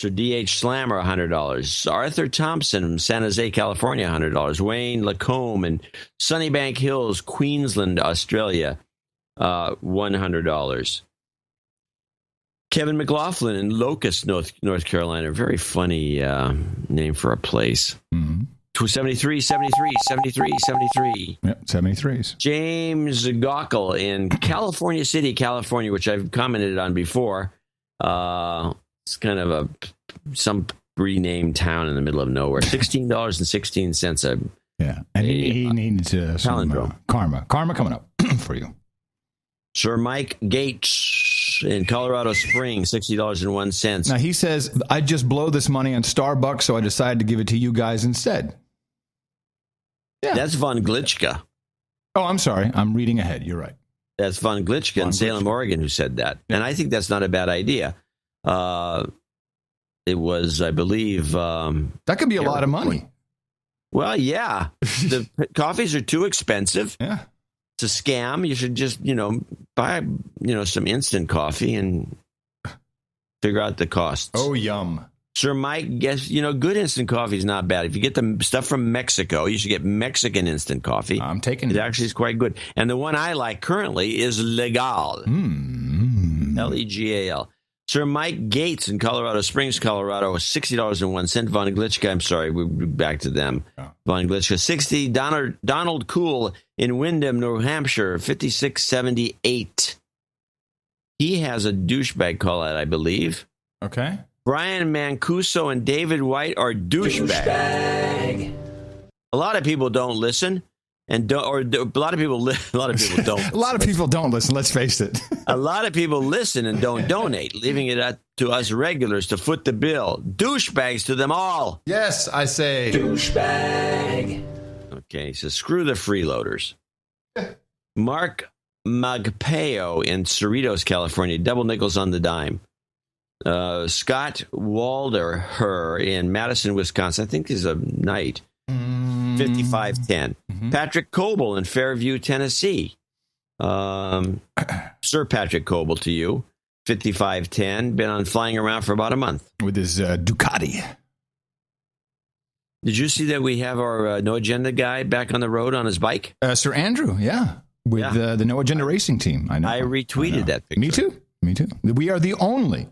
A: So D.H. Slammer, $100. Arthur Thompson from San Jose, California, $100. Wayne Lacombe in Sunnybank Hills, Queensland, Australia, $100. Kevin McLaughlin in Locust, North Carolina. Very funny name for a place. 73.
C: Yep, 73s.
A: James Gockel in California City, California, which I've commented on before. It's kind of some renamed town in the middle of nowhere. $16.16.
C: Yeah, and he needs some karma coming up for you.
A: Sir Mike Gates in Colorado Springs, $60.01.
C: Now, he says, I just blow this money on Starbucks, so I decided to give it to you guys instead.
A: Yeah. That's Von Glitchka.
C: Oh, I'm sorry. I'm reading ahead. You're right.
A: That's Von Glitchka in Salem, Oregon, who said that. And I think that's not a bad idea. It was, I believe...
C: that could be a lot of money.
A: Well, yeah. The coffees are too expensive.
C: Yeah.
A: It's a scam. You should just, buy, some instant coffee and figure out the costs.
C: Oh, yum.
A: Sir Mike, guess, good instant coffee is not bad. If you get the stuff from Mexico, you should get Mexican instant coffee.
C: I'm taking it.
A: It actually is quite good. And the one I like currently is Legal. Legal. Sir Mike Gates in Colorado Springs, Colorado, $60.01. Von Glitchka, I'm sorry, we're back to them. Oh. Von Glitchka, $60. Donald Cool in Windham, New Hampshire, $56.78. He has a douchebag call out, I believe.
C: Okay.
A: Brian Mancuso and David White are douchebag. A lot of people don't listen. A lot of people don't.
C: A lot of people don't listen. Let's face it.
A: A lot of people listen and don't donate, leaving it to us regulars to foot the bill. Douchebags to them all.
C: Yes, I say
A: douchebag. Okay, so screw the freeloaders. Mark Magpeo in Cerritos, California, double nickels on the dime. Scott Walderher in Madison, Wisconsin. I think he's a knight. 5510. Patrick Coble in Fairview, Tennessee. Sir Patrick Coble to you. 5510. Been on flying around for about a month.
C: With his Ducati.
A: Did you see that we have our No Agenda guy back on the road on his bike?
C: Sir Andrew, yeah. With the No Agenda racing team. I know.
A: I retweeted that picture.
C: Me too. We are the only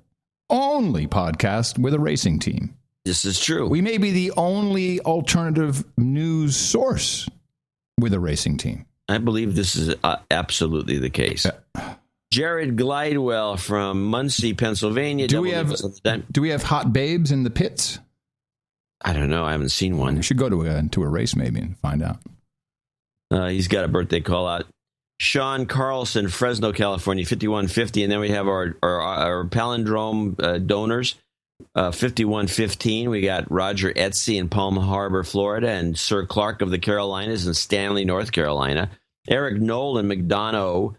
C: podcast with a racing team.
A: This is true.
C: We may be the only alternative news source with a racing team.
A: I believe this is absolutely the case. Jared Glidewell from Muncie, Pennsylvania.
C: Do we have hot babes in the pits?
A: I don't know. I haven't seen one.
C: You should go to a race maybe and find out.
A: He's got a birthday call out. Sean Carlson, Fresno, California, 5150. And then we have our palindrome donors, 5115. We got Roger Etsy in Palm Harbor, Florida, and Sir Clark of the Carolinas in Stanley, North Carolina. Eric Knoll in McDonough,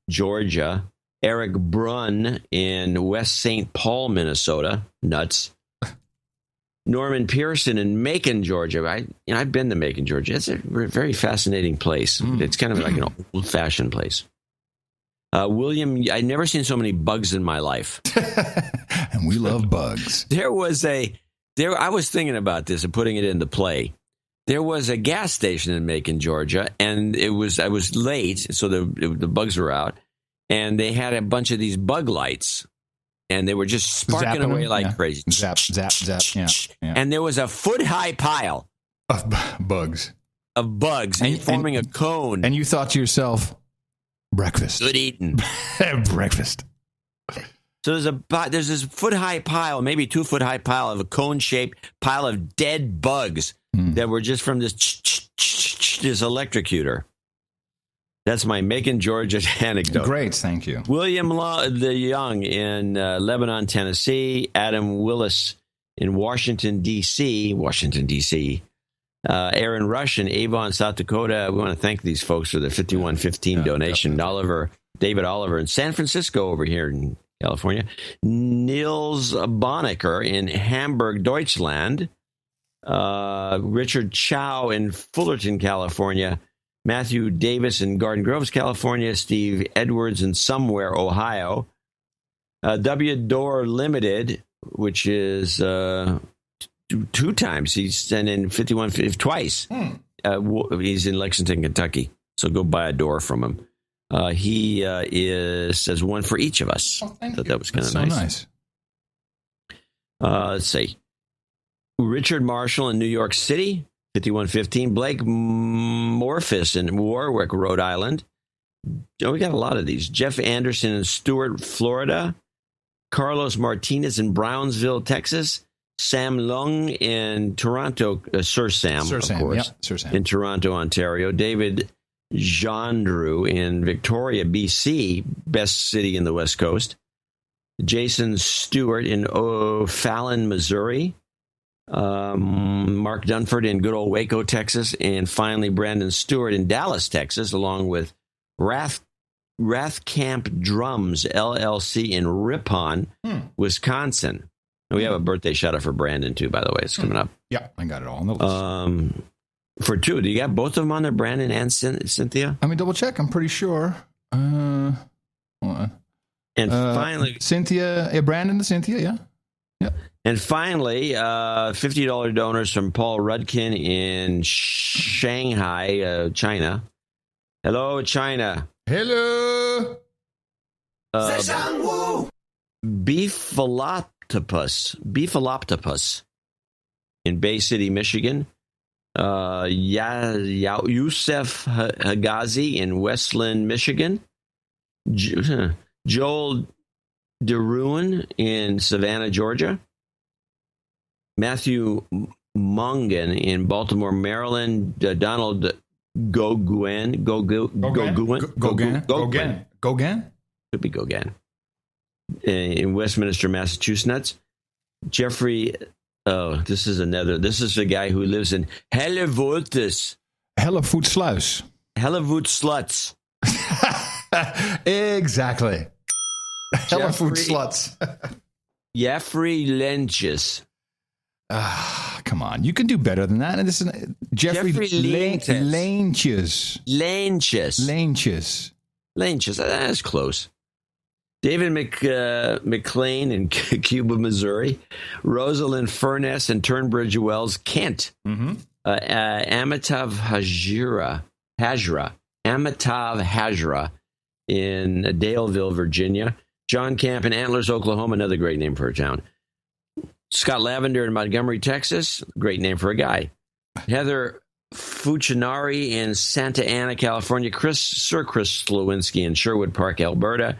A: Georgia. Eric Brunn in West St. Paul, Minnesota. Nuts. Norman Pearson in Macon, Georgia. I've been to Macon, Georgia. It's a very fascinating place. It's kind of like an old-fashioned place. William, I've never seen so many bugs in my life.
C: And we love bugs.
A: I was thinking about this and putting it into play. There was a gas station in Macon, Georgia, and I was late, so the bugs were out. And they had a bunch of these bug lights, and they were just sparking away like crazy.
C: Zap, zap, zap. Yeah.
A: And there was a foot-high pile
C: of bugs.
A: Forming a cone.
C: And you thought to yourself, breakfast.
A: Good eating.
C: Breakfast.
A: So there's this foot-high pile, maybe 2-foot-high pile of a cone-shaped pile of dead bugs that were just from this electrocutor. That's my Macon, Georgia anecdote.
C: Great, thank you.
A: William the Young in Lebanon, Tennessee. Adam Willis in Washington, D.C. Aaron Rush in Avon, South Dakota. We want to thank these folks for the 5115 donation.
C: Definitely.
A: David Oliver in San Francisco over here in California. Niels Bonnecker in Hamburg, Deutschland. Richard Chow in Fullerton, California. Matthew Davis in Garden Groves, California. Steve Edwards in Somewhere, Ohio. W. Door Limited, which is 2 times. He's sent in 51 twice. He's in Lexington, Kentucky. So go buy a door from him. He says one for each of us. That was kind of nice. Let's see. Richard Marshall in New York City. 5115. Blake Morphus in Warwick, Rhode Island. Oh, we got a lot of these. Jeff Anderson in Stuart, Florida. Carlos Martinez in Brownsville, Texas. Sam Lung in Toronto. Sir Sam, of course.
C: Yep, Sir Sam.
A: In Toronto, Ontario. David Jandrew in Victoria, BC. Best city in the West Coast. Jason Stewart in O'Fallon, Missouri. Mark Dunford in good old Waco, Texas, and finally Brandon Stewart in Dallas, Texas, along with Rathkamp Drums LLC in Ripon, Wisconsin. And we have a birthday shout out for Brandon too, by the way. It's coming up.
C: Yeah, I got it all on the list.
A: For two, do you got both of them on there, Brandon and Cynthia?
C: Let me double check. I'm pretty sure. Hold on.
A: And finally,
C: Cynthia, Brandon and Cynthia, yeah. Yep.
A: And finally, $50 donors from Paul Rudkin in Shanghai, China. Hello, China.
C: Hello.
A: Beefaloptopus in Bay City, Michigan. Youssef Hagazi in Westland, Michigan. Joel DeRuin in Savannah, Georgia. Matthew Mongan in Baltimore, Maryland. Donald Gauguin. Could be Gauguin. In Westminster, Massachusetts. Jeffrey, this is a guy who lives in Hellevoetsluis. Hellevoetsluis.
C: Exactly. Hellevoetsluis.
A: Jeffrey Lynches.
C: Come on, you can do better than that. And this is Jeffrey Lynches.
A: That's close. David McLean in Cuba, Missouri. Rosalind Furness in Turnbridge Wells, Kent. Amitav Hajra in Daleville, Virginia. John Camp in Antlers, Oklahoma, another great name for a town. Scott Lavender in Montgomery, Texas, great name for a guy. Heather Fuchinari in Santa Ana, California. Sir Chris Slowinski in Sherwood Park, Alberta.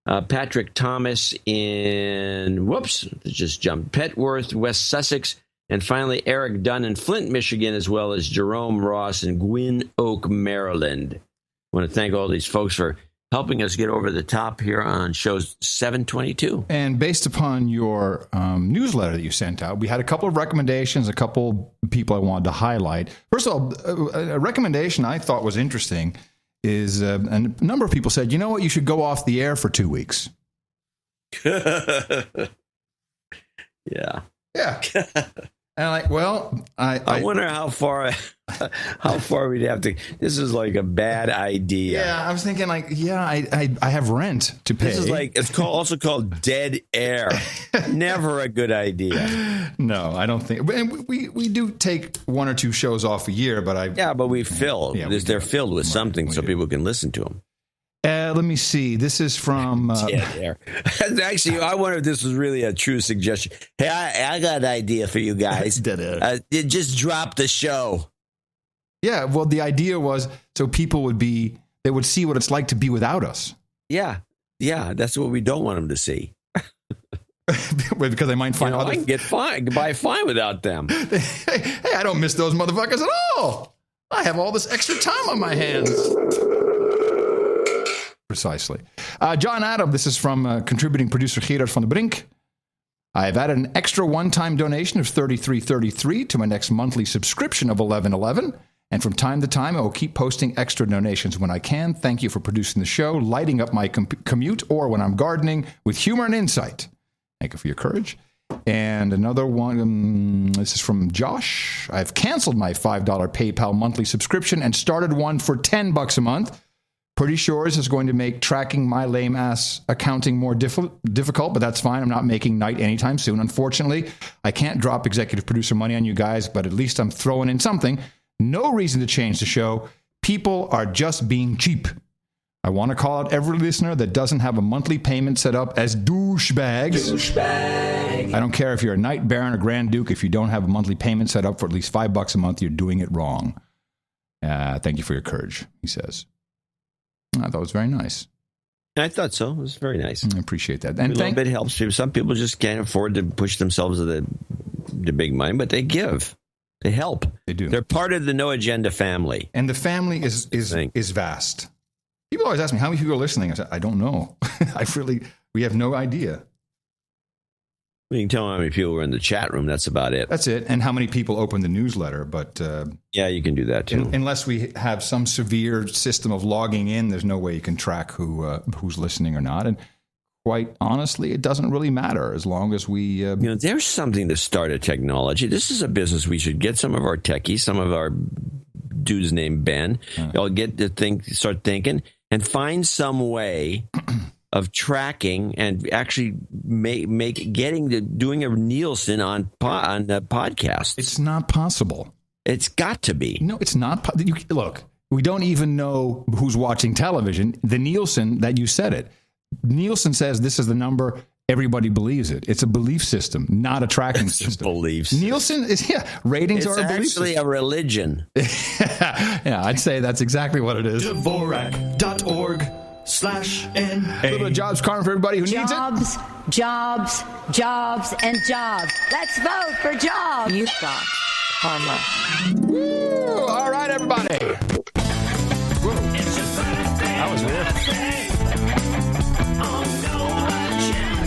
A: Patrick Thomas in, Petworth, West Sussex. And finally, Eric Dunn in Flint, Michigan, as well as Jerome Ross in Gwynn Oak, Maryland. I want to thank all these folks for helping us get over the top here on show 722.
C: And based upon your newsletter that you sent out, we had a couple of recommendations, a couple people I wanted to highlight. First of all, a recommendation I thought was interesting is a number of people said, you know what, you should go off the air for 2 weeks.
A: Yeah.
C: And I'm like, well,
A: I wonder how far we'd have to. This is like a bad idea.
C: Yeah, I was thinking like, I have rent to pay.
A: This is like, it's also called dead air. Never a good idea.
C: No, I don't think. And we do take 1 or 2 shows off a year, but
A: but we fill. They're filled with something so people can listen to them.
C: Let me see. This is from...
A: Dead air. Actually, I wonder if this was really a true suggestion. Hey, I got an idea for you guys.
C: Dead air.
A: Just drop the show.
C: Yeah, well, the idea was so people they would see what it's like to be without us.
A: Yeah, that's what we don't want them to see.
C: Because they might find
A: I can get by fine without them.
C: Hey, I don't miss those motherfuckers at all. I have all this extra time on my hands. Precisely. John Adam, this is from contributing producer Gerard van der Brink. I have added an extra one-time donation of $33.33 to my next monthly subscription of $11.11. And from time to time, I will keep posting extra donations when I can. Thank you for producing the show, lighting up my commute, or when I'm gardening with humor and insight. Thank you for your courage. And another one, this is from Josh. I've canceled my $5 PayPal monthly subscription and started one for $10 a month. Pretty sure this is going to make tracking my lame-ass accounting more difficult, but that's fine. I'm not making night anytime soon. Unfortunately, I can't drop executive producer money on you guys, but at least I'm throwing in something. No reason to change the show. People are just being cheap. I want to call out every listener that doesn't have a monthly payment set up as douchebags. Douchebag. I don't care if you're a Knight Baron or Grand Duke. If you don't have a monthly payment set up for at least $5 a month, you're doing it wrong. Thank you for your courage, he says. I thought it was very nice.
A: I thought so. It was very nice.
C: I appreciate that.
A: And a little bit helps people. Some people just can't afford to push themselves to the big money, but they give. They help.
C: They do.
A: They're part of the No Agenda family.
C: And the family is vast. People always ask me, how many people are listening? I said, I don't know. We have no idea.
A: You can tell how many people were in the chat room. That's about it.
C: That's it. And how many people open the newsletter. But
A: yeah, you can do that too.
C: Unless we have some severe system of logging in, there's no way you can track who's listening or not. And quite honestly, it doesn't really matter as long as we...
A: there's something to start a technology. This is a business we should get some of our techies, some of our dudes named Ben. They'll get to start thinking and find some way... of tracking and actually doing a Nielsen on the podcast.
C: It's not possible.
A: It's got to be.
C: No, it's not. Look, we don't even know who's watching television. The Nielsen, that you said it. Nielsen says this is the number. Everybody believes it. It's a belief system, not a tracking system.
A: Beliefs.
C: Nielsen is ratings are a belief system.
A: It's actually a religion.
C: Yeah, I'd say that's exactly what it is.
B: Dvorak.org/NA.
C: A little jobs karma for everybody who needs it.
F: Jobs, and jobs. Let's vote for jobs.
R: You've got karma.
C: Woo! All right, everybody. Whoa. That was weird.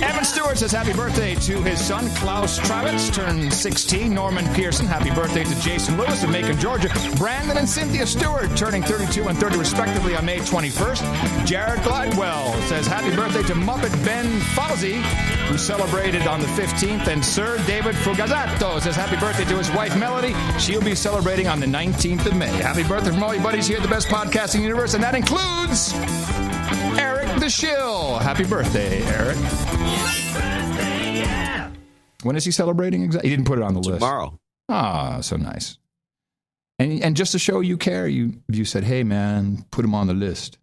C: Evan Stewart says happy birthday to his son, Klaus Travitz, turned 16. Norman Pearson, happy birthday to Jason Lewis of Macon, Georgia. Brandon and Cynthia Stewart, turning 32 and 30 respectively on May 21st. Jared Gladwell says happy birthday to Muppet Ben Fauzi, who celebrated on the 15th. And Sir David Fugazzato says happy birthday to his wife, Melody. She'll be celebrating on the 19th of May. Happy birthday from all your buddies here at the best podcasting universe, and that includes... Eric the Shill. Happy birthday, Eric. When is he celebrating exactly? He didn't put it on the list.
A: Tomorrow.
C: Ah, so nice. And just to show you care, you said, hey, man, put him on the list.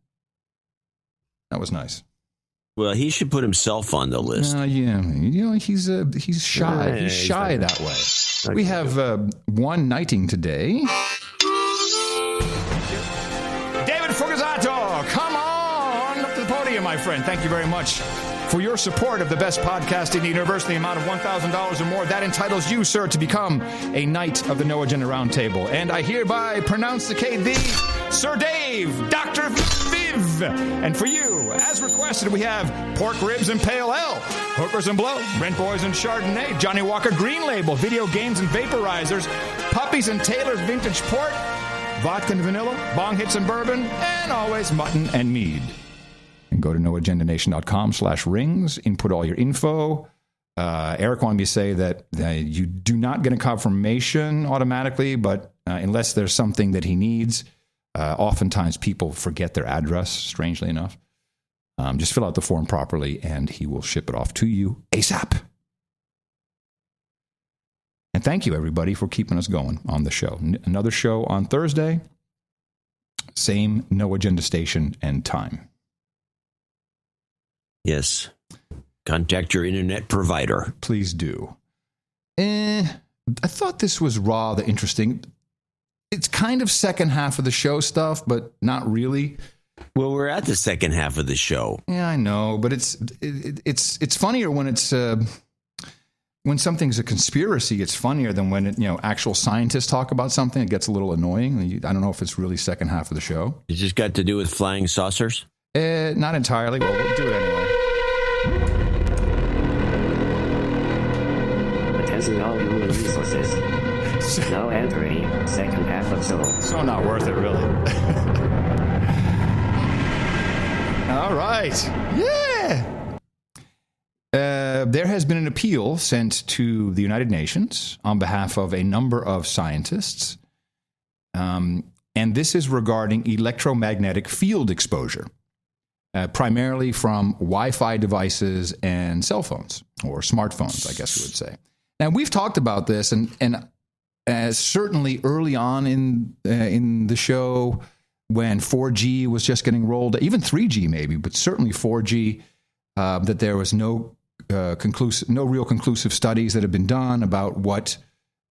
C: That was nice.
A: Well, he should put himself on the list.
C: Yeah, he's shy. He's shy that way. Okay. We have one knighting today. David Fugazzato, come on up to the podium, my friend. Thank you very much for your support of the best podcast in the universe, the amount of $1,000 or more. That entitles you, sir, to become a knight of the No Agenda Roundtable. And I hereby pronounce the Sir Dave, Dr. Viv. And for you, as requested, we have pork ribs and pale ale, hookers and blow, Brent Boys and Chardonnay, Johnny Walker Green Label, video games and vaporizers, puppies and Taylor's vintage port, vodka and vanilla, bong hits and bourbon, and always mutton and mead. And go to noagendanation.com/rings, input all your info. Eric wanted me to say that you do not get a confirmation automatically, but unless there's something that he needs, oftentimes people forget their address, strangely enough. Just fill out the form properly, and he will ship it off to you ASAP. And thank you, everybody, for keeping us going on the show. Another show on Thursday, same No Agenda station and time.
A: Yes. Contact your internet provider.
C: Please do. I thought this was rather interesting. It's kind of second half of the show stuff, but not really.
A: Well, we're at the second half of the show.
C: Yeah, I know, but it's funnier when it's when something's a conspiracy. It's funnier than when actual scientists talk about something. It gets a little annoying. I don't know if it's really second half of the show.
A: It just got to do with flying saucers?
C: Not entirely. Well, we'll do it anyway.
E: Attention all human resources. Now entering second half of show.
C: So not worth it, really. All right. Yeah. There has been an appeal sent to the United Nations on behalf of a number of scientists. And this is regarding electromagnetic field exposure, primarily from Wi-Fi devices and cell phones, or smartphones, I guess we would say. Now, we've talked about this, and certainly early on in the show, when 4G was just getting rolled, even 3G maybe, but certainly 4G, that there was no real conclusive studies that have been done about what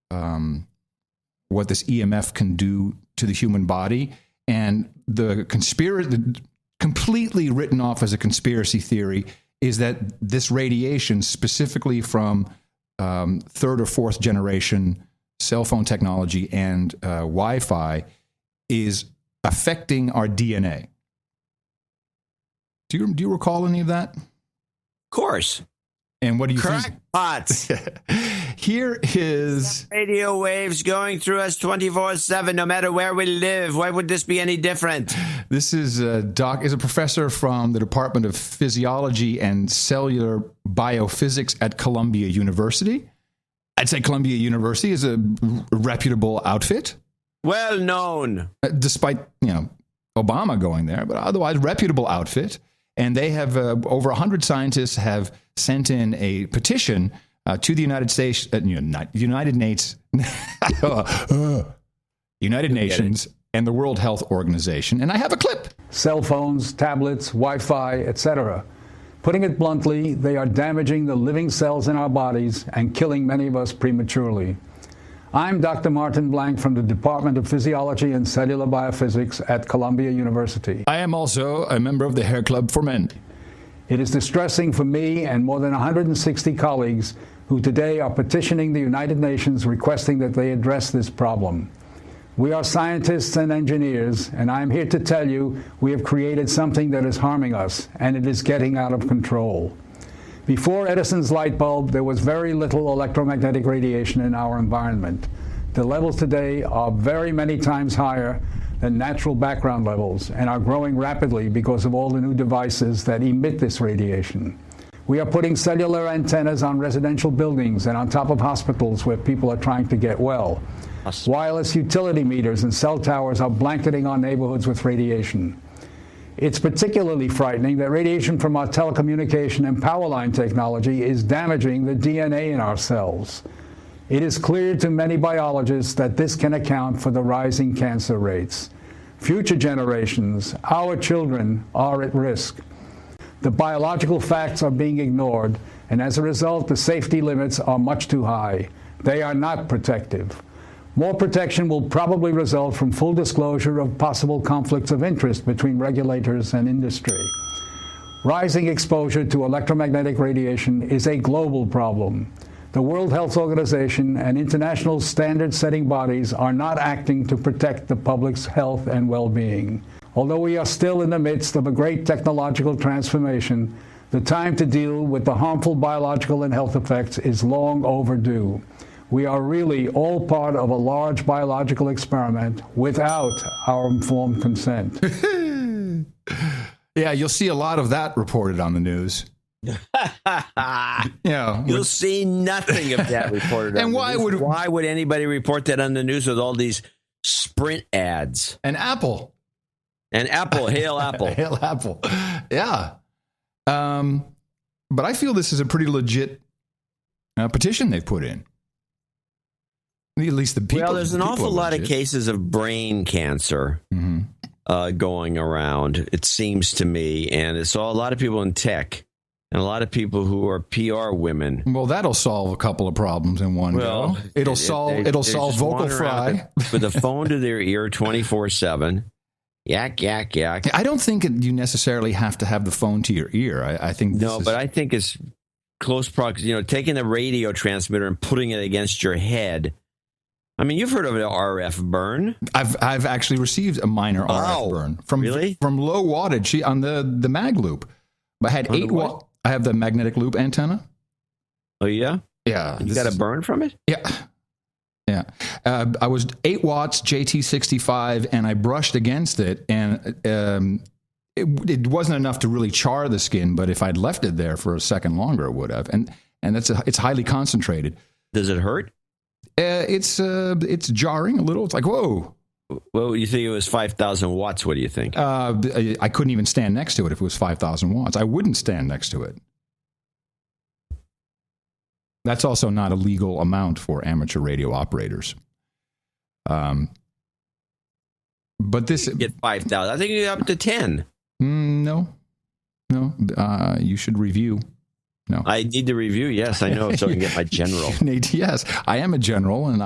C: this EMF can do to the human body, and the completely written off as a conspiracy theory is that this radiation, specifically from third or fourth generation cell phone technology and Wi-Fi, is affecting our DNA. Do you recall any of that?
A: Of course.
C: And what do you think?
A: Crackpots.
C: Here is
A: radio waves going through us 24/7, no matter where we live. Why would this be any different?
C: This is a professor from the Department of Physiology and Cellular Biophysics at Columbia University. I'd say Columbia University is a reputable outfit.
A: Well known.
C: Despite, Obama going there, but otherwise reputable outfit. And they have, over 100 scientists have sent in a petition to the United States, United Nations and the World Health Organization. And I have a clip.
I: Cell phones, tablets, Wi-Fi, etc. Putting it bluntly, they are damaging the living cells in our bodies and killing many of us prematurely. I'm Dr. Martin Blank from the Department of Physiology and Cellular Biophysics at Columbia University.
C: I am also a member of the Hair Club for Men.
I: It is distressing for me and more than 160 colleagues who today are petitioning the United Nations requesting that they address this problem. We are scientists and engineers, and I am here to tell you we have created something that is harming us, and it is getting out of control. Before Edison's light bulb, there was very little electromagnetic radiation in our environment. The levels today are very many times higher than natural background levels and are growing rapidly because of all the new devices that emit this radiation. We are putting cellular antennas on residential buildings and on top of hospitals where people are trying to get well. Wireless utility meters and cell towers are blanketing our neighborhoods with radiation. It's particularly frightening that radiation from our telecommunication and power line technology is damaging the DNA in our cells. It is clear to many biologists that this can account for the rising cancer rates. Future generations, our children, are at risk. The biological facts are being ignored, and as a result, the safety limits are much too high. They are not protective. More protection will probably result from full disclosure of possible conflicts of interest between regulators and industry. Rising exposure to electromagnetic radiation is a global problem. The World Health Organization and international standard-setting bodies are not acting to protect the public's health and well-being. Although we are still in the midst of a great technological transformation, the time to deal with the harmful biological and health effects is long overdue. We are really all part of a large biological experiment without our informed consent.
C: Yeah, you'll see a lot of that reported on the news.
A: You'll see nothing of that reported on the news. Why would anybody report that on the news with all these Sprint ads?
C: And Apple.
A: Hail Apple.
C: Hail Apple. Yeah. But I feel this is a pretty legit petition they've put in. At least the people.
A: Well, there's an awful lot of cases of brain cancer going around, it seems to me. And it's a lot of people in tech and a lot of people who are PR women.
C: Well, that'll solve a couple of problems in one go. It'll solve vocal fry.
A: With a phone to their ear 24/7. Yak, yak, yak.
C: I don't think you necessarily have to have the phone to your ear. I think
A: but I think it's close proximity. Taking a radio transmitter and putting it against your head. I mean, you've heard of an RF burn.
C: I've actually received a minor RF burn from low wattage on the mag loop. I had 8 watt. I have the magnetic loop antenna.
A: Oh yeah,
C: yeah.
A: You got a burn from it?
C: Yeah. Yeah, I was 8 watts JT65, and I brushed against it, and it wasn't enough to really char the skin. But if I'd left it there for a second longer, it would have. And it's highly concentrated.
A: Does it hurt?
C: It's jarring a little. It's like, whoa.
A: Well, you think it was 5,000 watts? What do you think?
C: I couldn't even stand next to it if it was 5,000 watts. I wouldn't stand next to it. That's also not a legal amount for amateur radio operators. But this
A: you get 5,000. I think you get up to 10.
C: No. You should review. No,
A: I need to review. Yes, I know, so I can get my general.
C: Yes, I am a general, and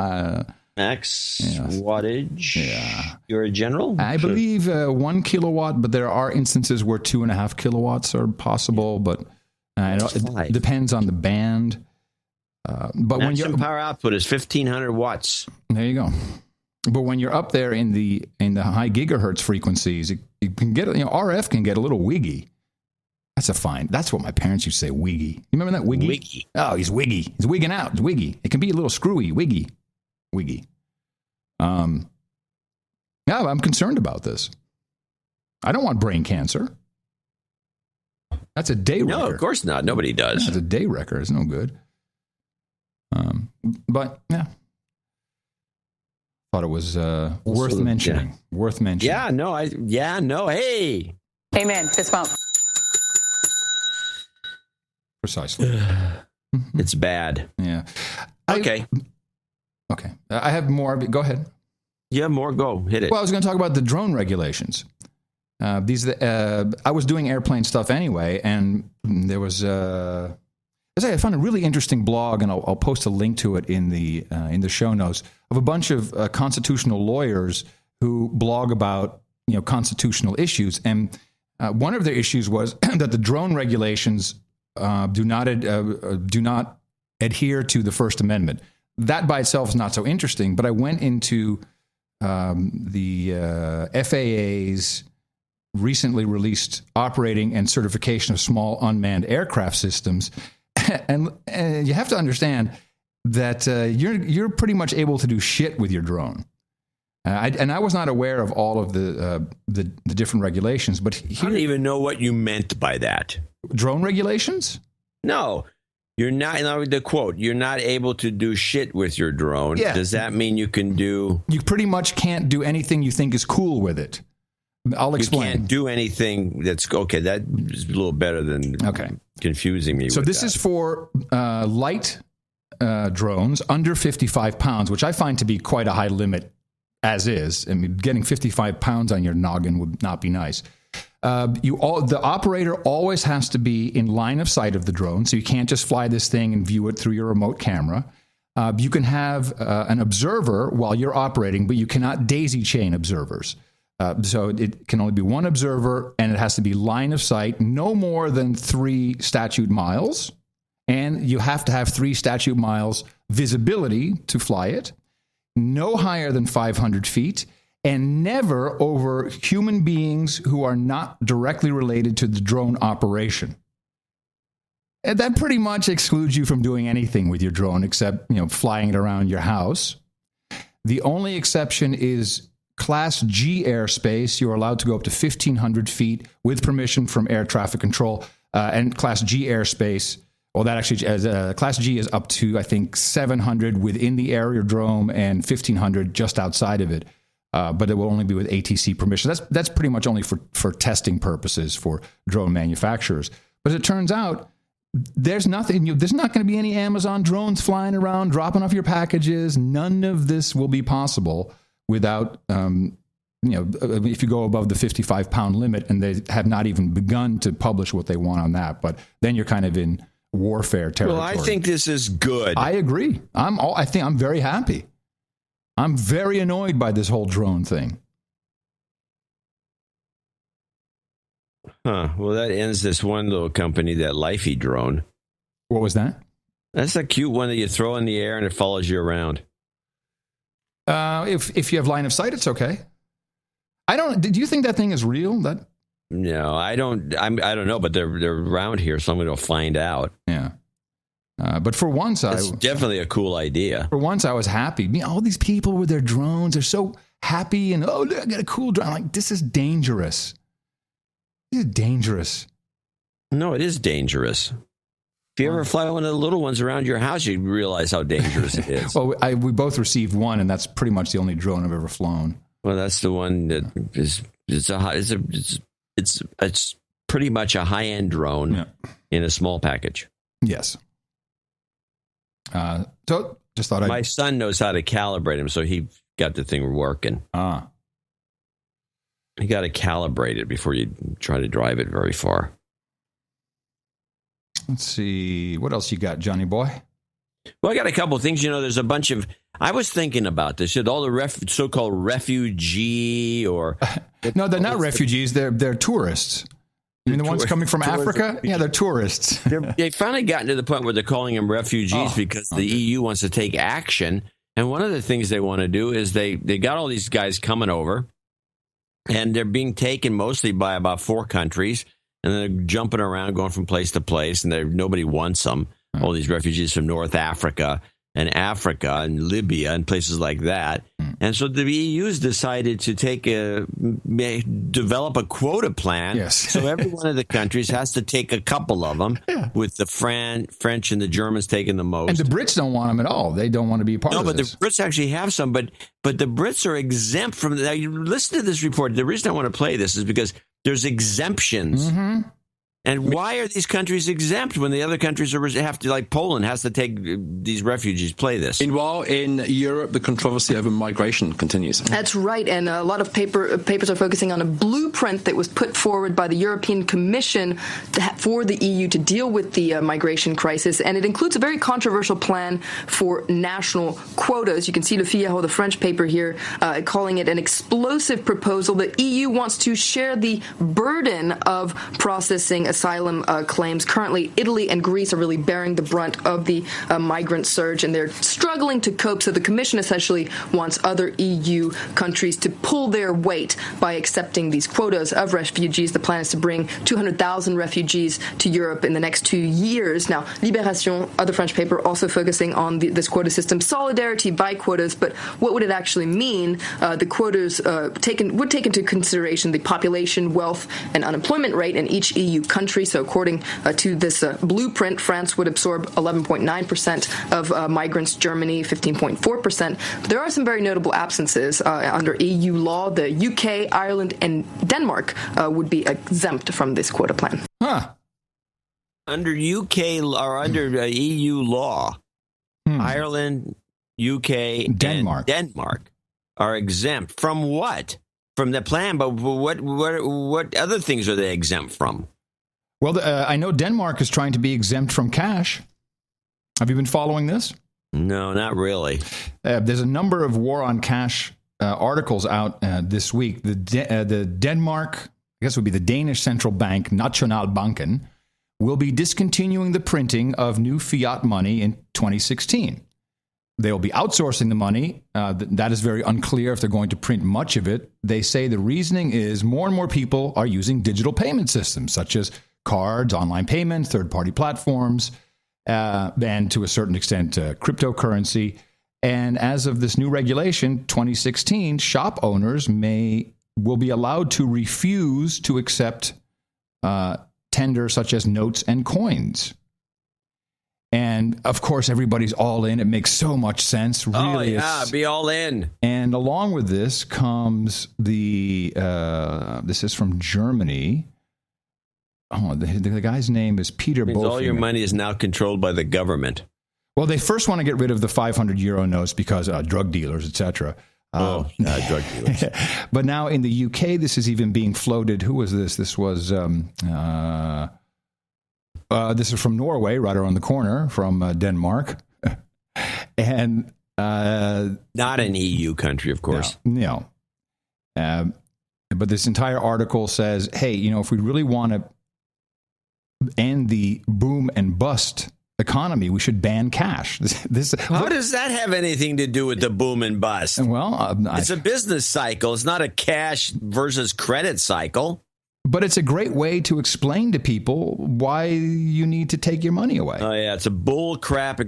A: max wattage. Yeah, you're a general.
C: I believe 1 kilowatt, but there are instances where 2.5 kilowatts are possible. But it depends on the band. But
A: when your power output is 1,500 watts.
C: There you go. But when you're up there in the high gigahertz frequencies, it can get RF can get a little wiggy. That's what my parents used to say, wiggy. You remember that wiggy?
A: Wiggy.
C: Oh, he's wiggy. He's wigging out. It's wiggy. It can be a little screwy, wiggy. Yeah, I'm concerned about this. I don't want brain cancer. That's a day wrecker.
A: No, of course not. Nobody does.
C: That's a day wrecker. It's no good. But yeah, thought it was worth mentioning.
A: Yeah.
C: Worth mentioning.
A: Yeah, no. Hey.
F: Amen. Fist bump.
C: Precisely.
A: It's bad.
C: Yeah.
A: Okay.
C: Okay. I have more. Go ahead.
A: You have more? Go. Hit it.
C: Well, I was going to talk about the drone regulations. I was doing airplane stuff anyway, and there was I found a really interesting blog, and I'll post a link to it in the show notes, of a bunch of constitutional lawyers who blog about constitutional issues. And one of their issues was that the drone regulations do not adhere to the First Amendment. That by itself is not so interesting, but I went into the FAA's recently released operating and certification of small unmanned aircraft systems. And you have to understand that you're pretty much able to do shit with your drone. I was not aware of all of the different regulations, but
A: I don't even know what you meant by that.
C: Drone regulations?
A: No, you're not. The quote: "You're not able to do shit with your drone."
C: Yeah.
A: Does that mean you can do?
C: You pretty much can't do anything you think is cool with it. I'll explain.
A: You can't do anything that's okay. That is a little better than confusing me.
C: So
A: with
C: this
A: that.
C: is for light drones under 55 pounds, which I find to be quite a high limit as is. I mean, getting 55 pounds on your noggin would not be nice. The operator always has to be in line of sight of the drone, so you can't just fly this thing and view it through your remote camera. You can have an observer while you're operating, but you cannot daisy chain observers. So it can only be one observer, and it has to be line of sight, no more than 3 statute miles. And you have to have 3 statute miles visibility to fly it, no higher than 500 feet, and never over human beings who are not directly related to the drone operation. And that pretty much excludes you from doing anything with your drone except, flying it around your house. The only exception is Class G airspace. You're allowed to go up to 1,500 feet with permission from air traffic control. And Class G airspace, well, that actually, Class G is up to, I think, 700 within the aerodrome and 1,500 just outside of it. But it will only be with ATC permission. That's pretty much only for testing purposes for drone manufacturers. But as it turns out, there's nothing. There's not going to be any Amazon drones flying around, dropping off your packages. None of this will be possible without, if you go above the 55-pound limit, and they have not even begun to publish what they want on that. But then you're kind of in warfare territory.
A: Well, I think this is good.
C: I agree. I think I'm very happy. I'm very annoyed by this whole drone thing.
A: Huh. Well, that ends this one little company, that Lifey drone.
C: What was that?
A: That's a cute one that you throw in the air and it follows you around.
C: If you have line of sight, it's okay. Do you think that thing is real?
A: No, I don't. I don't know, but they're around here, so I'm going to find out.
C: Yeah. But for once,
A: it's definitely a cool idea.
C: For once, I was happy. All these people with their drones, they're so happy, and I got a cool drone. I'm like, this is dangerous. This is dangerous.
A: No, it is dangerous. If you ever fly one of the little ones around your house, you realize how dangerous it is.
C: Well, we both received one, and that's pretty much the only drone I've ever flown.
A: Well, that's the one that is. It's pretty much a high-end drone in a small package.
C: Yes. So just thought
A: my son knows how to calibrate them, so he got the thing working. You got to calibrate it before you try to drive it very far.
C: Let's see. What else you got, Johnny boy?
A: Well, I got a couple of things. There's a bunch of... I was thinking about this. All the so-called refugee or...
C: No, they're not refugees. They're tourists. You mean the ones coming from Africa? Yeah, they're tourists.
A: They've finally gotten to the point where they're calling them refugees because the EU wants to take action. And one of the things they want to do is they got all these guys coming over, and they're being taken mostly by about 4 countries, and they're jumping around, going from place to place, and nobody wants them. All these refugees from North Africa and Libya and places like that. And so the EU's decided to develop a quota plan.
C: Yes.
A: So every one of the countries has to take a couple of them, with the French and the Germans taking the most.
C: And the Brits don't want them at all. They don't want to be a part of this.
A: No, but the Brits actually have some, but the Brits are exempt from... Now, you listen to this report. The reason I want to play this is because there's exemptions.
C: Mm-hmm.
A: And why are these countries exempt when the other countries have to, like Poland, has to take these refugees? Play this.
J: Meanwhile, in Europe, the controversy over migration continues.
K: That's right, and a lot of papers are focusing on a blueprint that was put forward by the European Commission for the EU to deal with the migration crisis, and it includes a very controversial plan for national quotas. You can see Le Figaro, the French paper here, calling it an explosive proposal. The EU wants to share the burden of processing asylum claims. Currently, Italy and Greece are really bearing the brunt of the migrant surge, and they're struggling to cope. So the Commission essentially wants other EU countries to pull their weight by accepting these quotas of refugees. The plan is to bring 200,000 refugees to Europe in the next 2 years. Now, Libération, other French paper, also focusing on this quota system, solidarity by quotas. But what would it actually mean? The quotas would take into consideration the population, wealth, and unemployment rate in each EU country. So according to this blueprint, France would absorb 11.9% of migrants, Germany 15.4%. There are some very notable absences under EU law. The UK, Ireland, and Denmark would be exempt from this quota plan.
A: Under UK or under EU law, Ireland, UK, and Denmark are exempt from what? From the plan, but what other things are they exempt from?
C: Well, I know Denmark is trying to be exempt from cash. Have you been following this?
A: No, not really.
C: There's a number of war on cash articles out this week. The Denmark, I guess it would be the Danish central bank, Nationalbanken, will be discontinuing the printing of new fiat money in 2016. They will be outsourcing the money. That is very unclear if they're going to print much of it. They say the reasoning is more and more people are using digital payment systems, such as cards, online payments, third-party platforms, and to a certain extent, cryptocurrency. And as of this new regulation, 2016, shop owners will be allowed to refuse to accept tender such as notes and coins. And of course, everybody's all in. It makes so much sense. Really,
A: be all in.
C: And along with this comes this is from Germany. Oh, the guy's name is Peter Bofinger.
A: All your money is now controlled by the government.
C: Well, they first want to get rid of the 500 euro notes because drug dealers, etc.
A: Drug dealers.
C: But now in the UK, this is even being floated. Who was this? This was this is from Norway, right around the corner from Denmark, and
A: not an EU country, of course.
C: No. But this entire article says, hey, if we really want to end the boom and bust economy, we should ban cash.
A: How does that have anything to do with the boom and bust?
C: Well,
A: it's a business cycle. It's not a cash versus credit cycle.
C: But it's a great way to explain to people why you need to take your money away.
A: Oh, yeah. It's a bull crap.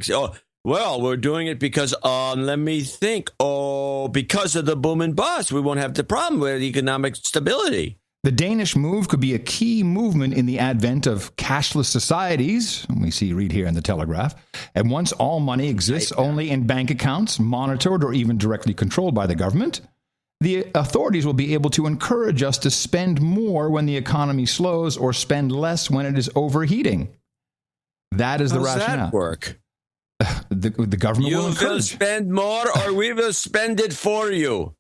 A: Well, we're doing it because, let me think. Because of the boom and bust, we won't have the problem with economic stability.
C: The Danish move could be a key movement in the advent of cashless societies. Read here in the Telegraph. And once all money exists only in bank accounts, monitored or even directly controlled by the government, the authorities will be able to encourage us to spend more when the economy slows or spend less when it is overheating. That is the rationale.
A: How does that work?
C: The government will encourage.
A: You will spend more or we will spend it for you.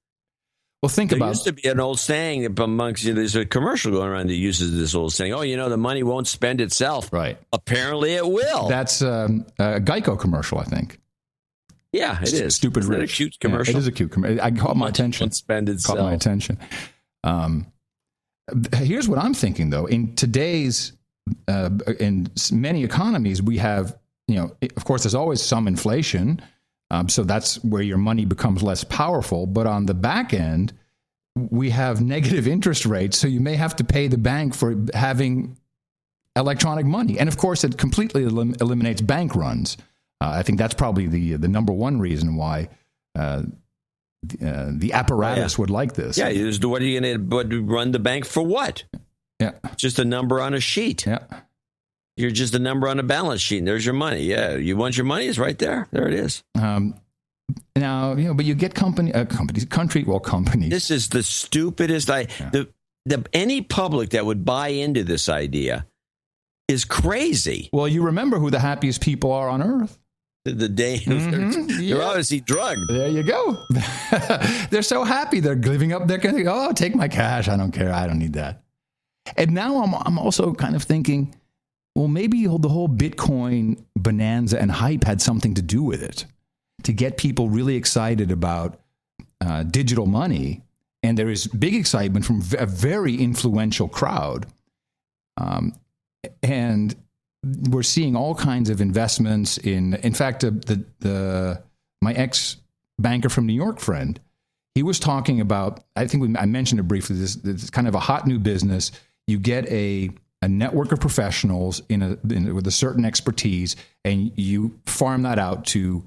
C: Well, there
A: used to be an old saying amongst there's a commercial going around that uses this old saying, the money won't spend itself.
C: Right.
A: Apparently it will.
C: That's a Geico commercial, I think.
A: Yeah, it is.
C: Stupid
A: Isn't
C: rich.
A: That a cute commercial?
C: Yeah, it is a cute commercial. I caught my attention.
A: Spend itself.
C: Caught my attention. Here's what I'm thinking, though. In today's, in many economies, we have, of course, there's always some inflation. So that's where your money becomes less powerful. But on the back end, we have negative interest rates. So you may have to pay the bank for having electronic money. And of course, it completely eliminates bank runs. I think that's probably the number one reason why the apparatus would like this.
A: Yeah, what are you going to run the bank for? What?
C: Yeah,
A: just a number on a sheet.
C: Yeah,
A: you're just a number on a balance sheet. And there's your money. Yeah, you want your money? It's right there. There it is.
C: Now but you get companies.
A: This is the stupidest. Any public that would buy into this idea is crazy.
C: Well, you remember who the happiest people are on earth.
A: The Danes. They're obviously drugged.
C: There you go. They're so happy. They're giving up. They're going to take my cash. I don't care. I don't need that. And now I'm also kind of thinking, well, maybe the whole Bitcoin bonanza and hype had something to do with it to get people really excited about digital money. And there is big excitement from a very influential crowd. And we're seeing all kinds of investments in fact, my ex-banker from New York friend, he was talking about, I mentioned it briefly, this kind of a hot new business. You get a network of professionals with a certain expertise, and you farm that out to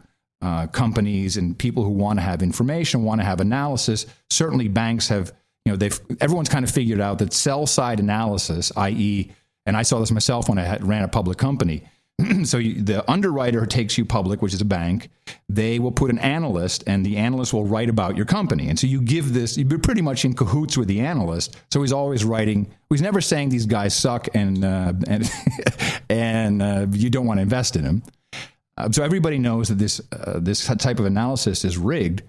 C: companies and people who want to have information, want to have analysis. Certainly banks have, everyone's kind of figured out that sell-side analysis, i.e., and I saw this myself when I ran a public company. So the underwriter takes you public, which is a bank. They will put an analyst, and the analyst will write about your company. And so you're pretty much in cahoots with the analyst. So he's always writing. He's never saying these guys suck and you don't want to invest in them. So everybody knows that this type of analysis is rigged.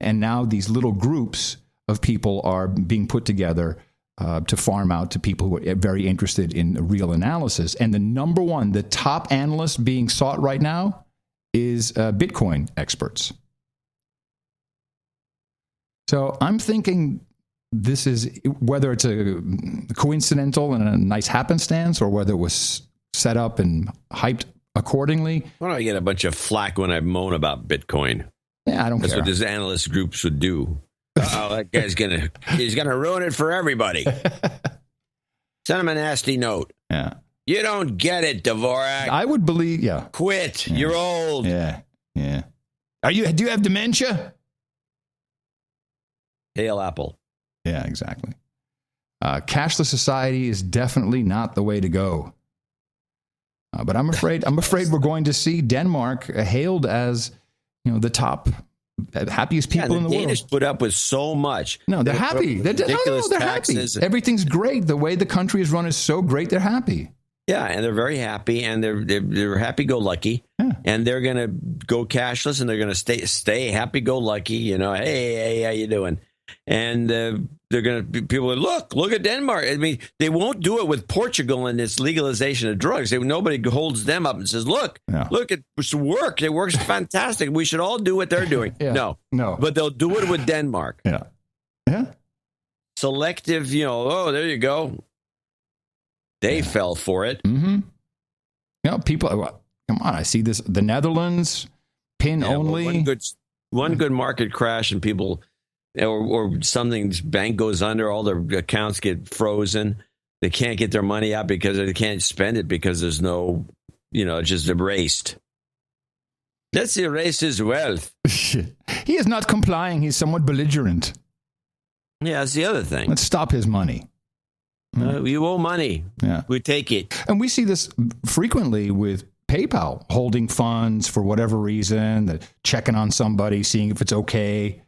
C: And now these little groups of people are being put together to farm out to people who are very interested in real analysis. And the top analyst being sought right now is Bitcoin experts. So I'm thinking this is, whether it's a coincidental and a nice happenstance or whether it was set up and hyped accordingly.
A: Why don't I get a bunch of flack when I moan about Bitcoin?
C: Yeah, I don't care.
A: That's what these analyst groups would do. That guy's he's gonna ruin it for everybody. Send him a nasty note.
C: Yeah.
A: You don't get it, Dvorak.
C: I would believe, yeah.
A: Quit. Yeah. You're old.
C: Yeah. Yeah. Do you have dementia?
A: Hail Apple.
C: Yeah, exactly. Cashless society is definitely not the way to go. But I'm afraid we're going to see Denmark hailed as, the top happiest people in the world.
A: The Danish put up with so much.
C: No, they're happy. They're happy. Everything's great. The way the country is run is so great. They're happy.
A: Yeah, and they're very happy, and they're happy-go-lucky, and they're going to go cashless, and they're going to stay happy-go-lucky. Hey, how you doing? And they're going to people are, look at Denmark. I mean, they won't do it with Portugal and its legalization of drugs. Nobody holds them up and says, look at this work. It works fantastic. We should all do what they're doing.
C: No.
A: But they'll do it with Denmark.
C: Yeah.
A: Selective, there you go. They fell for it.
C: Mm-hmm. People, come on. I see this. The Netherlands, PIN only.
A: One good market crash and people, or something's bank goes under, all their accounts get frozen. They can't get their money out because they can't spend it because there's no, it's just erased. Let's erase his wealth.
C: He is not complying. He's somewhat belligerent.
A: Yeah, that's the other thing.
C: Let's stop his money.
A: You owe money.
C: Yeah.
A: We take it.
C: And we see this frequently with PayPal holding funds for whatever reason, checking on somebody, seeing if it's okay,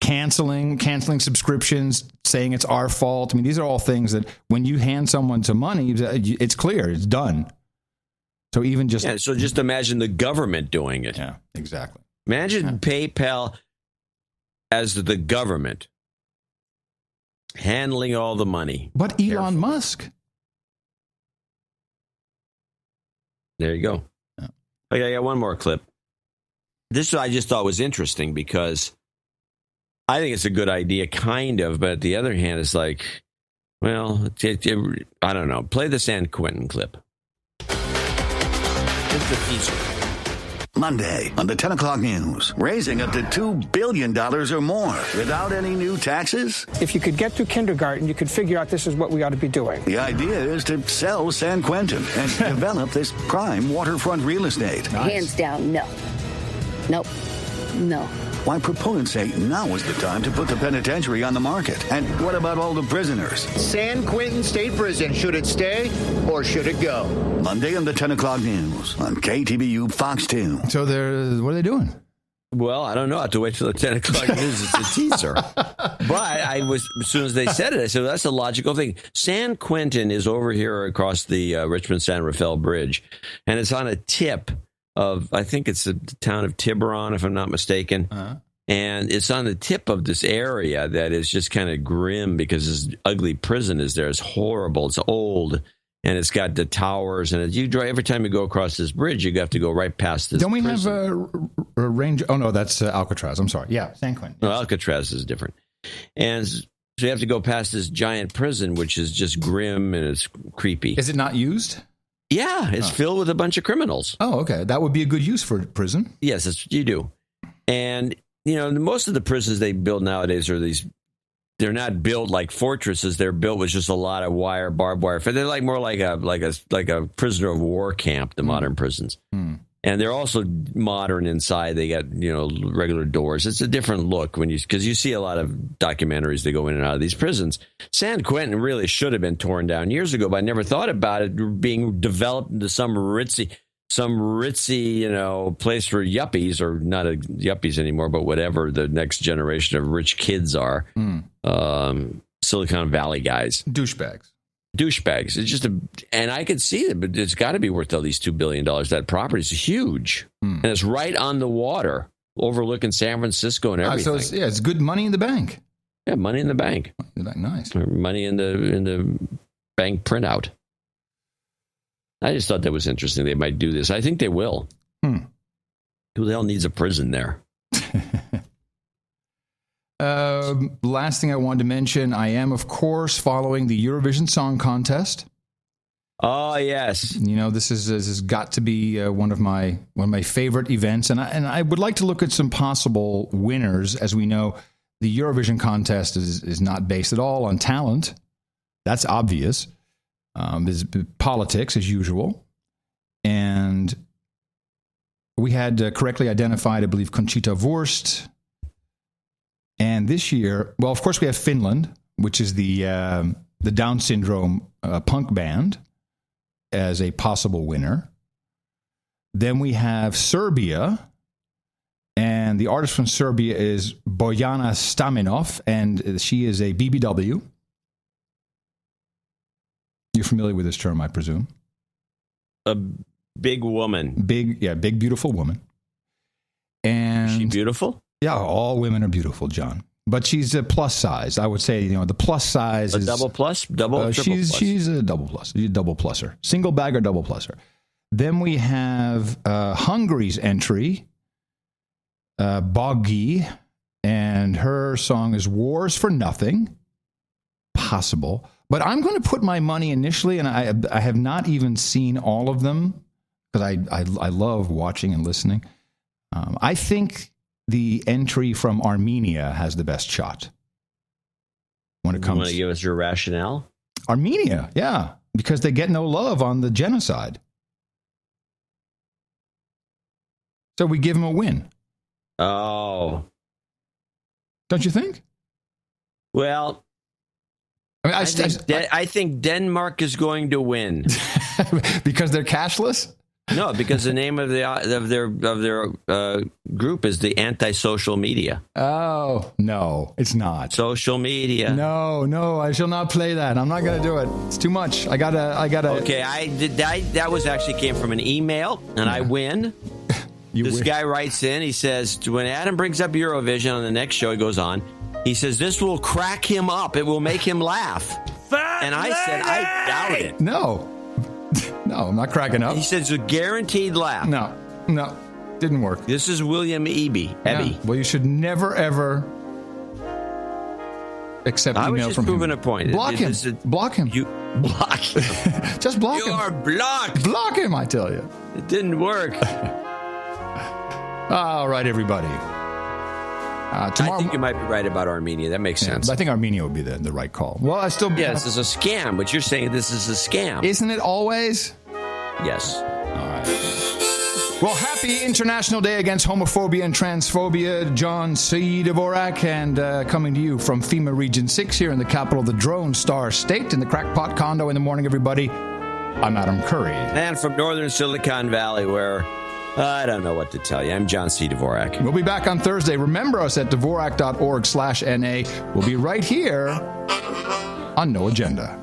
C: canceling subscriptions, saying it's our fault. I mean, these are all things that when you hand someone to money, it's clear, it's done. So even just...
A: so just imagine the government doing it.
C: Yeah, exactly.
A: Imagine PayPal as the government handling all the money.
C: But Elon Musk.
A: There you go. Yeah. Okay, I got one more clip. This I just thought was interesting because I think it's a good idea, kind of, but at the other hand, it's like, well, I don't know. Play the San Quentin clip. It's the teaser.
L: Monday on the 10 o'clock news, raising up to $2 billion or more without any new taxes.
M: If you could get through kindergarten, you could figure out this is what we ought to be doing.
L: The idea is to sell San Quentin and develop this prime waterfront real estate.
F: Nice. Hands down, no. Nope. No.
L: Why proponents say now is the time to put the penitentiary on the market. And what about all the prisoners?
N: San Quentin State Prison, should it stay or should it go?
L: Monday on the 10 o'clock news on KTBU Fox 2.
C: So what are they doing?
A: Well, I don't know. I have to wait till the 10 o'clock news. It's a teaser. But as soon as they said it, I said, well, that's a logical thing. San Quentin is over here across the Richmond-San Rafael Bridge, and it's on a tip of, I think it's the town of Tiburon, if I'm not mistaken. Uh-huh. And it's on the tip of this area that is just kind of grim because this ugly prison is there. It's horrible. It's old, and it's got the towers. And every time you go across this bridge, you have to go right past this.
C: Don't we
A: prison.
C: have a range? Oh, no, that's Alcatraz. I'm sorry. Yeah, San Quentin.
A: No, Alcatraz is different. And so you have to go past this giant prison, which is just grim and it's creepy.
C: Is it not used?
A: Yeah, it's filled with a bunch of criminals.
C: Oh, okay. That would be a good use for prison.
A: Yes, that's what you do. And, most of the prisons they build nowadays are they're not built like fortresses. They're built with just a lot of barbed wire. They're more like a prisoner of war camp, the modern prisons. And they're also modern inside. They got, regular doors. It's a different look because you see a lot of documentaries that go in and out of these prisons. San Quentin really should have been torn down years ago, but I never thought about it being developed into some ritzy, place for yuppies, or not yuppies anymore, but whatever the next generation of rich kids are. Silicon Valley guys.
C: Douchebags.
A: It's just and I could see it, but it's got to be worth at least $2 billion. That property is huge, and it's right on the water, overlooking San Francisco and everything.
C: So it's good money in the bank.
A: Yeah, money in the bank.
C: Nice.
A: Or money in the bank printout. I just thought that was interesting. They might do this. I think they will. Who the hell needs a prison there?
C: Last thing I wanted to mention, I am, of course, following the Eurovision Song Contest.
A: Oh, yes.
C: You know, this has got to be one of my favorite events, and I would like to look at some possible winners. As we know, the Eurovision contest is not based at all on talent. That's obvious. There's politics as usual, and we had correctly identified, I believe, Conchita Wurst. And this year, well, of course, we have Finland, which is the Down syndrome punk band, as a possible winner. Then we have Serbia, and the artist from Serbia is Bojana Staminov, and she is a BBW. You're familiar with this term, I presume.
A: A big woman.
C: Big, beautiful woman. And
A: is she beautiful?
C: Yeah, all women are beautiful, John. But she's a plus size. I would say, the plus size is...
A: double plus? Triple plus?
C: She's a double plus. She's a double pluser. Single bag or double pluser. Then we have Hungary's entry, Boggy, and her song is Wars for Nothing. Possible. But I'm going to put my money initially, and I have not even seen all of them, because I love watching and listening. I think the entry from Armenia has the best shot when it comes.
A: You want to give us your rationale?
C: Armenia, yeah, because they get no love on the genocide. So we give them a win.
A: Oh.
C: Don't you think?
A: Well, I think Denmark is going to win.
C: Because they're cashless?
A: No, because the name of their group is the Anti-Social Media.
C: Oh, no, it's not.
A: Social media.
C: No, I shall not play that. I'm not going to do it. It's too much. I gotta.
A: Okay, that was actually came from an email, and I win. This guy writes in, he says, when Adam brings up Eurovision on the next show, he goes on, he says, this will crack him up. It will make him laugh. And I said, I doubt it.
C: No, I'm not cracking up.
A: He says a guaranteed laugh.
C: No, didn't work.
A: This is William Eby.
C: Yeah. Well, you should never, ever accept email from him. I was just proving
A: a point.
C: Block him. Block him.
A: You block him.
C: Just block him.
A: You are blocked.
C: Block him, I tell you.
A: It didn't work.
C: All right, everybody.
A: Tomorrow, I think you might be right about Armenia. That makes sense.
C: I think Armenia would be the right call. Well, I still...
A: Yeah, this is a scam, but you're saying this is a scam.
C: Isn't it always?
A: Yes.
C: All right. Well, happy International Day Against Homophobia and Transphobia. John C. Dvorak, and coming to you from FEMA Region 6 here in the capital of the Drone Star State in the Crackpot Condo in the morning, everybody. I'm Adam Curry.
A: And from northern Silicon Valley, where... I don't know what to tell you. I'm John C. Dvorak.
C: We'll be back on Thursday. Remember us at Dvorak.org/NA. We'll be right here on No Agenda.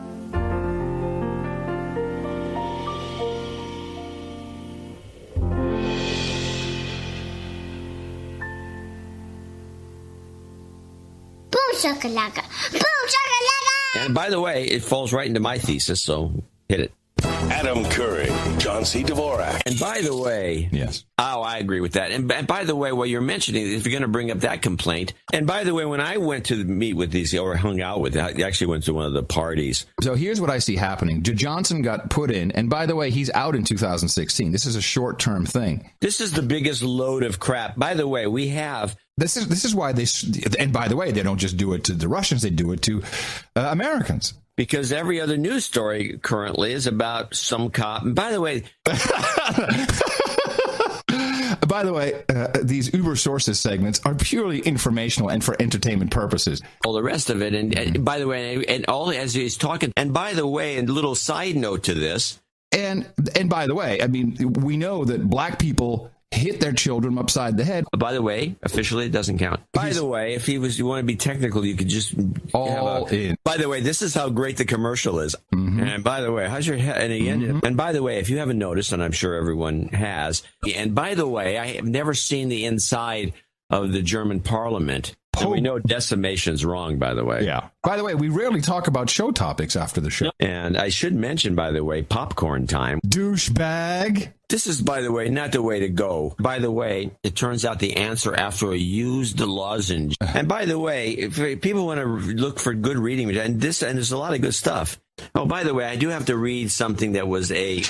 O: Boom shakalaka. Boom shakalaka.
A: And by the way, it falls right into my thesis, so hit it.
P: Adam Curry, John C. Dvorak.
A: And by the way,
C: yes.
A: Oh, I agree with that. And by the way, what you're mentioning, if you're going to bring up that complaint, and by the way, when I went to meet with these or hung out with, I actually went to one of the parties.
C: So here's what I see happening. Johnson got put in, and by the way, he's out in 2016. This is a short-term thing.
A: This is the biggest load of crap. By the way, we have.
C: This is why they. And by the way, they don't just do it to the Russians; they do it to Americans.
A: Because every other news story currently is about some cop. And by the way,
C: these Uber Sources segments are purely informational and for entertainment purposes.
A: All the rest of it, and by the way, and all as he's talking, and by the way, and a little side note to this,
C: and by the way, I mean, we know that black people hit their children upside the head.
A: By the way, officially, it doesn't count. By the way, if you want to be technical, you could just
C: all in.
A: By the way, this is how great the commercial is.
C: Mm-hmm.
A: And by the way, how's your head? And by the way, if you haven't noticed, and I'm sure everyone has, and by the way, I have never seen the inside of the German parliament. And we know decimation's wrong, by the way.
C: Yeah. By the way, we rarely talk about show topics after the show.
A: And I should mention, by the way, popcorn time.
C: Douchebag.
A: This is, by the way, not the way to go. By the way, it turns out the answer after a used lozenge. And by the way, if people want to look for good reading, and there's a lot of good stuff. Oh, by the way, I do have to read something that was a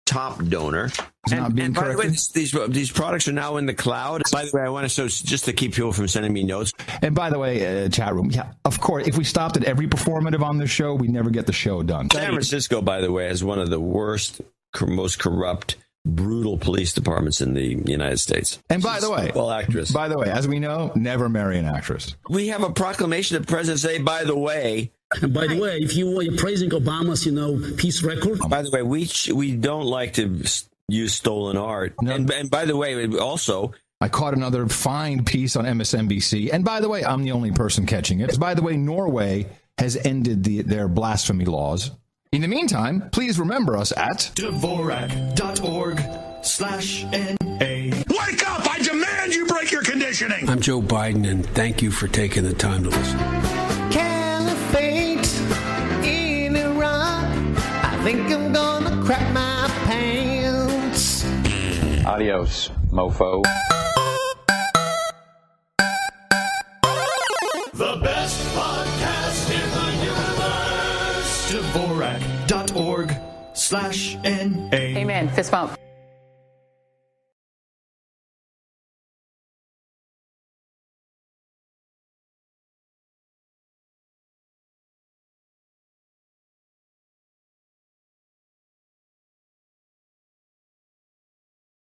A: top donor. And by the way, these products are now in the cloud. By the way, I want to just to keep people from sending me notes.
C: And by the way, chat room, yeah, of course, if we stopped at every performative on the show, we never get the show done.
A: San Francisco, by the way, is one of the worst, most corrupt, brutal police departments in the United States.
C: And by the way,
A: actress.
C: By the way, as we know, never marry an actress.
A: We have a proclamation of the president say, by the way.
Q: And by the way, if you are praising Obama's, peace record.
A: By the way, we don't like to use stolen art. No. And by the way, also,
C: I caught another fine piece on MSNBC. And by the way, I'm the only person catching it. By the way, Norway has ended their blasphemy laws. In the meantime, please remember us at
S: Dvorak.org/NA. Wake up! I demand you break your conditioning!
W: I'm Joe Biden, and thank you for taking the time to listen.
X: Caliphate in Iran. I think I'm gonna crap my pants.
T: Adios, mofo.
S: The best podcast in the universe. Dvorak.org/NA.
Y: Amen. Fist bump.